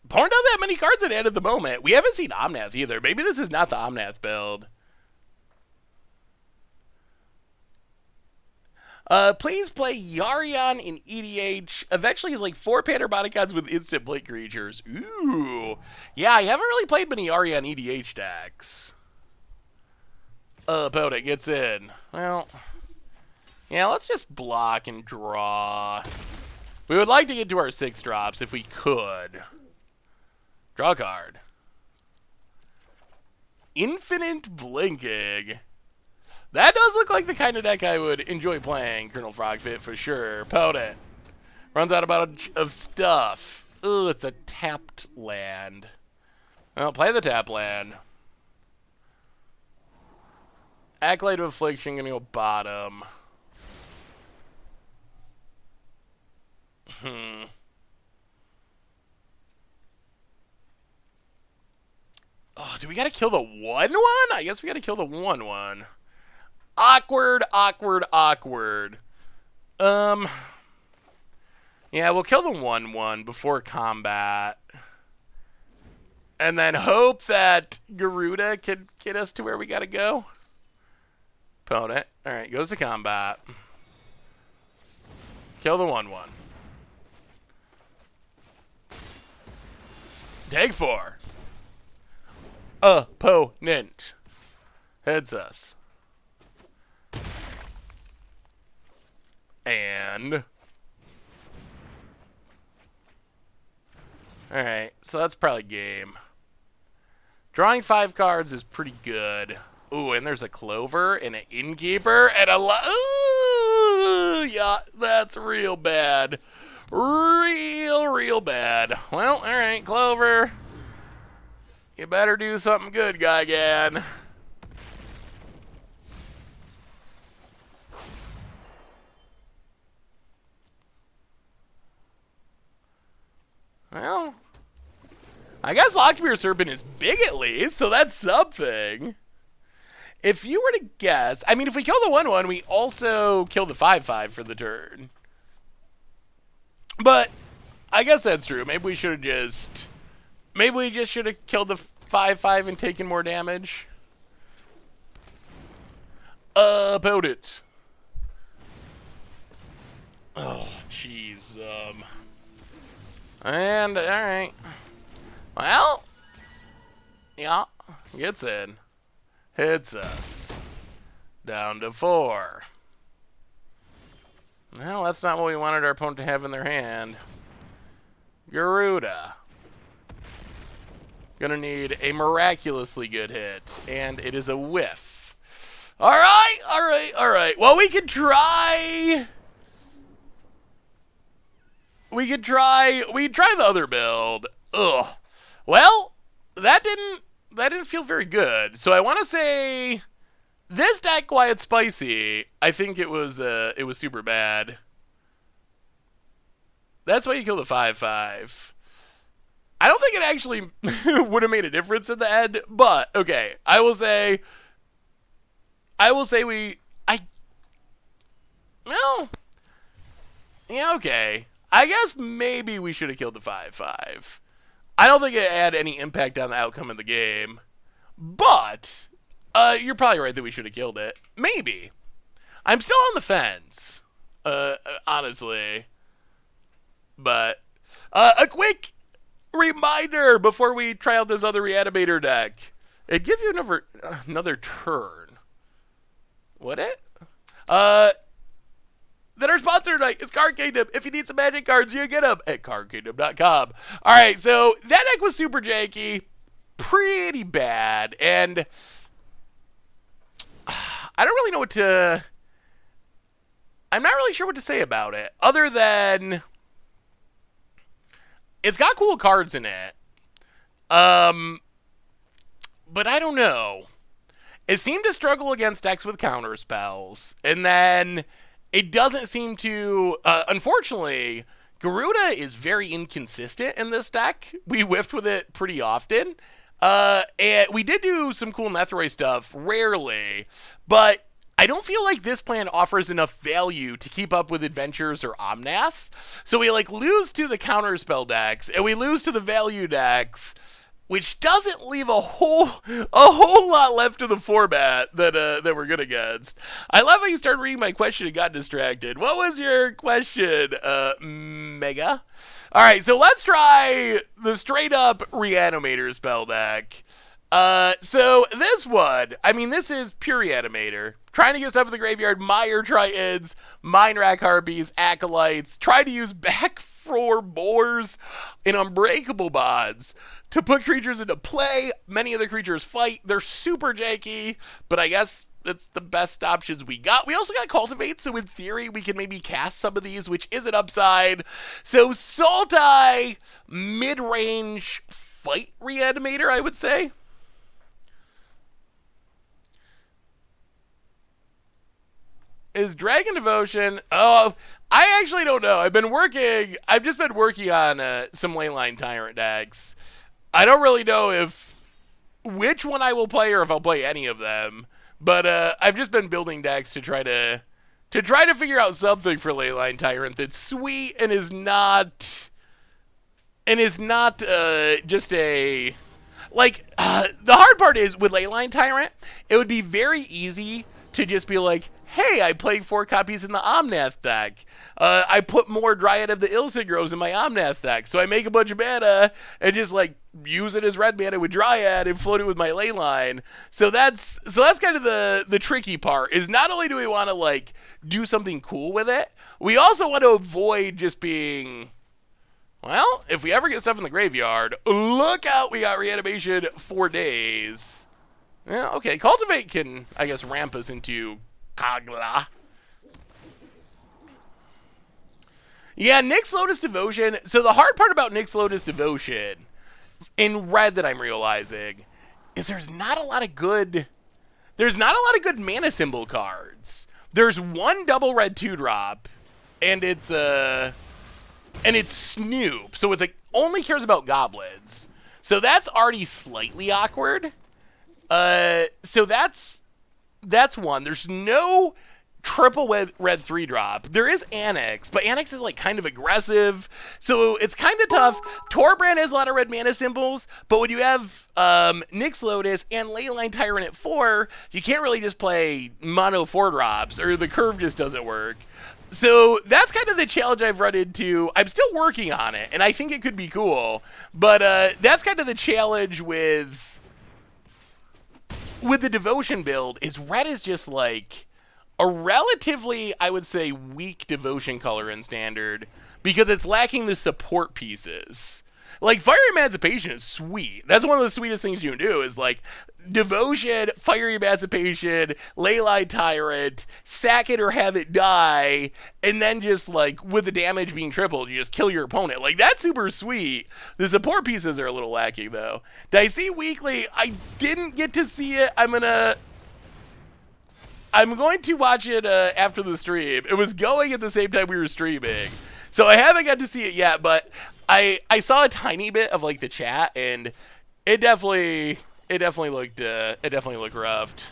Porn doesn't have many cards in hand at the moment. We haven't seen Omnath either. Maybe this is not the Omnath build. Please play Yarion in EDH. Eventually, he's like 4 Panderboticons with instant blink creatures. Ooh. Yeah, I haven't really played many Yarion EDH decks. Opponent gets in. Well, yeah, let's just block and draw. We would like to get to our 6 drops if we could. Draw a card. Infinite Blinking. That does look like the kind of deck I would enjoy playing, Colonel Frogfit, for sure. Opponent runs out a bunch of stuff. Ooh, it's a tapped land. Well, play the tap land. Acolyte of Affliction gonna go bottom. Oh, do we gotta kill the 1/1? I guess we gotta kill the 1/1. Awkward, awkward, awkward. Yeah, we'll kill the 1/1 before combat. And then hope that Garuda can get us to where we gotta go. Opponent. Alright, goes to combat. Kill the 1/1. Take 4. Opponent. Heads us. And alright, so that's probably game. Drawing 5 cards is pretty good. Ooh, and there's a Clover and an Innkeeper and a ooh, yeah, that's real bad. Real bad. Well, alright, Clover. You better do something good, Gygan. Well, I guess Lockmere Serpent is big at least, so that's something. If you were to guess, I mean, if we kill the 1/1, we also kill the 5/5 for the turn. But I guess that's true. Maybe we should have just... Maybe we just should have killed the 5/5 and taken more damage. Opponent. Oh, jeez. And, alright. Well, yeah, gets in. Hits us. Down to 4. Well, that's not what we wanted our opponent to have in their hand. Garuda. Gonna need a miraculously good hit, and it is a whiff. Alright, alright, alright. Well, we could try... We could try the other build. Ugh. Well, that didn't feel very good. So I want to say this deck, while it's spicy, I think it was super bad. That's why you kill the 5/5. I don't think it actually would have made a difference in the end, but okay. I will say well, yeah, okay. I guess maybe we should have killed the 5/5. I don't think it had any impact on the outcome of the game. But, you're probably right that we should have killed it. Maybe. I'm still on the fence. Honestly. But, a quick reminder before we try out this other Reanimator deck. It'd give you another turn. Would it? Then our sponsor tonight is Card Kingdom. If you need some Magic cards, you can get them at cardkingdom.com. All right, so that deck was super janky, pretty bad, and I don't really know what to... I'm not really sure what to say about it, other than it's got cool cards in it. But I don't know. It seemed to struggle against decks with counter spells, and then... It doesn't seem to, unfortunately, Garuda is very inconsistent in this deck. We whiffed with it pretty often. And we did do some cool Nethroi stuff, rarely, but I don't feel like this plan offers enough value to keep up with Adventures or Omnass. So we lose to the counterspell decks, and we lose to the value decks, which doesn't leave a whole lot left of the format that we're good against. I love how you started reading my question and got distracted. What was your question, Mega? All right, so let's try the straight up Reanimator spell deck. So this one, I mean, this is pure Reanimator. Trying to get stuff in the graveyard, Mire Tritons, Mind Rack Harpies, Acolytes, try to use back 4 boars and Unbreakable Bonds to put creatures into play. Many of the creatures fight. They're super janky, but I guess it's the best options we got. We also got Cultivate, so in theory, we can maybe cast some of these, which is an upside. So Sultai, mid-range fight Reanimator, I would say. Is Dragon Devotion... Oh, I actually don't know. I've just been working on some Leyline Tyrant decks. I don't really know which one I will play or if I'll play any of them. But I've just been building decks to try to figure out something for Leyline Tyrant that's sweet and is not just a... Like, the hard part is, with Leyline Tyrant, it would be very easy to just be like, hey, I played 4 copies in the Omnath deck. I put more Dryad of the Ilsigros in my Omnath deck, so I make a bunch of mana and just use it as red mana with Dryad and float it with my Leyline. So that's kind of the tricky part. Is not only do we want to do something cool with it, we also want to avoid just being, well, if we ever get stuff in the graveyard, look out, we got reanimation 4 days. Yeah, okay, Cultivate can, I guess, ramp us into Kagla. Yeah, Nyx Lotus Devotion. So the hard part about Nyx Lotus Devotion, in red that I'm realizing, is there's not a lot of good mana symbol cards. There's one double red 2-drop, and it's Snoop. So it's only cares about goblins. So that's already slightly awkward. So that's one. There's no triple red 3-drop. There is Annex, but Annex is like kind of aggressive, so it's kind of tough. Torbrand has a lot of red mana symbols, but when you have Nyx Lotus and Leyline Tyrant at 4, you can't really just play mono 4-drops, or the curve just doesn't work. So that's kind of the challenge I've run into. I'm still working on it, and I think it could be cool, but that's kind of the challenge with the Devotion build, is red is just like a relatively, I would say, weak Devotion color in Standard, because it's lacking the support pieces. Like, Fire Emancipation is sweet. That's one of the sweetest things you can do, is like Devotion, Fire Emancipation, Leyline Tyrant, sack it or have it die, and then just like, with the damage being tripled, you just kill your opponent. Like, that's super sweet. The support pieces are a little lacking, though. Did I see Weekly? I didn't get to see it. I'm going to watch it after the stream. It was going at the same time we were streaming, so I haven't got to see it yet, but I saw a tiny bit of like the chat, and it definitely looked roughed.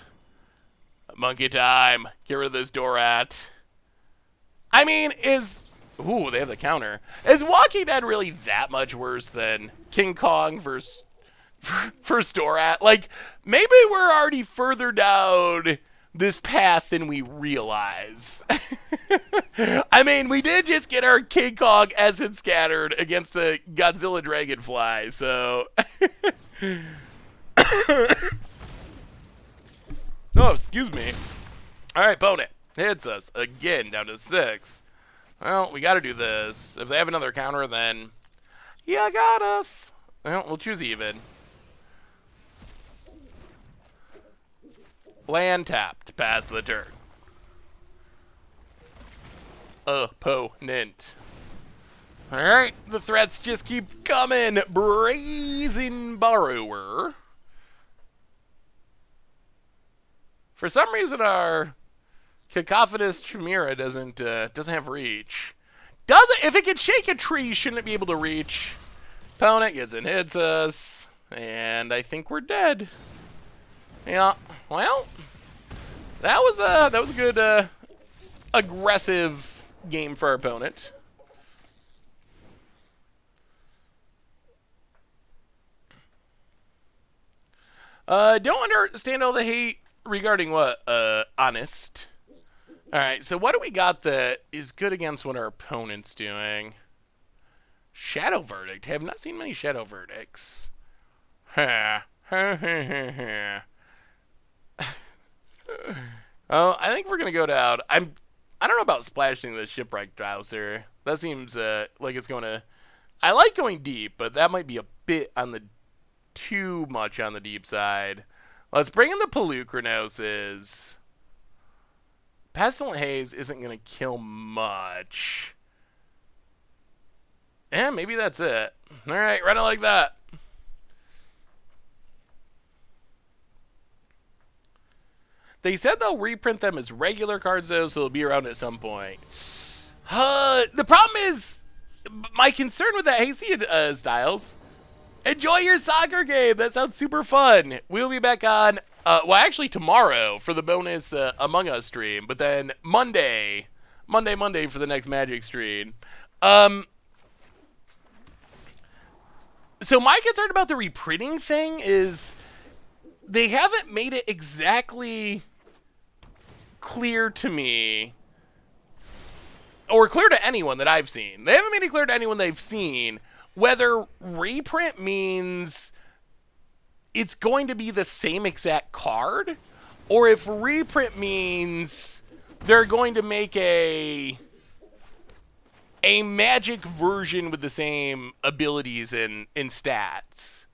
Monkey time. Get rid of this Dorat. I mean, ooh, they have the counter. Is Walking Dead really that much worse than King Kong versus Dorat? Like, maybe we're already further down this path than we realize. I mean, we did just get our King Kong Essence scattered against a Godzilla Dragonfly, so... Oh, excuse me. Alright, opponent. Hits us again, down to 6. Well, we gotta do this. If they have another counter, then... Yeah, got us. Well, we'll choose even. Land tapped. Pass the turn. Opponent. Alright, the threats just keep coming. Brazen Borrower. For some reason, our Cacophonous Chimera doesn't have reach. If it can shake a tree, shouldn't it be able to reach? Opponent gets and hits us, and I think we're dead. Yeah, well, that was a good aggressive game for our opponent. Don't understand all the hate regarding what? Honest. Alright, so what do we got that is good against what our opponent's doing? Shadow Verdict. Have not seen many Shadow Verdicts. Oh, I think we're gonna go down. I don't know about splashing the Shipwreck Drouser. That seems like it's going to... I like going deep, but that might be a bit on the... too much on the deep side. Let's bring in the Pelucrinoses. Pestilent Haze isn't going to kill much. Yeah, maybe that's it. Alright, run it like that. They said they'll reprint them as regular cards, though, so they'll be around at some point. The problem is, my concern with that, hey, see you, Styles. Enjoy your soccer game. That sounds super fun. We'll be back on, well, actually tomorrow for the bonus Among Us stream, but then Monday for the next Magic stream. So my concern about the reprinting thing is they haven't made it exactly clear to me, or clear to anyone that I've seen. They haven't made it clear to anyone they've seen whether reprint means it's going to be the same exact card, or if reprint means they're going to make a Magic version with the same abilities and stats,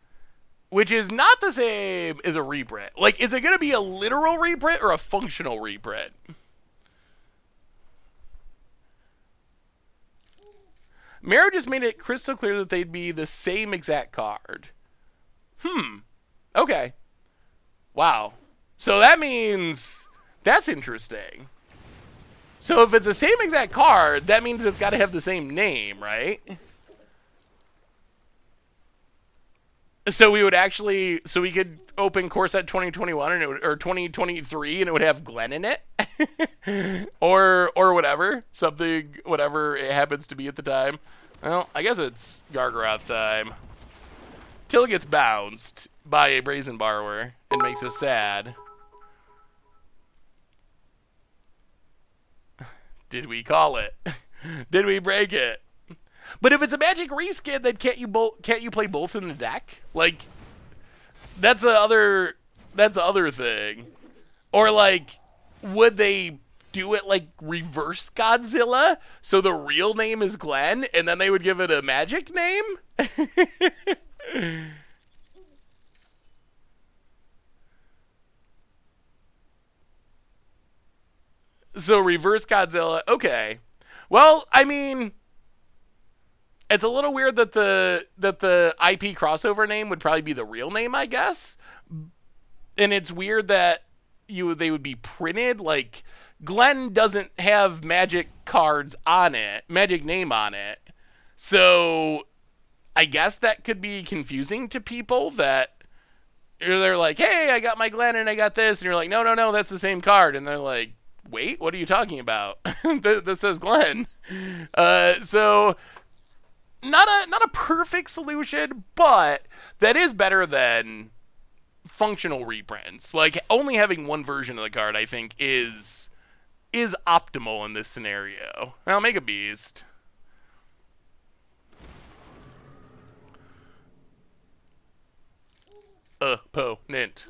which is not the same as a reprint. Like, is it going to be a literal reprint or a functional reprint? Mara just made it crystal clear that they'd be the same exact card. Okay. Wow. So that means... That's interesting. So if it's the same exact card, that means it's got to have the same name, right? So we would actually, so we could open core set 2021 and it would, or 2023 and it would have Glenn in it, or whatever, something, whatever it happens to be at the time. Well, I guess it's Gargaroth time. Till gets bounced by a brazen borrower and makes us sad. Did we call it? Did we break it? But if it's a magic reskin, then can't you play both in the deck? Like, that's the other thing. Or like, would they do it like reverse Godzilla? So the real name is Glenn, and then they would give it a magic name? So reverse Godzilla, okay. Well, I mean, it's a little weird that the IP crossover name would probably be the real name, I guess. And it's weird that they would be printed like Glenn doesn't have magic cards on it, magic name on it. So I guess that could be confusing to people that they're like, "Hey, I got my Glenn and I got this." And you're like, "No, no, no, that's the same card." And they're like, "Wait, what are you talking about? This says Glenn." So not a perfect solution, but that is better than functional reprints. Like only having one version of the card, I think, is optimal in this scenario. I'll make a beast. Opponent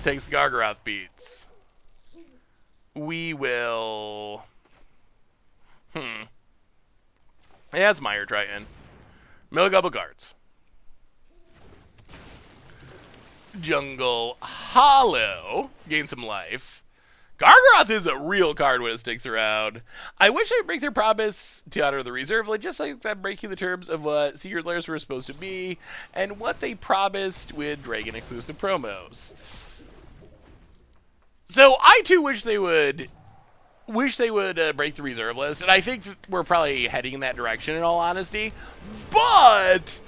takes Gargaroth beats. We will. Yeah, it's Meyer Triton. Mill a couple cards. Jungle Hollow. Gain some life. Gargaroth is a real card when it sticks around. I wish I'd break their promise to honor the reserve, like just like that breaking the terms of what Secret Lairs were supposed to be and what they promised with Dragon exclusive promos. So I too wish they would break the reserve list, and I think we're probably heading in that direction in all honesty. But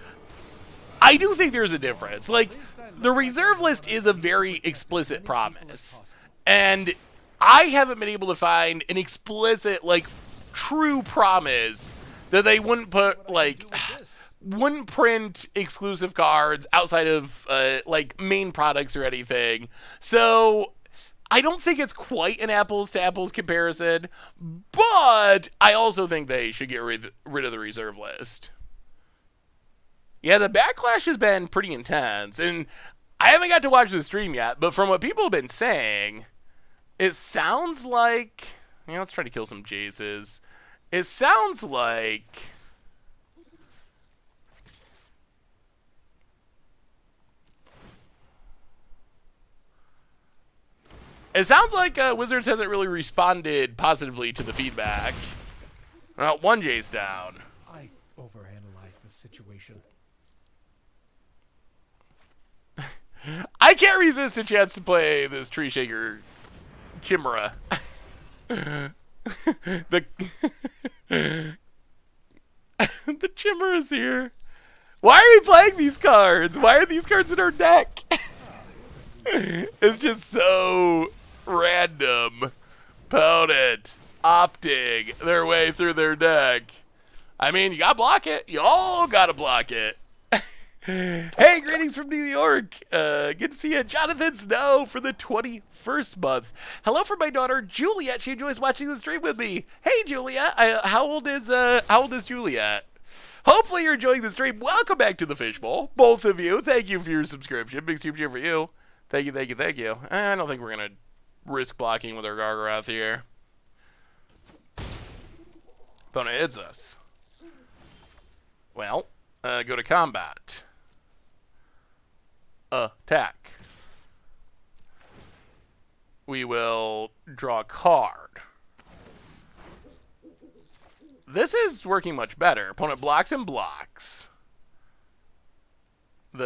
I do think there's a difference. Like the reserve list is a very explicit promise, and I haven't been able to find an explicit, like, true promise that they wouldn't put, like, wouldn't print exclusive cards outside of, like, main products or anything. So I don't think it's quite an apples to apples comparison, but I also think they should get rid of the reserve list. Yeah, the backlash has been pretty intense, and I haven't got to watch the stream yet, but from what people have been saying, it sounds like... Yeah, let's try to kill some Jaces. It sounds like... Wizards hasn't really responded positively to the feedback. One Jace down. I overanalyze the situation. I can't resist a chance to play this Tree Shaker Chimera. The the Chimera's here. Why are we playing these cards? Why are these cards in our deck? It's just so random. Opponent opting their way through their deck. I mean, you gotta block it. You all gotta block it. Hey, greetings from New York. Good to see you. Jonathan Snow for the 21st month. Hello from my daughter Juliet. She enjoys watching the stream with me. Hey, Juliet. How old is Juliet? Hopefully you're enjoying the stream. Welcome back to the Fishbowl, both of you. Thank you for your subscription. Big super cheer for you. Thank you, thank you, thank you. I don't think we're gonna risk blocking with our Gargaroth here. Opponent hits us. Well, go to combat. Attack. We will draw a card. This is working much better. Opponent blocks and blocks. Kill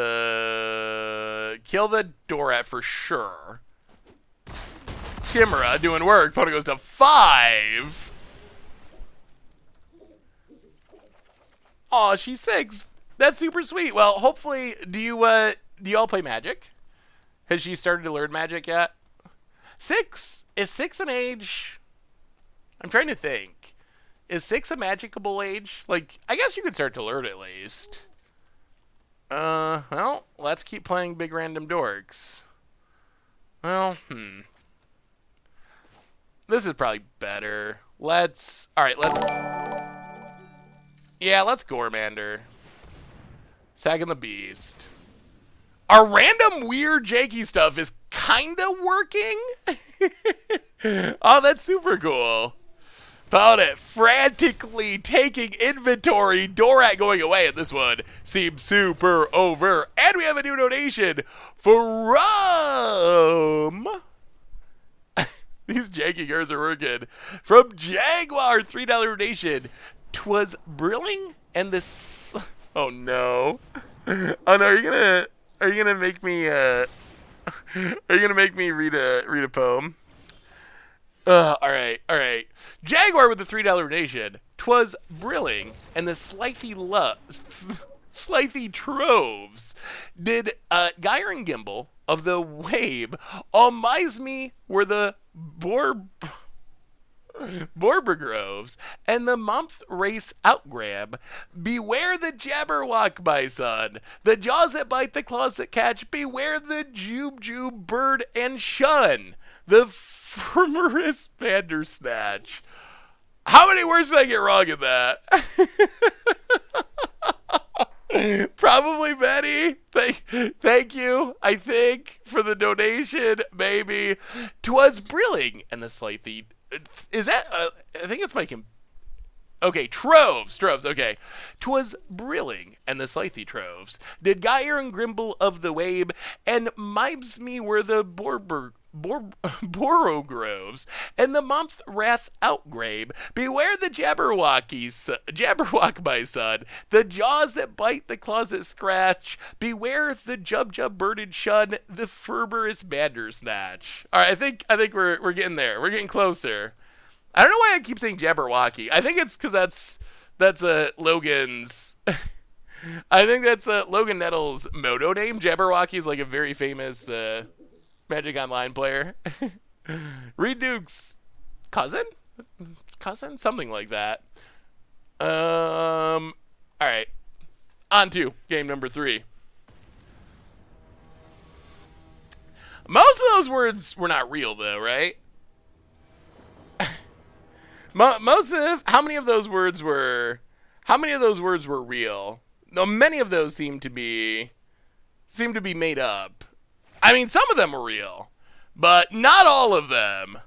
the Dorat for sure. Chimera doing work. Opponent goes to 5. Aw, she's 6. That's super sweet. Well, hopefully, do you all play Magic? Has she started to learn Magic yet? 6 is 6 an age? I'm trying to think. Is 6 a magicable age? Like, I guess you could start to learn at least. Well, let's keep playing Big Random Dorks. Well, This is probably better. Alright, let's Gormander. Sagging the Beast. Our random weird janky stuff is kinda working. Oh, that's super cool. Found it. Frantically taking inventory. Dorat going away at this one seems super over. And we have a new donation from... These janky girls are working. From Jaguar, $3 donation. 'Twas brilling and this... Oh, no. Oh, no, are you gonna make me, are you gonna make me read a poem? Alright. Jaguar with the $3 donation. 'Twas brilling, and the slithy troves did Gyre and Gimble of the Wabe almise me were the Borbergroves, and the month race outgrab. Beware the Jabberwock, my son. The jaws that bite, the claws that catch. Beware the Jube bird and shun. The Firmerus Bandersnatch. How many words did I get wrong in that? Probably many. Thank you, I think, for the donation, maybe. 'Twas brilling, and the slithy... Is that... I think it's my... Okay, troves, okay. 'Twas brilling, and the slithy troves did Gyre and Grimble of the Wabe, and mibes me were the Borogroves, and the month wrath outgrabe. Beware the Jabberwock, my son. The jaws that bite, the claws that scratch. Beware the Jub birded shun. The Firmerus Bandersnatch. All right, I think we're getting there. We're getting closer. I don't know why I keep saying Jabberwocky. I think it's because that's Logan's. I think that's Logan Nettles' moto name. Jabberwocky is like a very famous Magic Online player. Reed Duke's cousin, something like that. All right, on to game number 3. Most of those words were not real, though, right? How many of those words were real? No, many of those seem to be made up. I mean, some of them were real, but not all of them.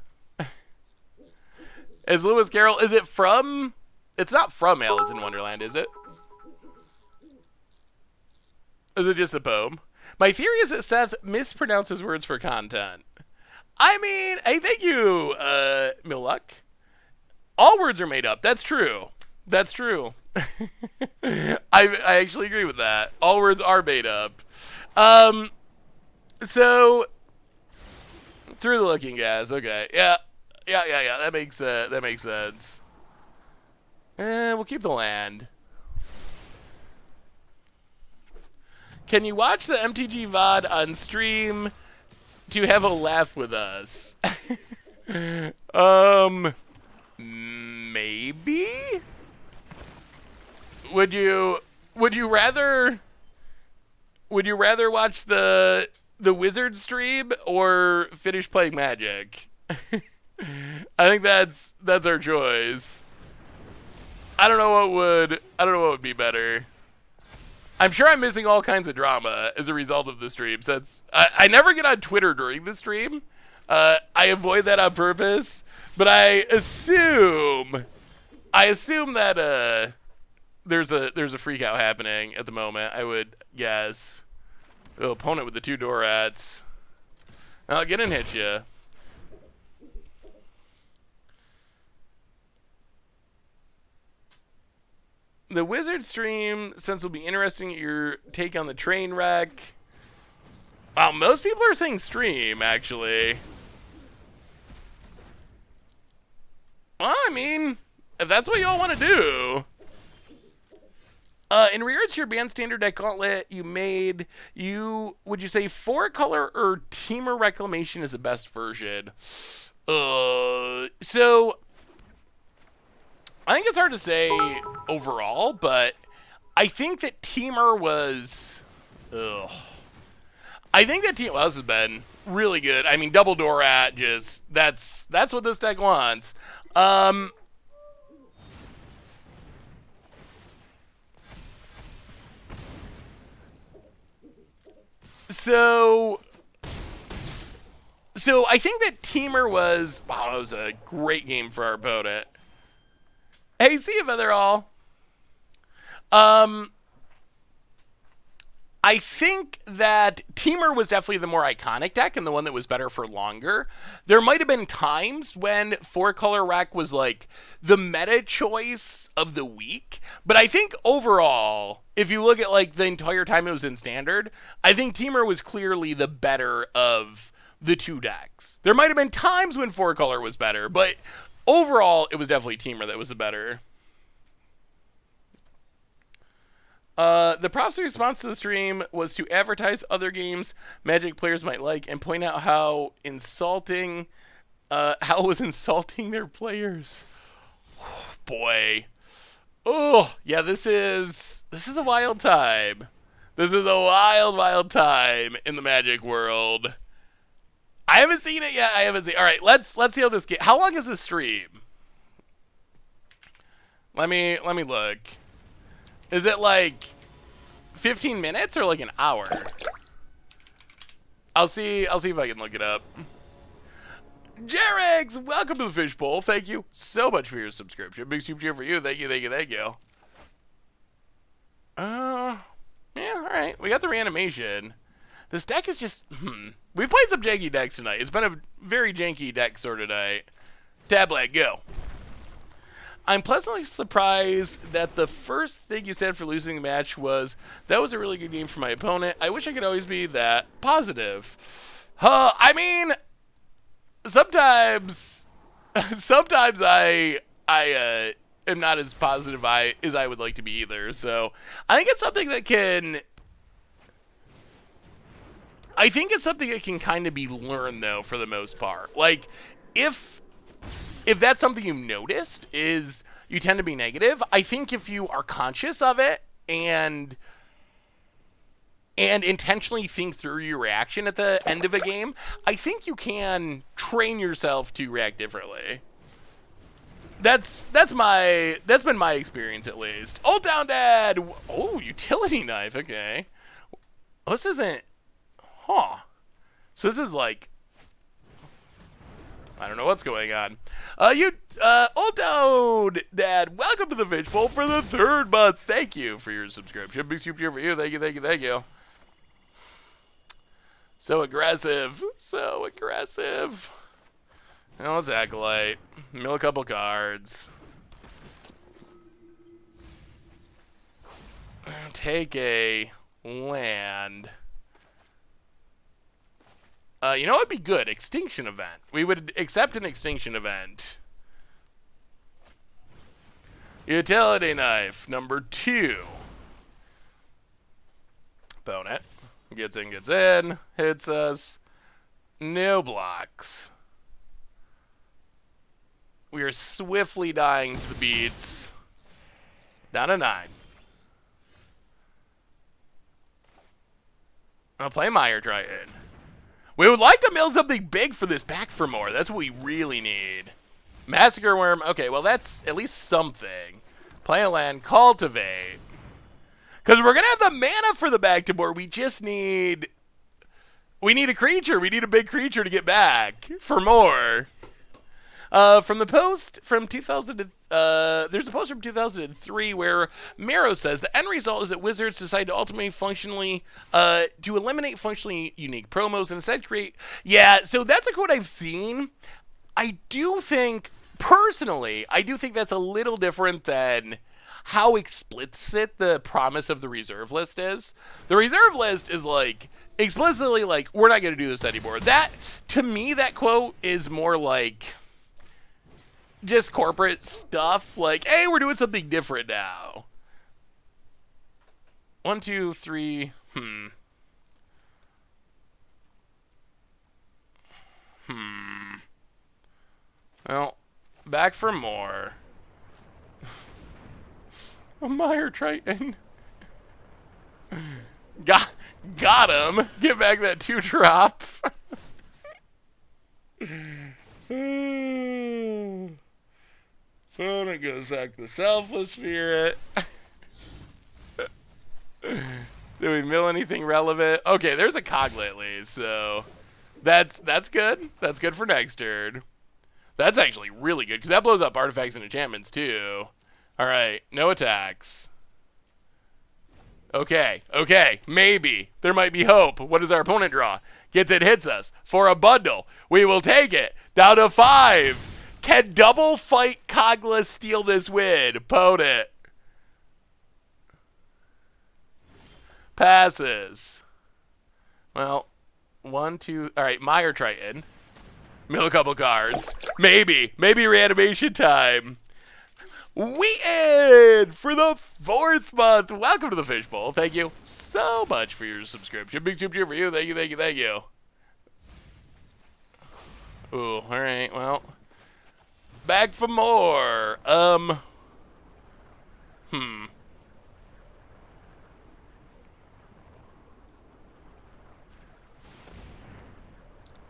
Is Lewis Carroll, is it from... It's not from Alice in Wonderland, is it? Is it just a poem? My theory is that Seth mispronounces words for content. I mean, hey, thank you, Milluck. All words are made up. That's true. I actually agree with that. All words are made up. So through the Looking Glass. Okay. Yeah. That makes sense. We'll keep the land. Can you watch the MTG VOD on stream to have a laugh with us? Maybe? Would you rather watch the Wizard stream or finish playing Magic? I think that's our choice. I don't know what would be better. I'm sure I'm missing all kinds of drama as a result of the stream. Since I never get on Twitter during the stream. I avoid that on purpose, but I assume that there's a freak out happening at the moment. I would guess. Oh, opponent with the 2 Dorats. I'll get and hit you. The Wizard stream, since will be interesting, your take on the train wreck. Wow, most people are saying stream, actually. Well, I mean, if that's what y'all want to do. In regards to your band standard deck gauntlet, would you say 4-color or Teamer Reclamation is the best version? So I think it's hard to say overall, but I think that Teamer was. I think that Teamer has been really good. I mean, double Dorat, just that's what this deck wants. So I think that Teamer was, wow, that was a great game for our opponent. Hey, see you, Featherall. I think that Teamer was definitely the more iconic deck and the one that was better for longer. There might have been times when 4-color Rack was like the meta choice of the week, but I think overall, if you look at like the entire time it was in Standard, I think Teamer was clearly the better of the two decks. There might have been times when 4-color was better, but overall, it was definitely Teamer that was the better. The Prop's response to the stream was to advertise other games Magic players might like and point out how it was insulting their players. Oh, boy. Oh, yeah, this is a wild time. This is a wild time in the Magic world. I haven't seen it yet. All right, let's see how this game. How long is this stream? Let me look. Is it like 15 minutes or like an hour? I'll see if I can look it up. Jarex, welcome to the Fishbowl. Thank you so much for your subscription. Big super cheer for you. Thank you. Yeah, all right. We got the reanimation. This deck is just, We've played some janky decks tonight. It's been a very janky deck sort of night. Tablet, go. I'm pleasantly surprised that the first thing you said for losing the match was, that was a really good game for my opponent. I wish I could always be that positive. I mean, sometimes I am not as positive as I would like to be either. So I think it's something that can kind of be learned, though, for the most part. Like, if that's something you noticed, is you tend to be negative, I think if you are conscious of it and intentionally think through your reaction at the end of a game, I think you can train yourself to react differently. That's been my experience, at least. Old Town Dad! Oh, utility knife, okay. Oh, this isn't... Huh. So this is like... I don't know what's going on. Old Town Dad, welcome to the Fish Bowl for the 3rd month. Thank you for your subscription. Big super cheer for you. Thank you. So aggressive. Now let's Acolyte. Mill a couple cards. Take a land. You know what would be good? Extinction event. We would accept an extinction event. Utility knife, number 2. Opponent. Gets in, hits us. No blocks. We are swiftly dying to the beats. Down to 9. I'll play Mire Triton. We would like to mill something big for this back for more. That's what we really need. Massacre Worm. Okay, well, that's at least something. Play a land. Cultivate. Because we're going to have the mana for the back to more. We just need... We need a creature. We need a big creature to get back for more. From the post from 2000... there's a post from 2003 where Mero says the end result is that Wizards decide to ultimately to eliminate functionally unique promos and instead create. Yeah, so that's a quote I've seen. I do think that's a little different than how explicit the promise of the reserve list is. The reserve list is like explicitly like, we're not going to do this anymore. That, to me, that quote is more like just corporate stuff, like, hey, we're doing something different now. 1, 2, 3. Well, back for more. A Meyer Triton. Got him. Get back that 2-drop. So it goes back the Selfless Spirit. Do we mill anything relevant? Okay, there's a Cogla at least, so that's good. That's good for next turn. That's actually really good because that blows up artifacts and enchantments too. All right, no attacks. Okay, maybe. There might be hope. What does our opponent draw? Gets it, hits us. For a bundle. We will take it. Down to 5. Can Double Fight Cogla steal this win? Opponent. Passes. Well, 1, 2. All right, Meyer Triton. Mill a couple cards. Maybe reanimation time. We end for the 4th month. Welcome to the Fishbowl. Thank you so much for your subscription. Big super cheer for you. Thank you. Ooh, all right. Well, back for more.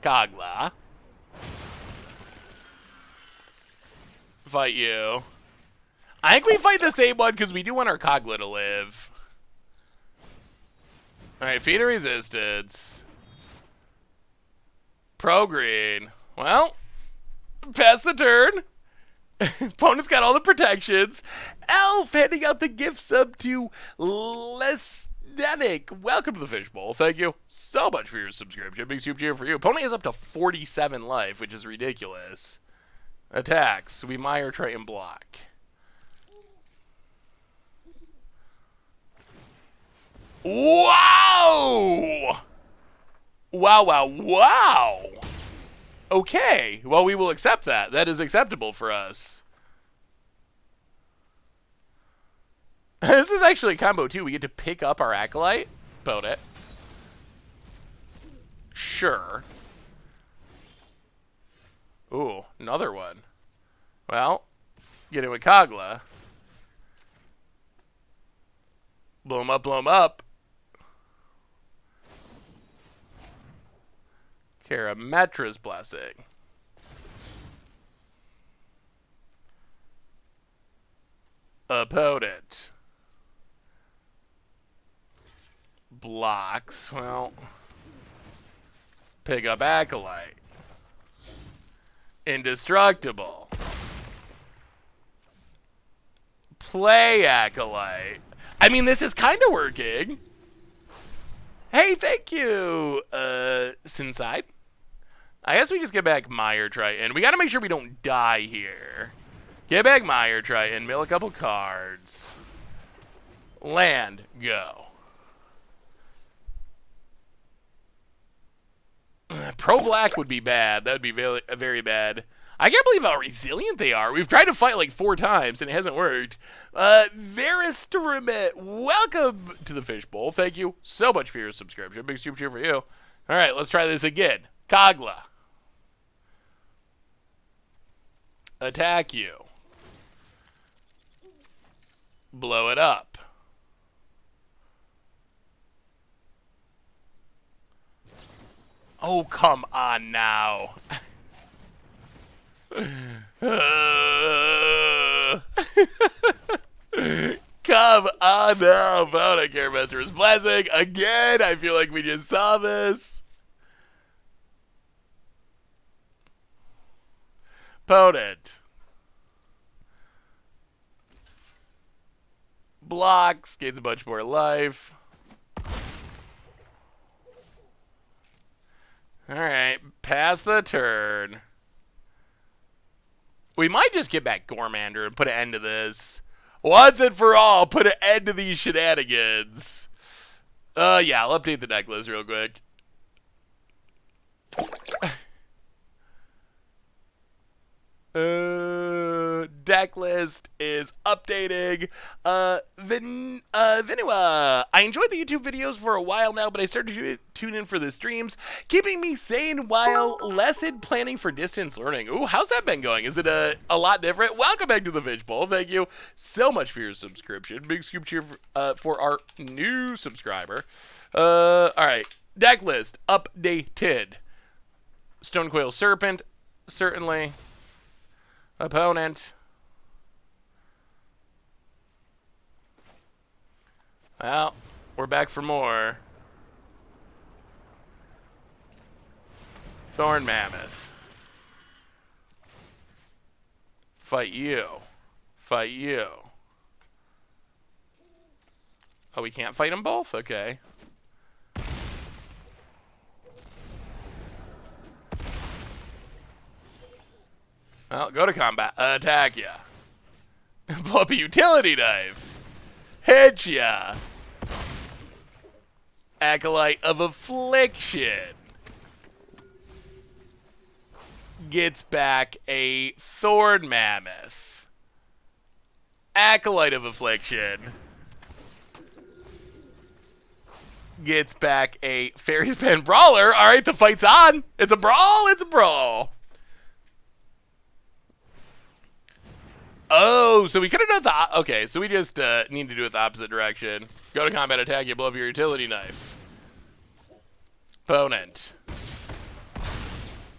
Kogla. Fight you. I think we fight the same one because we do want our Kogla to live. Alright, feed of resistance. Pro green. Well, pass the turn. Opponent's got all the protections. Elf handing out the gift sub to Lesdenic. Welcome to the Fishbowl. Thank you so much for your subscription. Big super cheer for you. Opponent is up to 47 life, which is ridiculous. Attacks. We Meyer Triton block. Wow! Wow. Okay. Well, we will accept that. That is acceptable for us. This is actually a combo, too. We get to pick up our Acolyte. Boat it. Sure. Ooh, another one. Well, get it with Kogla. Blow him up. Karametra's Blessing. Opponent. Blocks. Well, pick up Acolyte. Indestructible. Play Acolyte. I mean, this is kind of working. Hey, thank you, Sinside. I guess we just get back Meyer Triton. We got to make sure we don't die here. Get back Meyer Triton. Mill a couple cards. Land. Go. Pro Black would be bad. That would be very, very bad. I can't believe how resilient they are. We've tried to fight like 4 times, and it hasn't worked. Veristromit, welcome to the Fishbowl. Thank you so much for your subscription. Big super cheer for you. All right, let's try this again. Kogla. Attack you. Blow it up. Oh, come on now. Come on now. Opponent Karametra's Blessing. Again, I feel like we just saw this. Opponent. Blocks. Gains a bunch more life. Alright. Pass the turn. We might just get back Gormander and put an end to this. Once and for all, put an end to these shenanigans. Yeah, I'll update the deck list real quick. Deck list is updating. Vinua. I enjoyed the YouTube videos for a while now, but I started to tune in for the streams, keeping me sane while lesson planning for distance learning. Ooh, how's that been going? Is it a lot different? Welcome back to the Fishbowl. Thank you so much for your subscription. Big scoop cheer for our new subscriber. All right. Deck list updated. Stonecoil Serpent, certainly. Opponent. Well, we're back for more. Thorn Mammoth. Fight you. Fight you. Oh, we can't fight them both? Okay. Well, go to combat. Attack ya. Blow up a utility knife. Hit ya. Acolyte of Affliction. Gets back a Thorn Mammoth. Acolyte of Affliction. Gets back a Fairy's Pen Brawler. Alright, the fight's on. It's a brawl. It's a brawl. Oh, so we could have done the... Okay, so we just need to do it the opposite direction. Go to combat, attack, you blow up your utility knife. Opponent.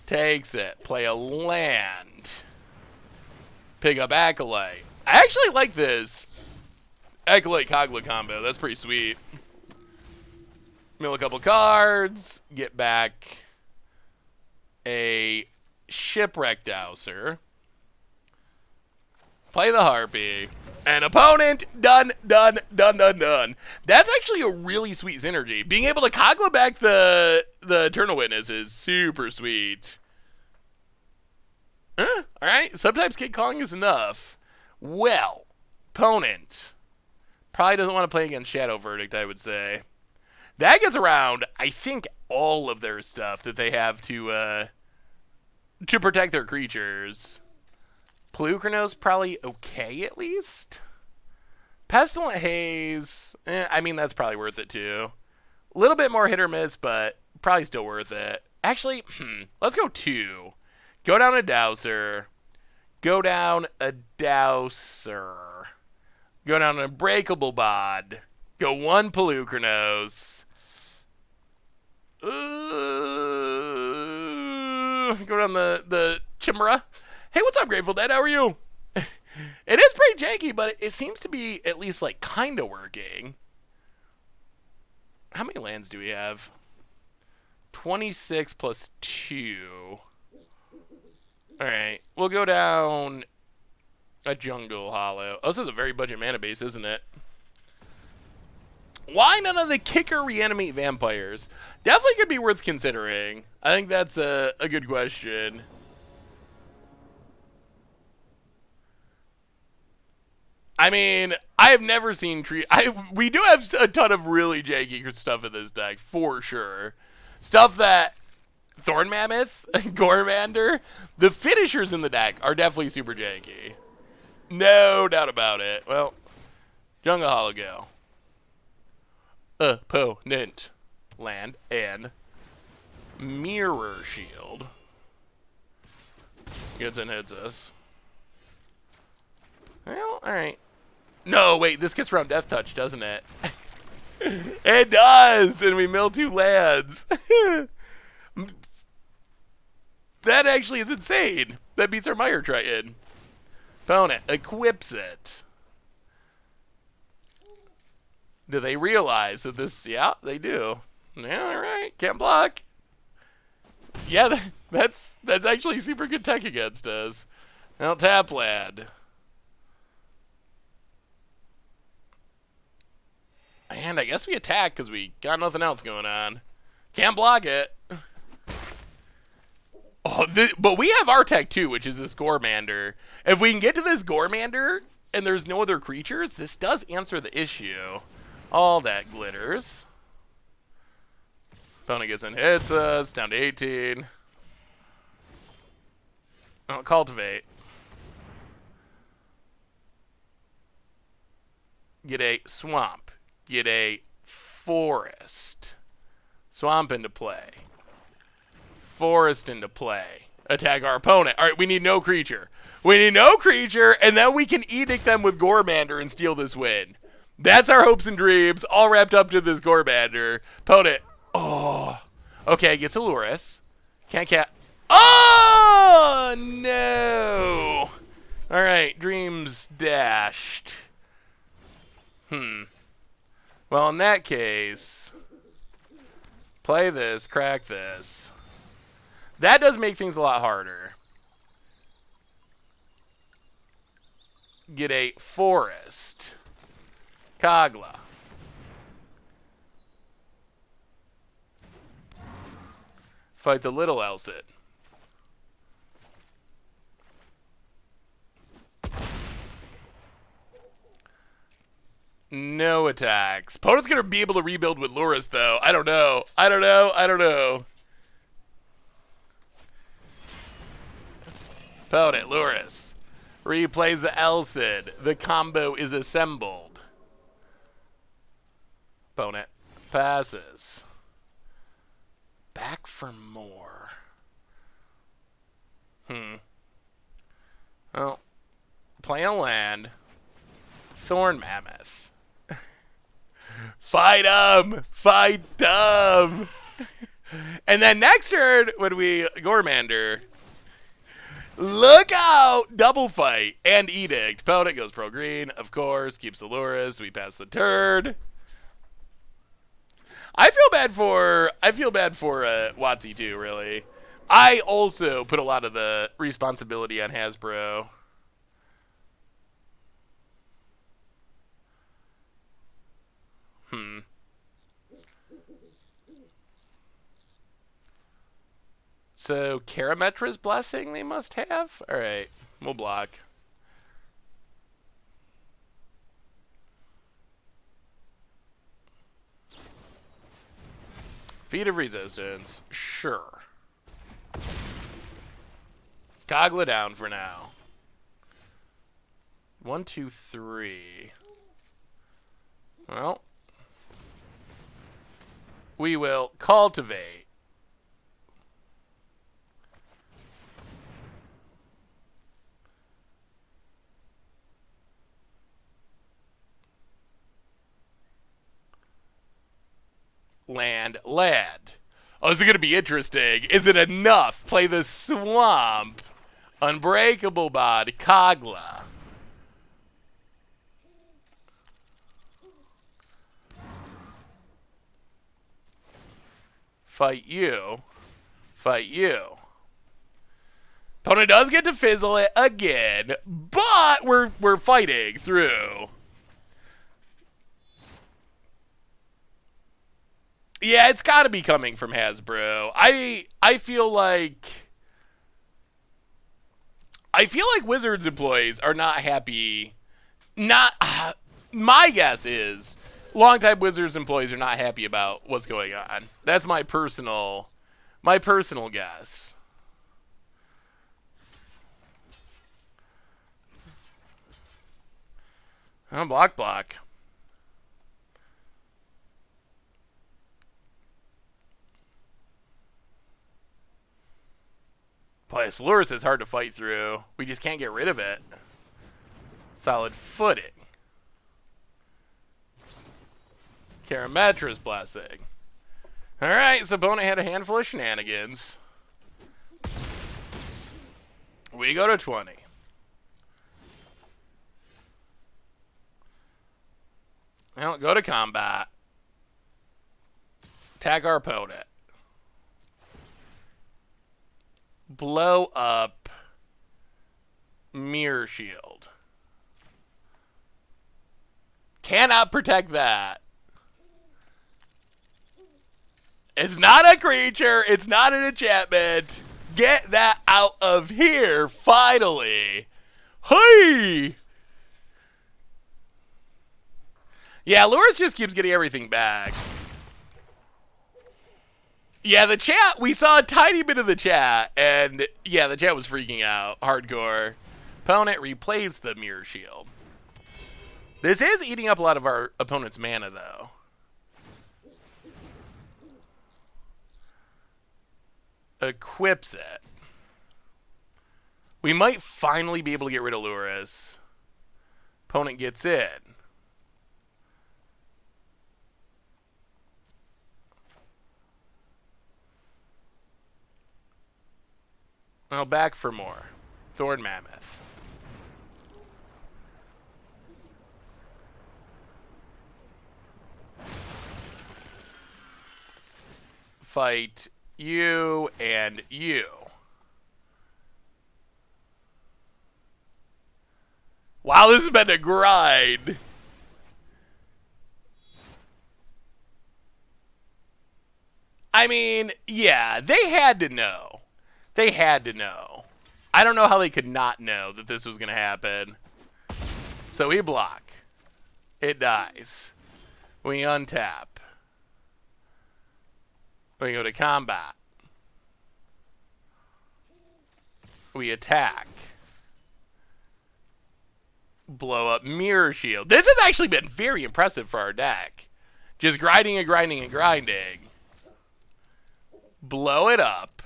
Takes it. Play a land. Pick up Acolyte. I actually like this Acolyte Kogla combo. That's pretty sweet. Mill a couple cards. Get back a Shipwreck Dowser. Play the Harpy. And opponent, done, done, done, done, done. That's actually a really sweet synergy. Being able to Kogla back the Eternal Witness is super sweet. Alright, sometimes King Kong is enough. Well, opponent probably doesn't want to play against Shadow Verdict, I would say. That gets around, I think, all of their stuff that they have to protect their creatures. Pelucranos probably okay at least. Pestilent Haze, I mean, that's probably worth it too. A little bit more hit or miss, but probably still worth it. Actually, let's go 2. Go down a Dowser. Go down a Dowser. Go down an Unbreakable Bod. Go 1 Pelucranos. Go down the Chimera. Hey, what's up, Grateful Dead? How are you? It is pretty janky, but it seems to be at least, like, kind of working. How many lands do we have? 26 plus 2. Alright, we'll go down a Jungle Hollow. Oh, this is a very budget mana base, isn't it? Why none of the kicker reanimate vampires? Definitely could be worth considering. I think that's a good question. I mean, I have never seen we do have a ton of really janky stuff in this deck, for sure. Stuff that Thorn Mammoth, Gormander, the finishers in the deck are definitely super janky. No doubt about it. Well, Jungle Hollow go. Opponent. Land and Mirror Shield. Gets and hits us. Well, alright. No, wait, this gets around Death Touch, doesn't it? It does! And we mill 2 lands. That actually is insane. That beats our Mire Triton. Opponent equips it. Do they realize that this... Yeah, they do. Yeah, alright. Can't block. Yeah, that's actually super good tech against us. Now tap land. And I guess we attack because we got nothing else going on. Can't block it. Oh, but we have our tech too, which is this Gormander. If we can get to this Gormander and there's no other creatures, this does answer the issue. All that glitters. Opponent gets in, hits us, down to 18. Oh, cultivate. Get a swamp. Get a forest. Swamp into play. Forest into play. Attack our opponent. All right, we need no creature. We need no creature, and then we can edict them with Gormander and steal this win. That's our hopes and dreams, all wrapped up to this Gormander. Opponent. Oh. Okay, gets a Lurrus. Can't cat. Oh, no. All right, dreams dashed. Well, in that case, play this, crack this. That does make things a lot harder. Get a forest. Kagla. Fight the little Elsit. No attacks. Opponent's going to be able to rebuild with Lurrus, though. I don't know. I don't know. Opponent, Lurrus. Replays the Elsid. The combo is assembled. Opponent passes. Back for more. Well, play a land. Thorn Mammoth. Fight 'em! Fight 'em! And then next turn, when we Gormander, look out! Double fight and edict. Opponent goes pro green, of course, keeps the Lurrus. We pass the turn. I feel bad for WotC too, really. I also put a lot of the responsibility on Hasbro. So, Karametra's Blessing they must have? Alright, we'll block. Feat of Resistance, sure. Kagla down for now. 1, 2, 3. Well, we will cultivate. Land. Oh, this is going to be interesting. Is it enough? Play the swamp. Unbreakable Bod. Kagla. Fight you. Fight you. Opponent does get to fizzle it again, but we're fighting through. Yeah, it's got to be coming from Hasbro. I feel like Wizards employees are not happy. My guess is longtime Wizards employees are not happy about what's going on. That's my personal guess. Oh, block. Plus, Lurrus is hard to fight through. We just can't get rid of it. Solid footing. Karametra's Blessing. Alright, so opponent had a handful of shenanigans. We go to 20. Well, go to combat. Attack our opponent. Blow up Mirror Shield. Cannot protect that. It's not a creature. It's not an enchantment. Get that out of here, finally. Hey! Yeah, Lurrus just keeps getting everything back. Yeah, the chat, we saw a tiny bit of the chat, and yeah, the chat was freaking out. Hardcore. Opponent replays the Mirror Shield. This is eating up a lot of our opponent's mana, though. Equips it. We might finally be able to get rid of Luris. Opponent gets in. Now back for more. Thorn Mammoth. Fight you and you. Wow, this has been a grind. I mean, yeah, they had to know. They had to know. I don't know how they could not know that this was going to happen. So we block. It dies. We untap. We go to combat. We attack. Blow up Mirror Shield. This has actually been very impressive for our deck. Just grinding and grinding and grinding. Blow it up.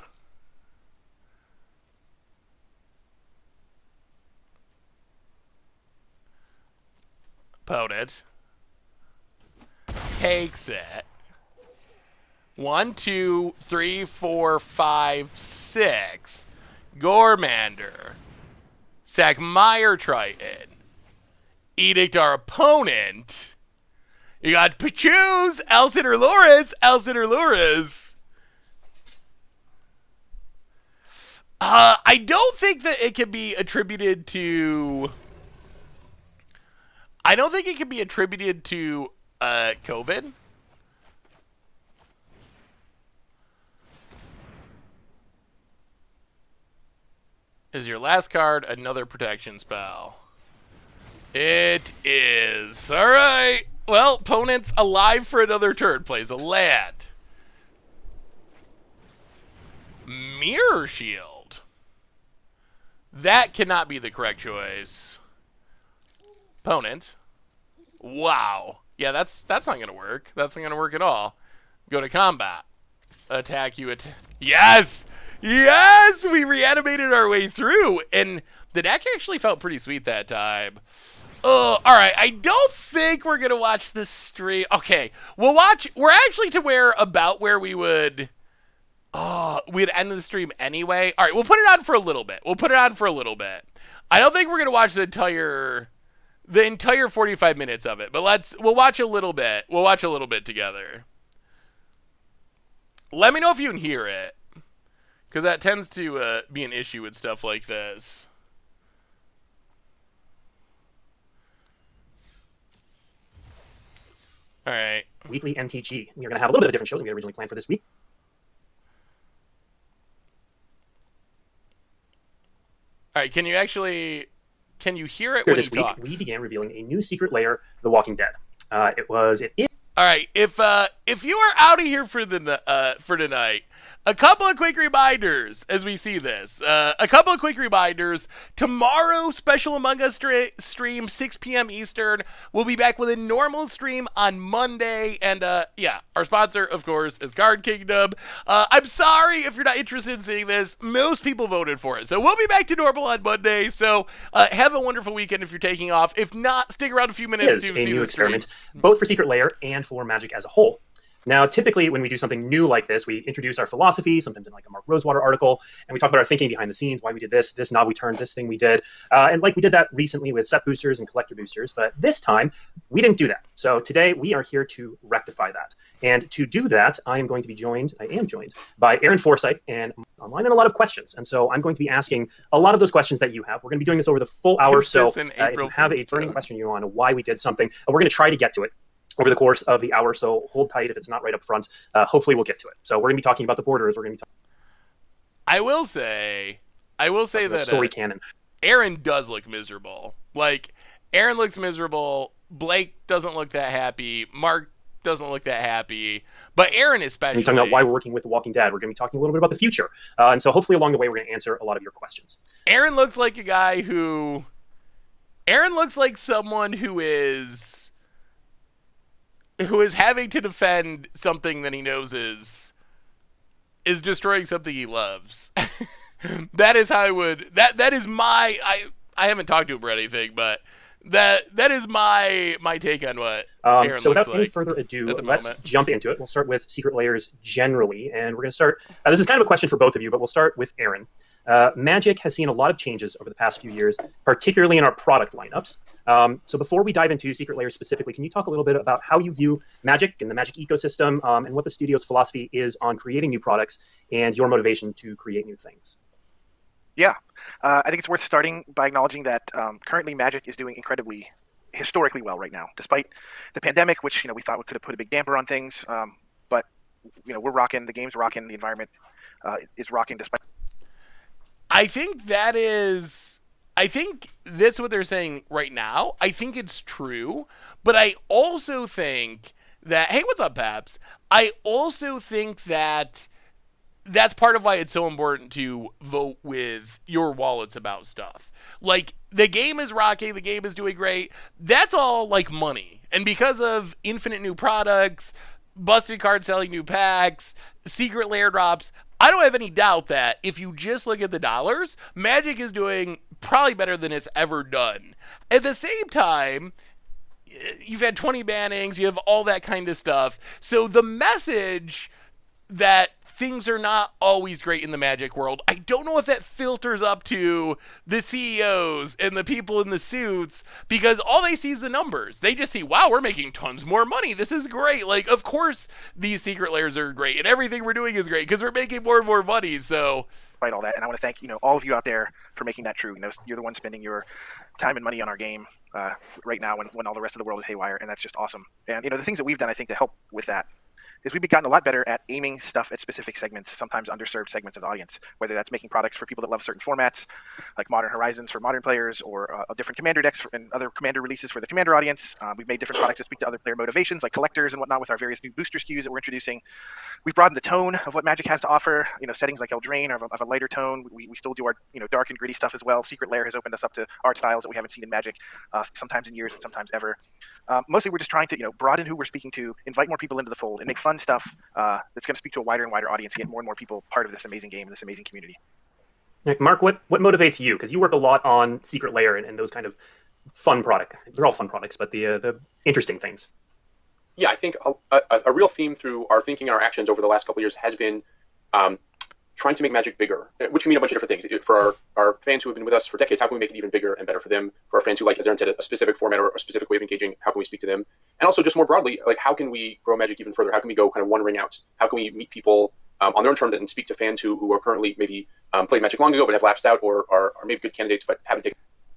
Opponent takes it. 1, 2, 3, 4, 5, 6. Gormander. Sackmeyer Triton. Edict our opponent. You got Pachoos, Elsinor Loris, Elsinor Loris. I don't think that it can be attributed to... I don't think it can be attributed to COVID. Is your last card another protection spell? It is. All right. Well, opponent's alive for another turn. Plays a land. Mirror Shield. That cannot be the correct choice. Opponent. Wow. Yeah, that's not going to work. That's not going to work at all. Go to combat. Attack you. Yes! Yes! We reanimated our way through. And the deck actually felt pretty sweet that time. All right. I don't think we're going to watch this stream. Okay. We'll watch. We're actually to where we would... we'd end the stream anyway. All right. We'll put it on for a little bit. I don't think we're going to watch the entire 45 minutes of it. But we'll watch a little bit. We'll watch a little bit together. Let me know if you can hear it. Because that tends to be an issue with stuff like this. All right. Weekly MTG. We are going to have a little bit of a different show than we originally planned for this week. All right. Can you hear it Here when he this week, talks? we began revealing a new secret layer, The Walking Dead. It All right, if you are out of here for tonight, a couple of quick reminders as we see this. Tomorrow, Special Among Us stream, 6 p.m. Eastern. We'll be back with a normal stream on Monday. And, yeah, our sponsor, of course, is Card Kingdom. I'm sorry if you're not interested in seeing this. Most people voted for it. So we'll be back to normal on Monday. So have a wonderful weekend if you're taking off. If not, stick around a few minutes to is a see new the stream. experiment, both for Secret Layer and for Magic as a whole. Now, typically, when we do something new like this, we introduce our philosophy, sometimes in like a Mark Rosewater article, and we talk about our thinking behind the scenes, why we did this knob we turned, this thing we did. And like we did that recently with set boosters and collector boosters, but this time, we didn't do that. So today, we are here to rectify that. And to do that, I am joined by Aaron Forsyth and online and a lot of questions. And so I'm going to be asking a lot of those questions that you have. We're going to be doing this over the full hour. So if you have a burning question you want on why we did something, we're going to try to get to it over the course of the hour, so hold tight if it's not right up front. Hopefully we'll get to it. So we're going to be talking about the borders. We're going to be I will say that story canon. Aaron does look miserable. Like, Aaron looks miserable. Blake doesn't look that happy. Mark doesn't look that happy. But Aaron especially. We're talking about why we're working with The Walking Dead. We're going to be talking a little bit about the future. And so hopefully along the way we're going to answer a lot of your questions. Aaron looks like a guy who Aaron looks like someone who is having to defend something that he knows is destroying something he loves. That is how I would that is my I haven't talked to him or anything, but that is my take on what Aaron So looks without any like further ado, at the let's moment. jump into it. We'll start with secret layers generally, and we're going to start. This is kind of a question for both of you, but we'll start with Aaron. Magic has seen a lot of changes over the past few years, particularly in our product lineups. So before we dive into secret layers specifically, can you talk a little bit about how you view Magic and the Magic ecosystem, and what the studio's philosophy is on creating new products and your motivation to create new things? Yeah, I think it's worth starting by acknowledging that currently Magic is doing historically well right now, despite the pandemic, which we thought could have put a big damper on things. But we're rocking. The game's rocking. The environment is rocking despite. I think that is. I think that's what they're saying right now. I think it's true, but I also think that. Hey, what's up, Paps? I also think that that's part of why it's so important to vote with your wallets about stuff. Like, the game is rocking, the game is doing great. That's all like money. And because of infinite new products, busted cards selling new packs, secret lair drops, I don't have any doubt that if you just look at the dollars, Magic is doing probably better than it's ever done. At the same time, you've had 20 bannings, you have all that kind of stuff. So the message that things are not always great in the Magic world, I don't know if that filters up to the CEOs and the people in the suits, because all they see is the numbers. They just see, wow, we're making tons more money. This is great. Like, of course these secret layers are great and everything we're doing is great because we're making more and more money. So Despite all that, and I want to thank all of you out there for making that true. You're the ones spending your time and money on our game right now when all the rest of the world is haywire, and that's just awesome. And the things that we've done, I think, to help with that is we've gotten a lot better at aiming stuff at specific segments, sometimes underserved segments of the audience, whether that's making products for people that love certain formats, like Modern Horizons for modern players, or different Commander decks and other Commander releases for the Commander audience. We've made different products that speak to other player motivations, like collectors and whatnot, with our various new booster SKUs that we're introducing. We've broadened the tone of what Magic has to offer. Settings like Eldraine are of a lighter tone. We still do our dark and gritty stuff as well. Secret Lair has opened us up to art styles that we haven't seen in Magic, sometimes in years and sometimes ever. Mostly we're just trying to broaden who we're speaking to, invite more people into the fold, and make fun stuff that's going to speak to a wider and wider audience, and get more and more people part of this amazing game and this amazing community. Mark, what motivates you? Because you work a lot on Secret Lair and those kind of fun product. They're all fun products, but the interesting things. Yeah, I think a real theme through our thinking and our actions over the last couple of years has been trying to make Magic bigger, which can mean a bunch of different things. For our fans who have been with us for decades, how can we make it even bigger and better for them? For our fans who, like, as Aaron said, a specific format or a specific way of engaging, how can we speak to them? And also, just more broadly, like, how can we grow Magic even further? How can we go kind of one ring out? How can we meet people on their own terms and speak to fans who are currently maybe played Magic long ago but have lapsed out, or are maybe good candidates but haven't taken.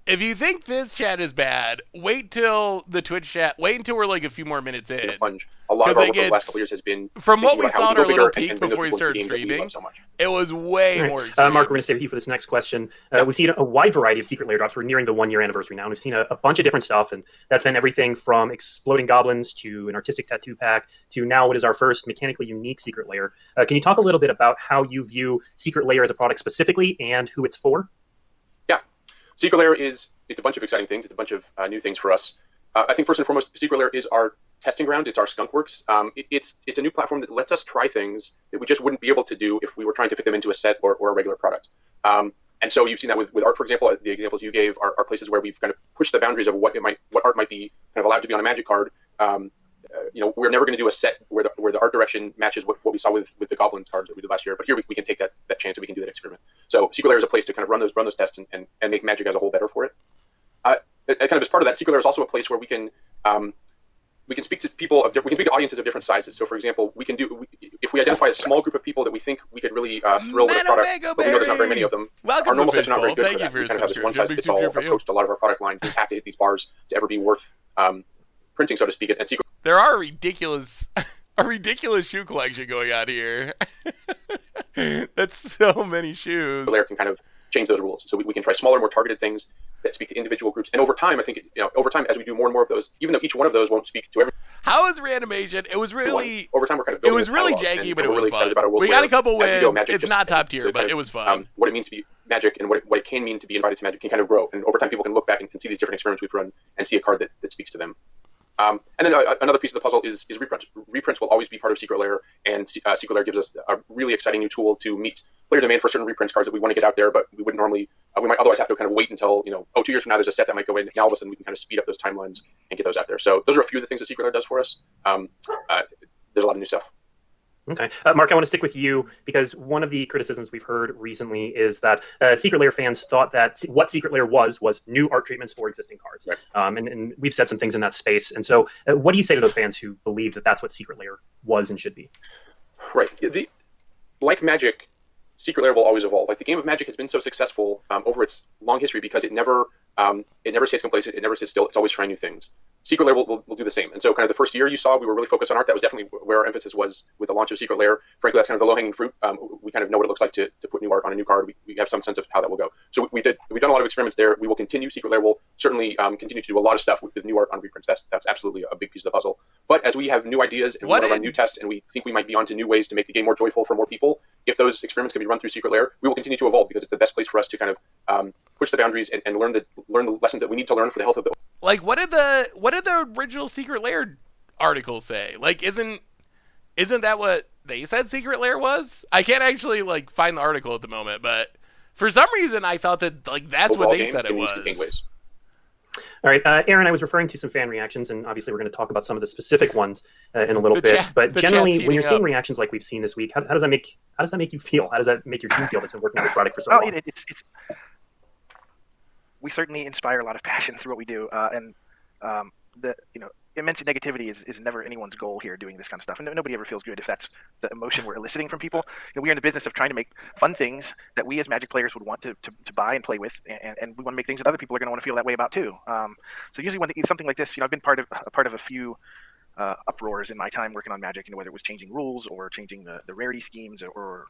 if you think this chat is bad, wait till the Twitch chat. Wait until we're like a few more minutes in. Plunge. A lot of our work over the last gets- couple of years has been From what thinking we about how saw in go our bigger little peek bring those before we people started into the game that we love streaming, so much. it was way more extreme. Mark, we're going to stay with you for this next question. We've seen a wide variety of Secret Lair drops. We're nearing the 1 year anniversary now, and we've seen a bunch of different stuff, and that's been everything from exploding goblins to an artistic tattoo pack to now what is our first mechanically unique Secret Lair. Can you talk a little bit about how you view Secret Lair as a product specifically and who it's for? Yeah. Secret Lair it's a bunch of exciting things. It's a bunch of new things for us. I think first and foremost, Secret Lair is our testing ground. It's our skunk works. It's a new platform that lets us try things that we just wouldn't be able to do if we were trying to fit them into a set or a regular product. And so you've seen that with art, for example. The examples you gave are places where we've kind of pushed the boundaries of what art might be kind of allowed to be on a Magic card. We're never going to do a set where the art direction matches what we saw with the Goblins cards that we did last year. But here we can take that chance and we can do that experiment. So Secret Lair is a place to kind of run those tests and make Magic as a whole better for it. Kind of as part of that, Secret Lair is also a place where we can speak to people we can speak to audiences of different sizes. So, for example, if we identify a small group of people that we think we could really thrill with a product, but we know there's not very many of them. Welcome Our normal to sets are not very good Fishbowl. for Thank you that. for We your kind of have this one subscription. size Big fits all super for you. approach to a lot of our product lines. We have to hit these bars to ever be worth printing, so to speak. And Secret There are a ridiculous shoe collection going on here. That's so many shoes. Lair can kind of change those rules. So we can try smaller, more targeted things that speak to individual groups. And over time, I think, as we do more and more of those, even though each one of those won't speak to every. How was Reanimation? It was really over time we're kind of it building was this really catalog, janky, and but it we're was really fun. excited about a world We got a where, couple as we go, wins. Magic It's just- not top tier, the but kind it of, was fun. what it means to be Magic and what it can mean to be invited to Magic can kind of grow, and over time people can look back and see these different experiments we've run and see a card that speaks to them. And then another piece of the puzzle is reprints. Reprints will always be part of Secret Lair, and Secret Lair gives us a really exciting new tool to meet player demand for certain reprints cards that we want to get out there, but we wouldn't normally. We might otherwise have to kind of wait until 2 years from now there's a set that might go in. Now all of a sudden we can kind of speed up those timelines and get those out there. So those are a few of the things that Secret Lair does for us. There's a lot of new stuff. Okay. Mark, I want to stick with you because one of the criticisms we've heard recently is that Secret Lair fans thought that what Secret Lair was new art treatments for existing cards. Right. And we've said some things in that space. And so what do you say to those fans who believe that that's what Secret Lair was and should be? Right. Like Magic, Secret Lair will always evolve. Like the game of Magic has been so successful over its long history because it never stays complacent. It never sits still. It's always trying new things. Secret Lair will do the same. And so kind of the first year you saw, we were really focused on art. That was definitely where our emphasis was with the launch of Secret Lair. Frankly, that's kind of the low-hanging fruit. We kind of know what it looks like to put new art on a new card. We have some sense of how that will go. So we've done a lot of experiments there. We will continue. Secret Lair will certainly continue to do a lot of stuff with new art on reprints. That's absolutely a big piece of the puzzle. But as we have new ideas and we want to run new tests and we think we might be onto new ways to make the game more joyful for more people, if those experiments can be run through Secret Lair, we will continue to evolve because it's the best place for us to kind of push the boundaries and learn the lessons that we need to learn for the health of the. Like, what did the original Secret Lair article say? Like, isn't that what they said Secret Lair was? I can't actually find the article at the moment, but for some reason I thought that that's what they said it was. All right, Aaron, I was referring to some fan reactions, and obviously we're going to talk about some of the specific ones in a little bit. But generally, when you're seeing reactions like we've seen this week, how does that make you feel? How does that make your team feel that's been working on the product for so long? We certainly inspire a lot of passion through what we do, and the immense negativity is never anyone's goal here doing this kind of stuff, and nobody ever feels good if that's the emotion we're eliciting from people. We are in the business of trying to make fun things that we as Magic players would want to buy and play with, and we want to make things that other people are going to want to feel that way about too. So usually when something like this, I've been part of a few uproars in my time working on Magic, whether it was changing rules or changing the rarity schemes or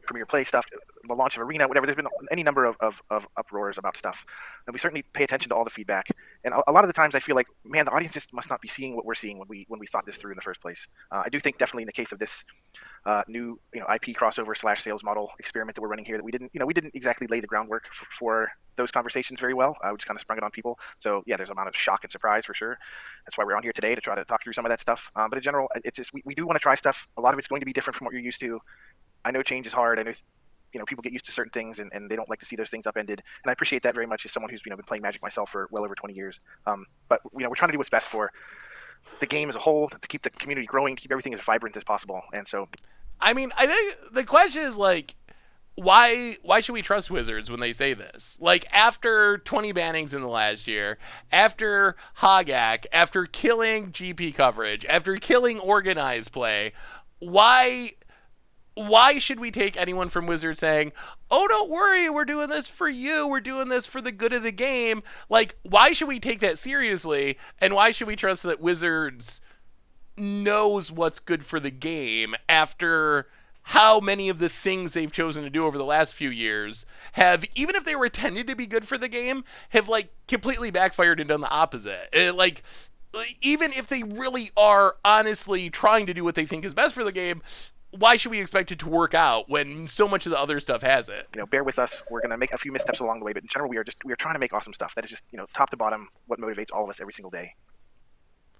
Premier Play stuff, the launch of Arena, whatever. There's been any number of uproars about stuff, and we certainly pay attention to all the feedback. And a lot of the times, I feel like, man, the audience just must not be seeing what we're seeing when we thought this through in the first place. I do think definitely in the case of this new IP crossover / sales model experiment that we're running here, that we didn't exactly lay the groundwork for those conversations very well. We just kind of sprung it on people. So yeah, there's an amount of shock and surprise for sure. That's why we're on here today, to try to talk through some of that stuff. But in general, it's just we do want to try stuff. A lot of it's going to be different from what you're used to. I know change is hard. I know people get used to certain things and they don't like to see those things upended. And I appreciate that very much as someone who's been playing Magic myself for well over 20 years. But we're trying to do what's best for the game as a whole, to keep the community growing, to keep everything as vibrant as possible. And so, I mean, I think the question is why should we trust Wizards when they say this? After 20 bannings in the last year, after Hogak, after killing GP coverage, after killing organized play, why should we take anyone from Wizards saying, oh, don't worry, we're doing this for you, we're doing this for the good of the game? Why should we take that seriously, and why should we trust that Wizards knows what's good for the game after how many of the things they've chosen to do over the last few years have, even if they were intended to be good for the game, have completely backfired and done the opposite? Even if they really are honestly trying to do what they think is best for the game, why should we expect it to work out when so much of the other stuff has it? Bear with us. We're going to make a few missteps along the way, but in general, we are trying to make awesome stuff. That is just, top to bottom, what motivates all of us every single day.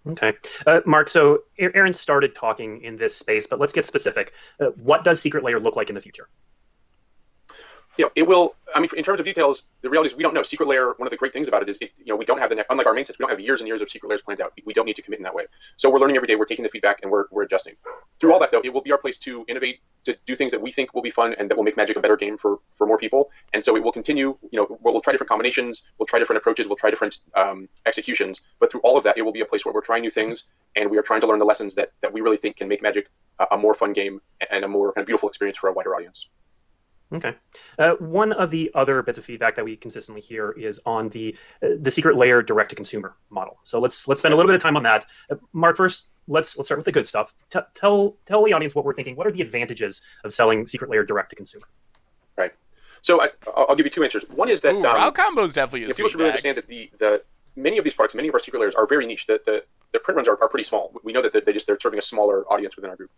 Okay. Mark, so Aaron started talking in this space, but let's get specific. What does Secret Lair look like in the future? It will. I mean, in terms of details, the reality is we don't know. Secret Lair, one of the great things about it is, we don't have unlike our main sets, we don't have years and years of Secret Lairs planned out. We don't need to commit in that way. So we're learning every day. We're taking the feedback and we're adjusting. Through all that, though, it will be our place to innovate, to do things that we think will be fun and that will make Magic a better game for more people. And so it will continue. We'll try different combinations. We'll try different approaches. We'll try different executions. But through all of that, it will be a place where we're trying new things and we are trying to learn the lessons that we really think can make Magic a more fun game and a more kind of beautiful experience for a wider audience. Okay. One of the other bits of feedback that we consistently hear is on the Secret Lair direct-to-consumer model. So let's spend a little bit of time on that. Mark, first, let's start with the good stuff. Tell the audience what we're thinking. What are the advantages of selling Secret Lair direct-to-consumer? Right. So I'll give you two answers. One is that Route Combos definitely is. people should really understand that the many of these products, many of our Secret Lairs are very niche. The their print runs are pretty small. We know that they're serving a smaller audience within our group.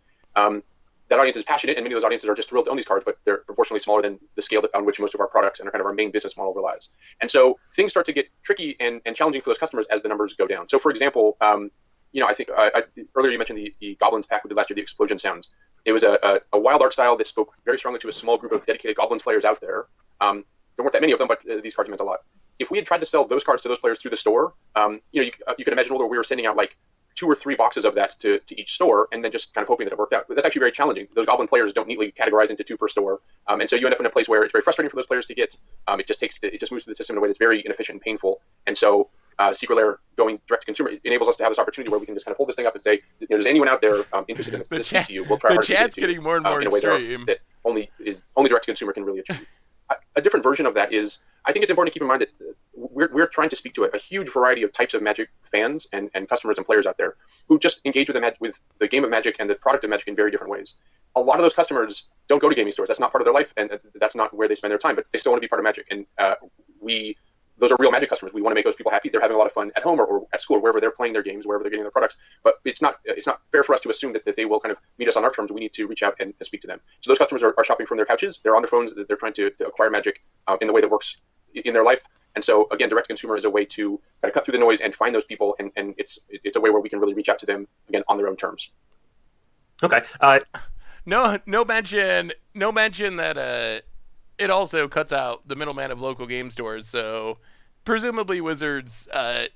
That audience is passionate, and many of those audiences are just thrilled to own these cards, but they're proportionally smaller than the scale on which most of our products and our kind of our main business model relies. And so things start to get tricky and challenging for those customers as the numbers go down. So, for example, I think earlier you mentioned the Goblins pack we did last year, the Explosion Sounds. It was a wild art style that spoke very strongly to a small group of dedicated Goblins players out there. There weren't that many of them, but these cards meant a lot. If we had tried to sell those cards to those players through the store, you could imagine where we were sending out like 2 or 3 boxes of that to each store, and then just kind of hoping that it worked out. But that's actually very challenging. Those Goblin players don't neatly categorize into 2 per store, and so you end up in a place where it's very frustrating for those players to get. It just moves through the system in a way that's very inefficient and painful. And so Secret Lair going direct to consumer enables us to have this opportunity where we can just kind of hold this thing up and say, does anyone out there interested in this TCU? We'll try the hard chat's to get getting more and more in a way extreme. that only direct to consumer can really achieve. A different version of that is, I think it's important to keep in mind that we're trying to speak to a huge variety of types of Magic fans and customers and players out there who just engage with the game of Magic and the product of Magic in very different ways. A lot of those customers don't go to gaming stores. That's not part of their life, and that's not where they spend their time, but they still want to be part of Magic. And those are real Magic customers. We want to make those people happy. They're having a lot of fun at home or at school, wherever they're playing their games, wherever they're getting their products. But it's not fair for us to assume that they will kind of meet us on our terms. We need to reach out and speak to them. So those customers are shopping from their couches. They're on their phones. They're trying to acquire Magic in the way that works in their life. And so, again, direct consumer is a way to kind of cut through the noise and find those people, and it's a way where we can really reach out to them, again, on their own terms. Okay. No mention that it also cuts out the middleman of local game stores. So presumably Wizards,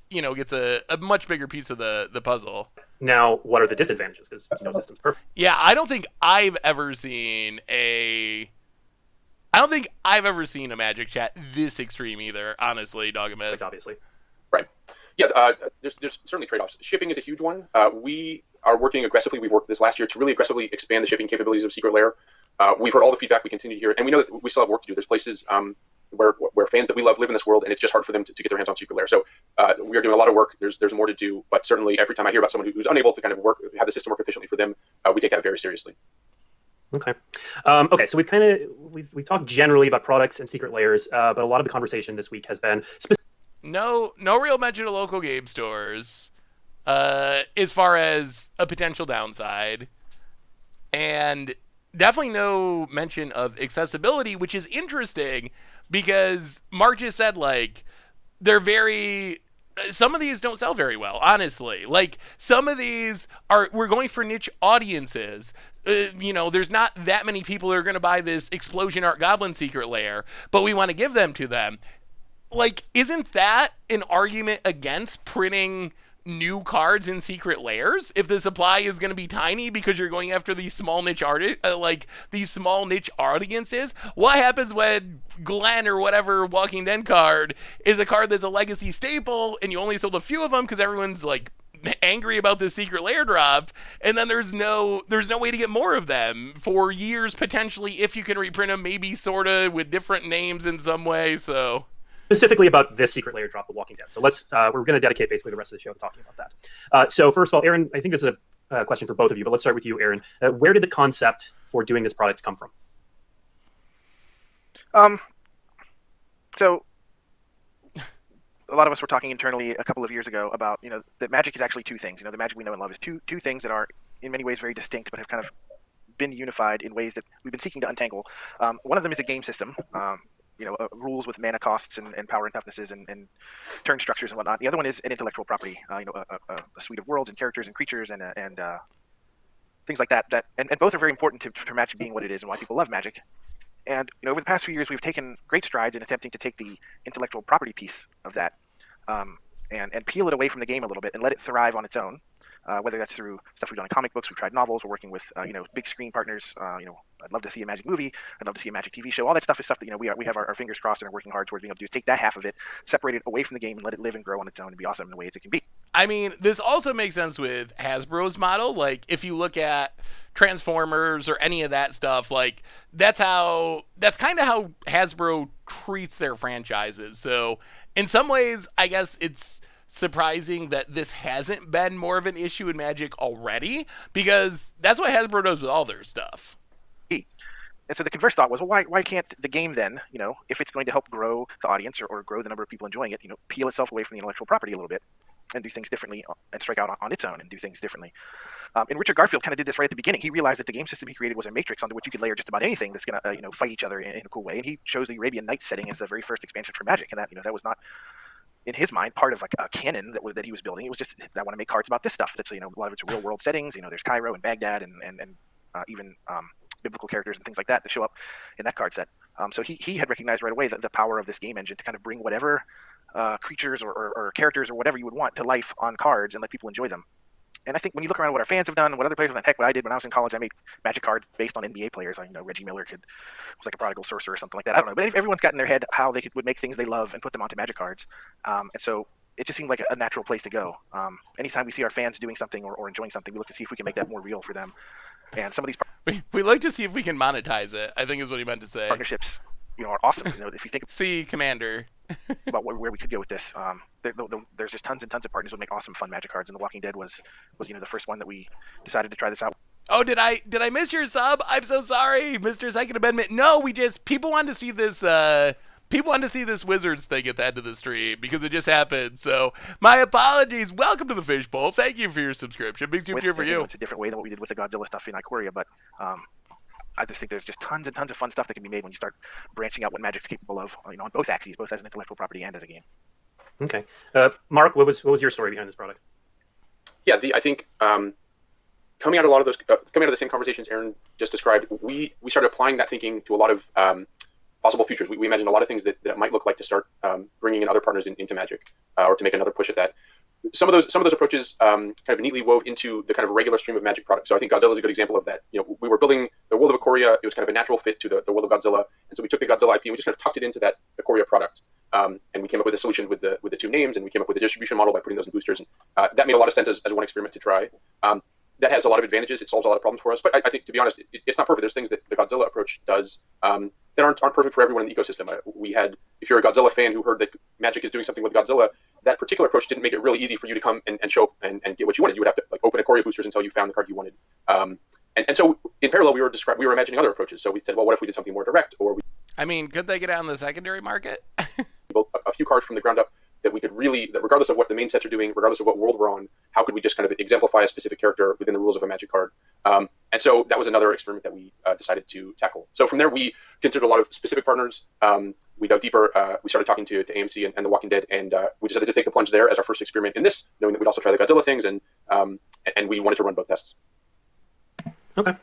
gets a much bigger piece of the puzzle. Now, what are the disadvantages? Because no system's perfect. Yeah, I don't think I've ever seen a Magic chat this extreme either. Honestly, Dogomith. Like, obviously. Right. Yeah. There's certainly trade-offs. Shipping is a huge one. We are working aggressively. We've worked this last year to really aggressively expand the shipping capabilities of Secret Lair. We've heard all the feedback. We continue to hear it, and we know that we still have work to do. There's places where fans that we love live in this world, and it's just hard for them to get their hands on Secret Lair. So we are doing a lot of work. There's more to do, but certainly every time I hear about someone who's unable to kind of have the system work efficiently for them, we take that very seriously. Okay. So we've talked generally about products and Secret Lairs, but a lot of the conversation this week has been no real mention of local game stores, as far as a potential downside, and definitely no mention of accessibility, which is interesting because Mark just said some of these don't sell very well, honestly. Like, some of these we're going for niche audiences. There's not that many people who are going to buy this Explosion Art Goblin Secret Lair, but we want to give them to them. Like, isn't that an argument against printing new cards in Secret Lairs if the supply is going to be tiny because you're going after these small niche audiences? What happens when Glenn or whatever Walking Dead card is a card that's a legacy staple and you only sold a few of them because everyone's like angry about this Secret Lair drop, and then there's no way to get more of them for years potentially if you can reprint them, maybe sorta with different names in some way. So specifically about this Secret Lair drop, The Walking Dead. So we're going to dedicate basically the rest of the show to talking about that. So first of all, Aaron, I think this is a question for both of you, but let's start with you, Aaron. Where did the concept for doing this product come from? So a lot of us were talking internally a couple of years ago about, that Magic is actually 2 things. The Magic we know and love is two things that are in many ways very distinct, but have kind of been unified in ways that we've been seeking to untangle. One of them is a game system. Rules with mana costs and power and toughnesses and turn structures and whatnot. The other one is an intellectual property, a suite of worlds and characters and creatures and things like that. And both are very important for Magic being what it is and why people love Magic. And over the past few years, we've taken great strides in attempting to take the intellectual property piece of that and peel it away from the game a little bit and let it thrive on its own. Whether that's through stuff we've done in comic books, we've tried novels, we're working with big screen partners. I'd love to see a Magic movie, I'd love to see a Magic TV show. All that stuff is stuff that we have our fingers crossed and are working hard towards being able to take that half of it, separate it away from the game, and let it live and grow on its own and be awesome in the ways it can be. I mean, this also makes sense with Hasbro's model. Like, if you look at Transformers or any of that stuff, like, that's kind of how Hasbro treats their franchises. So in some ways, I guess it's surprising that this hasn't been more of an issue in Magic already, because that's what Hasbro does with all their stuff. And so the converse thought was, well, why can't the game then, if it's going to help grow the audience or grow the number of people enjoying it, peel itself away from the intellectual property a little bit and do things differently and strike out on its own and do things differently. And Richard Garfield kind of did this right at the beginning. He realized that the game system he created was a matrix onto which you could layer just about anything that's going to fight each other in a cool way. And he chose the Arabian Nights setting as the very first expansion for Magic, and that was not in his mind part of like a canon that he was building. It was just, I want to make cards about this stuff. That's a lot of it's real world settings. There's Cairo and Baghdad and even biblical characters and things like that show up in that card set. So he had recognized right away the power of this game engine to kind of bring whatever creatures or characters or whatever you would want to life on cards and let people enjoy them. And I think when you look around at what our fans have done, what other players have done, heck, what I did when I was in college, I made Magic cards based on NBA players. Reggie Miller was like a prodigal sorcerer or something like that. I don't know, but everyone's got in their head how they would make things they love and put them onto Magic cards. And so it just seemed like a natural place to go. Anytime we see our fans doing something or enjoying something, we look to see if we can make that more real for them. And some of these We like to see if we can monetize it, I think is what he meant to say. partnerships, are awesome. If you think See, Commander. about where we could go with this, there's just tons and tons of partners would make awesome, fun Magic cards. And The Walking Dead was the first one that we decided to try this out. Oh, did I miss your sub? I'm so sorry, Mr. Second Amendment. No, people wanted to see this. People wanted to see this Wizards thing at the end of the stream because it just happened. So my apologies. Welcome to the Fishbowl. Thank you for your subscription. Big super cheer for you. It's a different way than what we did with the Godzilla stuff in Ikoria, but I just think there's just tons and tons of fun stuff that can be made when you start branching out what Magic's capable of, on both axes, both as an intellectual property and as a game. Okay, Mark, what was your story behind this product? Yeah, I think coming out of the same conversations Aaron just described, we started applying that thinking to a lot of possible futures. We imagined a lot of things that it might look like to start bringing in other partners into Magic or to make another push at that. Some of those approaches kind of neatly wove into the kind of regular stream of Magic products. So I think Godzilla is a good example of that. We were building the world of Ikoria. It was kind of a natural fit to the world of Godzilla, and so we took the Godzilla IP and we just kind of tucked it into that Ikoria product. And we came up with a solution with the two names, and we came up with a distribution model by putting those in boosters. And that made a lot of sense as one experiment to try. That has a lot of advantages. It solves a lot of problems for us. But I think, to be honest, it's not perfect. There's things that the Godzilla approach does that aren't perfect for everyone in the ecosystem. If you're a Godzilla fan who heard that Magic is doing something with Godzilla, that particular approach didn't make it really easy for you to come and show up and get what you wanted. You would have to open Ikoria boosters until you found the card you wanted. And so in parallel, we were imagining other approaches. So we said, well, what if we did something more direct? Or Could they get out in the secondary market? built a few cards from the ground up that we could that regardless of what the main sets are doing, regardless of what world we're on, how could we just kind of exemplify a specific character within the rules of a Magic card? And so that was another experiment that we decided to tackle. So from there, we considered a lot of specific partners. We dug deeper. We started talking to AMC and The Walking Dead, and we decided to take the plunge there as our first experiment in this, knowing that we'd also try the Godzilla things, and we wanted to run both tests. Okay.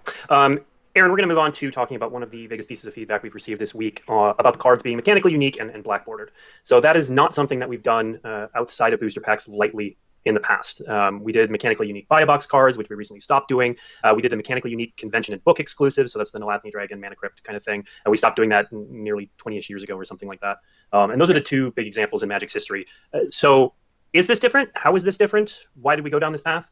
Aaron, we're going to move on to talking about one of the biggest pieces of feedback we've received this week about the cards being mechanically unique and black bordered. So that is not something that we've done outside of booster packs lightly in the past. We did mechanically unique buy a box cards, which we recently stopped doing. We did the mechanically unique convention and book exclusive. So that's the Nalathni Dragon, Mana Crypt kind of thing. And we stopped doing that nearly 20-ish years ago or something like that. And those are the two big examples in Magic's history. So is this different? How is this different? Why did we go down this path?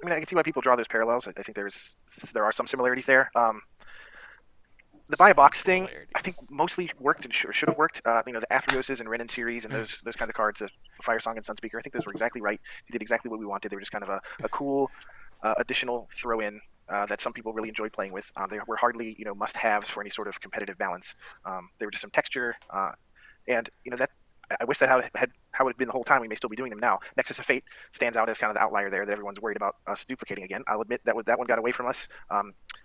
I mean, I can see why people draw those parallels. I think there are some similarities there. The buy a box thing, I think mostly worked and should have worked. The Athroses and Renin series and those kind of cards, the Fire Song and Sunspeaker, I think those were exactly right. They did exactly what we wanted. They were just kind of a cool additional throw in that some people really enjoyed playing with. They were hardly must-haves for any sort of competitive balance. They were just some texture, and that. I wish that how it had been the whole time. We may still be doing them now. Nexus of Fate stands out as kind of the outlier there that everyone's worried about us duplicating again. I'll admit that one got away from us.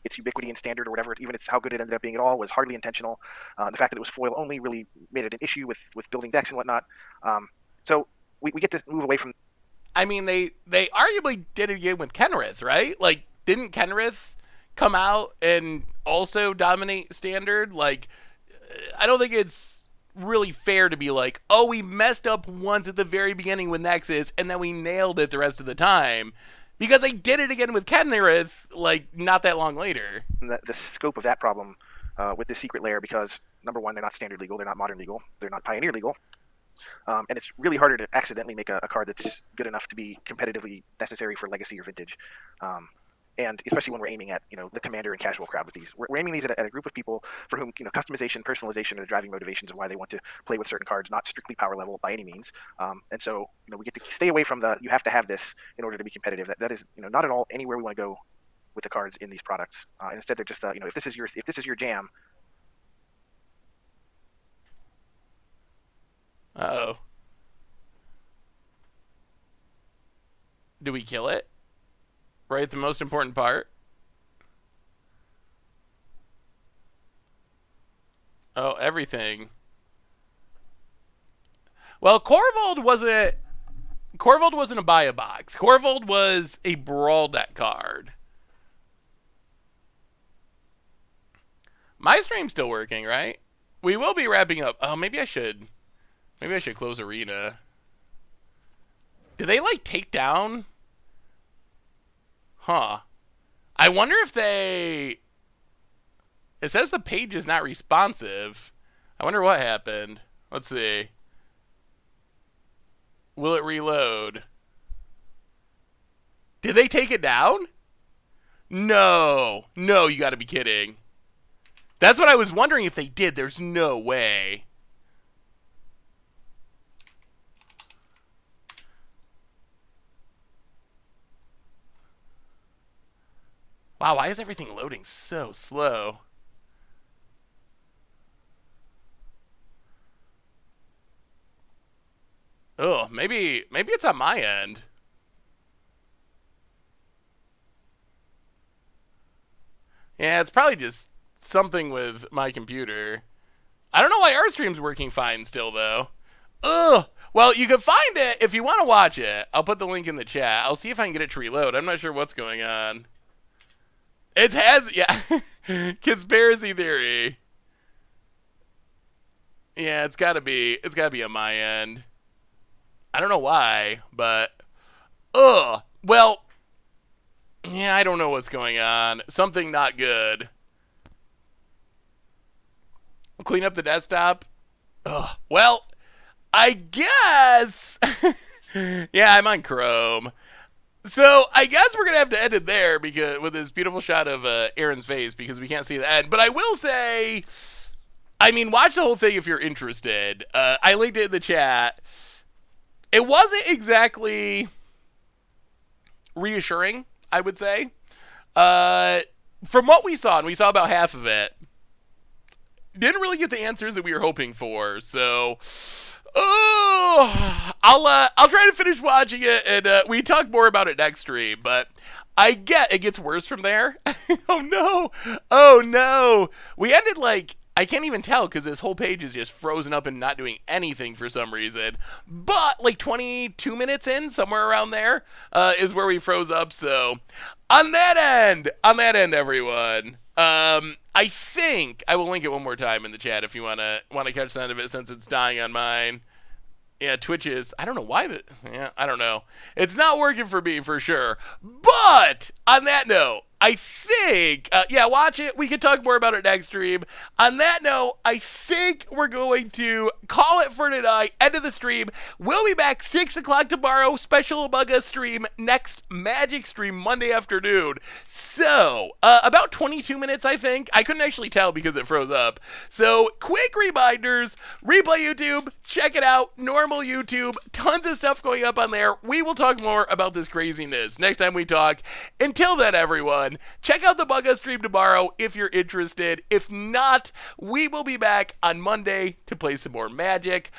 Its ubiquity in standard or whatever, even it's how good it ended up being at all, was hardly intentional. The fact that it was foil only really made it an issue with building decks and whatnot. So we get to move away from. I mean, they arguably did it again with Kenrith, right? Like, didn't Kenrith come out and also dominate standard? Like, I don't think it's really fair to be like, oh, we messed up once at the very beginning with Nexus and then we nailed it the rest of the time, because they did it again with Kenrith like not that long later. The scope of that problem with the secret layer, because number one, they're not standard legal, they're not modern legal, they're not pioneer legal, and it's really harder to accidentally make a card that's good enough to be competitively necessary for legacy or vintage. And especially when we're aiming at the commander and casual crowd with these, we're aiming these at a group of people for whom customization, personalization are the driving motivations of why they want to play with certain cards, not strictly power level by any means. And so we get to stay away from you have to have this in order to be competitive. That is not at all anywhere we want to go with the cards in these products. And instead they're just if this is your jam. Uh-oh. Do we kill it? Right, the most important part. Oh, everything. Well, Corvold wasn't a buy a box. Corvold was a brawl deck card. My stream's still working, right? We will be wrapping up. Oh, maybe I should close Arena. Do they like take down? Huh. I wonder if they... It says the page is not responsive. I wonder what happened. Let's see. Will it reload? Did they take it down? No. No, you gotta be kidding. That's what I was wondering if they did. There's no way. Wow, why is everything loading so slow? Oh, maybe it's on my end. Yeah, it's probably just something with my computer. I don't know why our stream's working fine still, though. Ugh. Well, you can find it if you want to watch it. I'll put the link in the chat. I'll see if I can get it to reload. I'm not sure what's going on. It has, yeah. Conspiracy theory. Yeah, it's gotta be on my end. I don't know why, but ugh. Well, yeah, I don't know what's going on. Something not good. Clean up the desktop. Ugh. Well, I guess. Yeah, I'm on Chrome. So I guess we're gonna have to end it there because with this beautiful shot of Aaron's face because we can't see the end. But I will say, I mean, watch the whole thing if you're interested. I linked it in the chat. It wasn't exactly reassuring, I would say. From what we saw, and we saw about half of it, didn't really get the answers that we were hoping for. So, I'll try to finish watching it, and we talk more about it next stream. But I get it gets worse from there. Oh no! We ended like. I can't even tell because this whole page is just frozen up and not doing anything for some reason. But like 22 minutes in, somewhere around there, is where we froze up. So on that end, everyone, I think I will link it one more time in the chat if you wanna catch the end of it since it's dying on mine. Yeah, Twitch is. I don't know why that. Yeah, I don't know. It's not working for me for sure. But on that note, I think, yeah, watch it. We can talk more about it next stream. On that note, I think we're going to call it for tonight. End of the stream. We'll be back 6 o'clock tomorrow. Special Among Us stream. Next Magic stream Monday afternoon. So, about 22 minutes, I think. I couldn't actually tell because it froze up. So, quick reminders. Replay YouTube. Check it out. Normal YouTube. Tons of stuff going up on there. We will talk more about this craziness next time we talk. Until then, everyone, check out the Among Us stream tomorrow if you're interested. If not, we will be back on Monday to play some more Magic.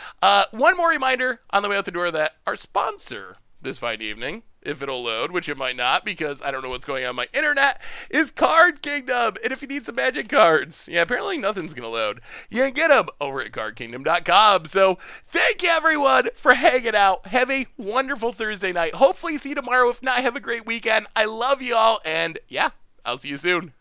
One more reminder on the way out the door that our sponsor this fine evening, if it'll load, which it might not because I don't know what's going on my internet, is Card Kingdom. And if you need some Magic cards, yeah, apparently nothing's going to load. You can get them over at cardkingdom.com. So thank you, everyone, for hanging out. Have a wonderful Thursday night. Hopefully see you tomorrow. If not, have a great weekend. I love you all. And yeah, I'll see you soon.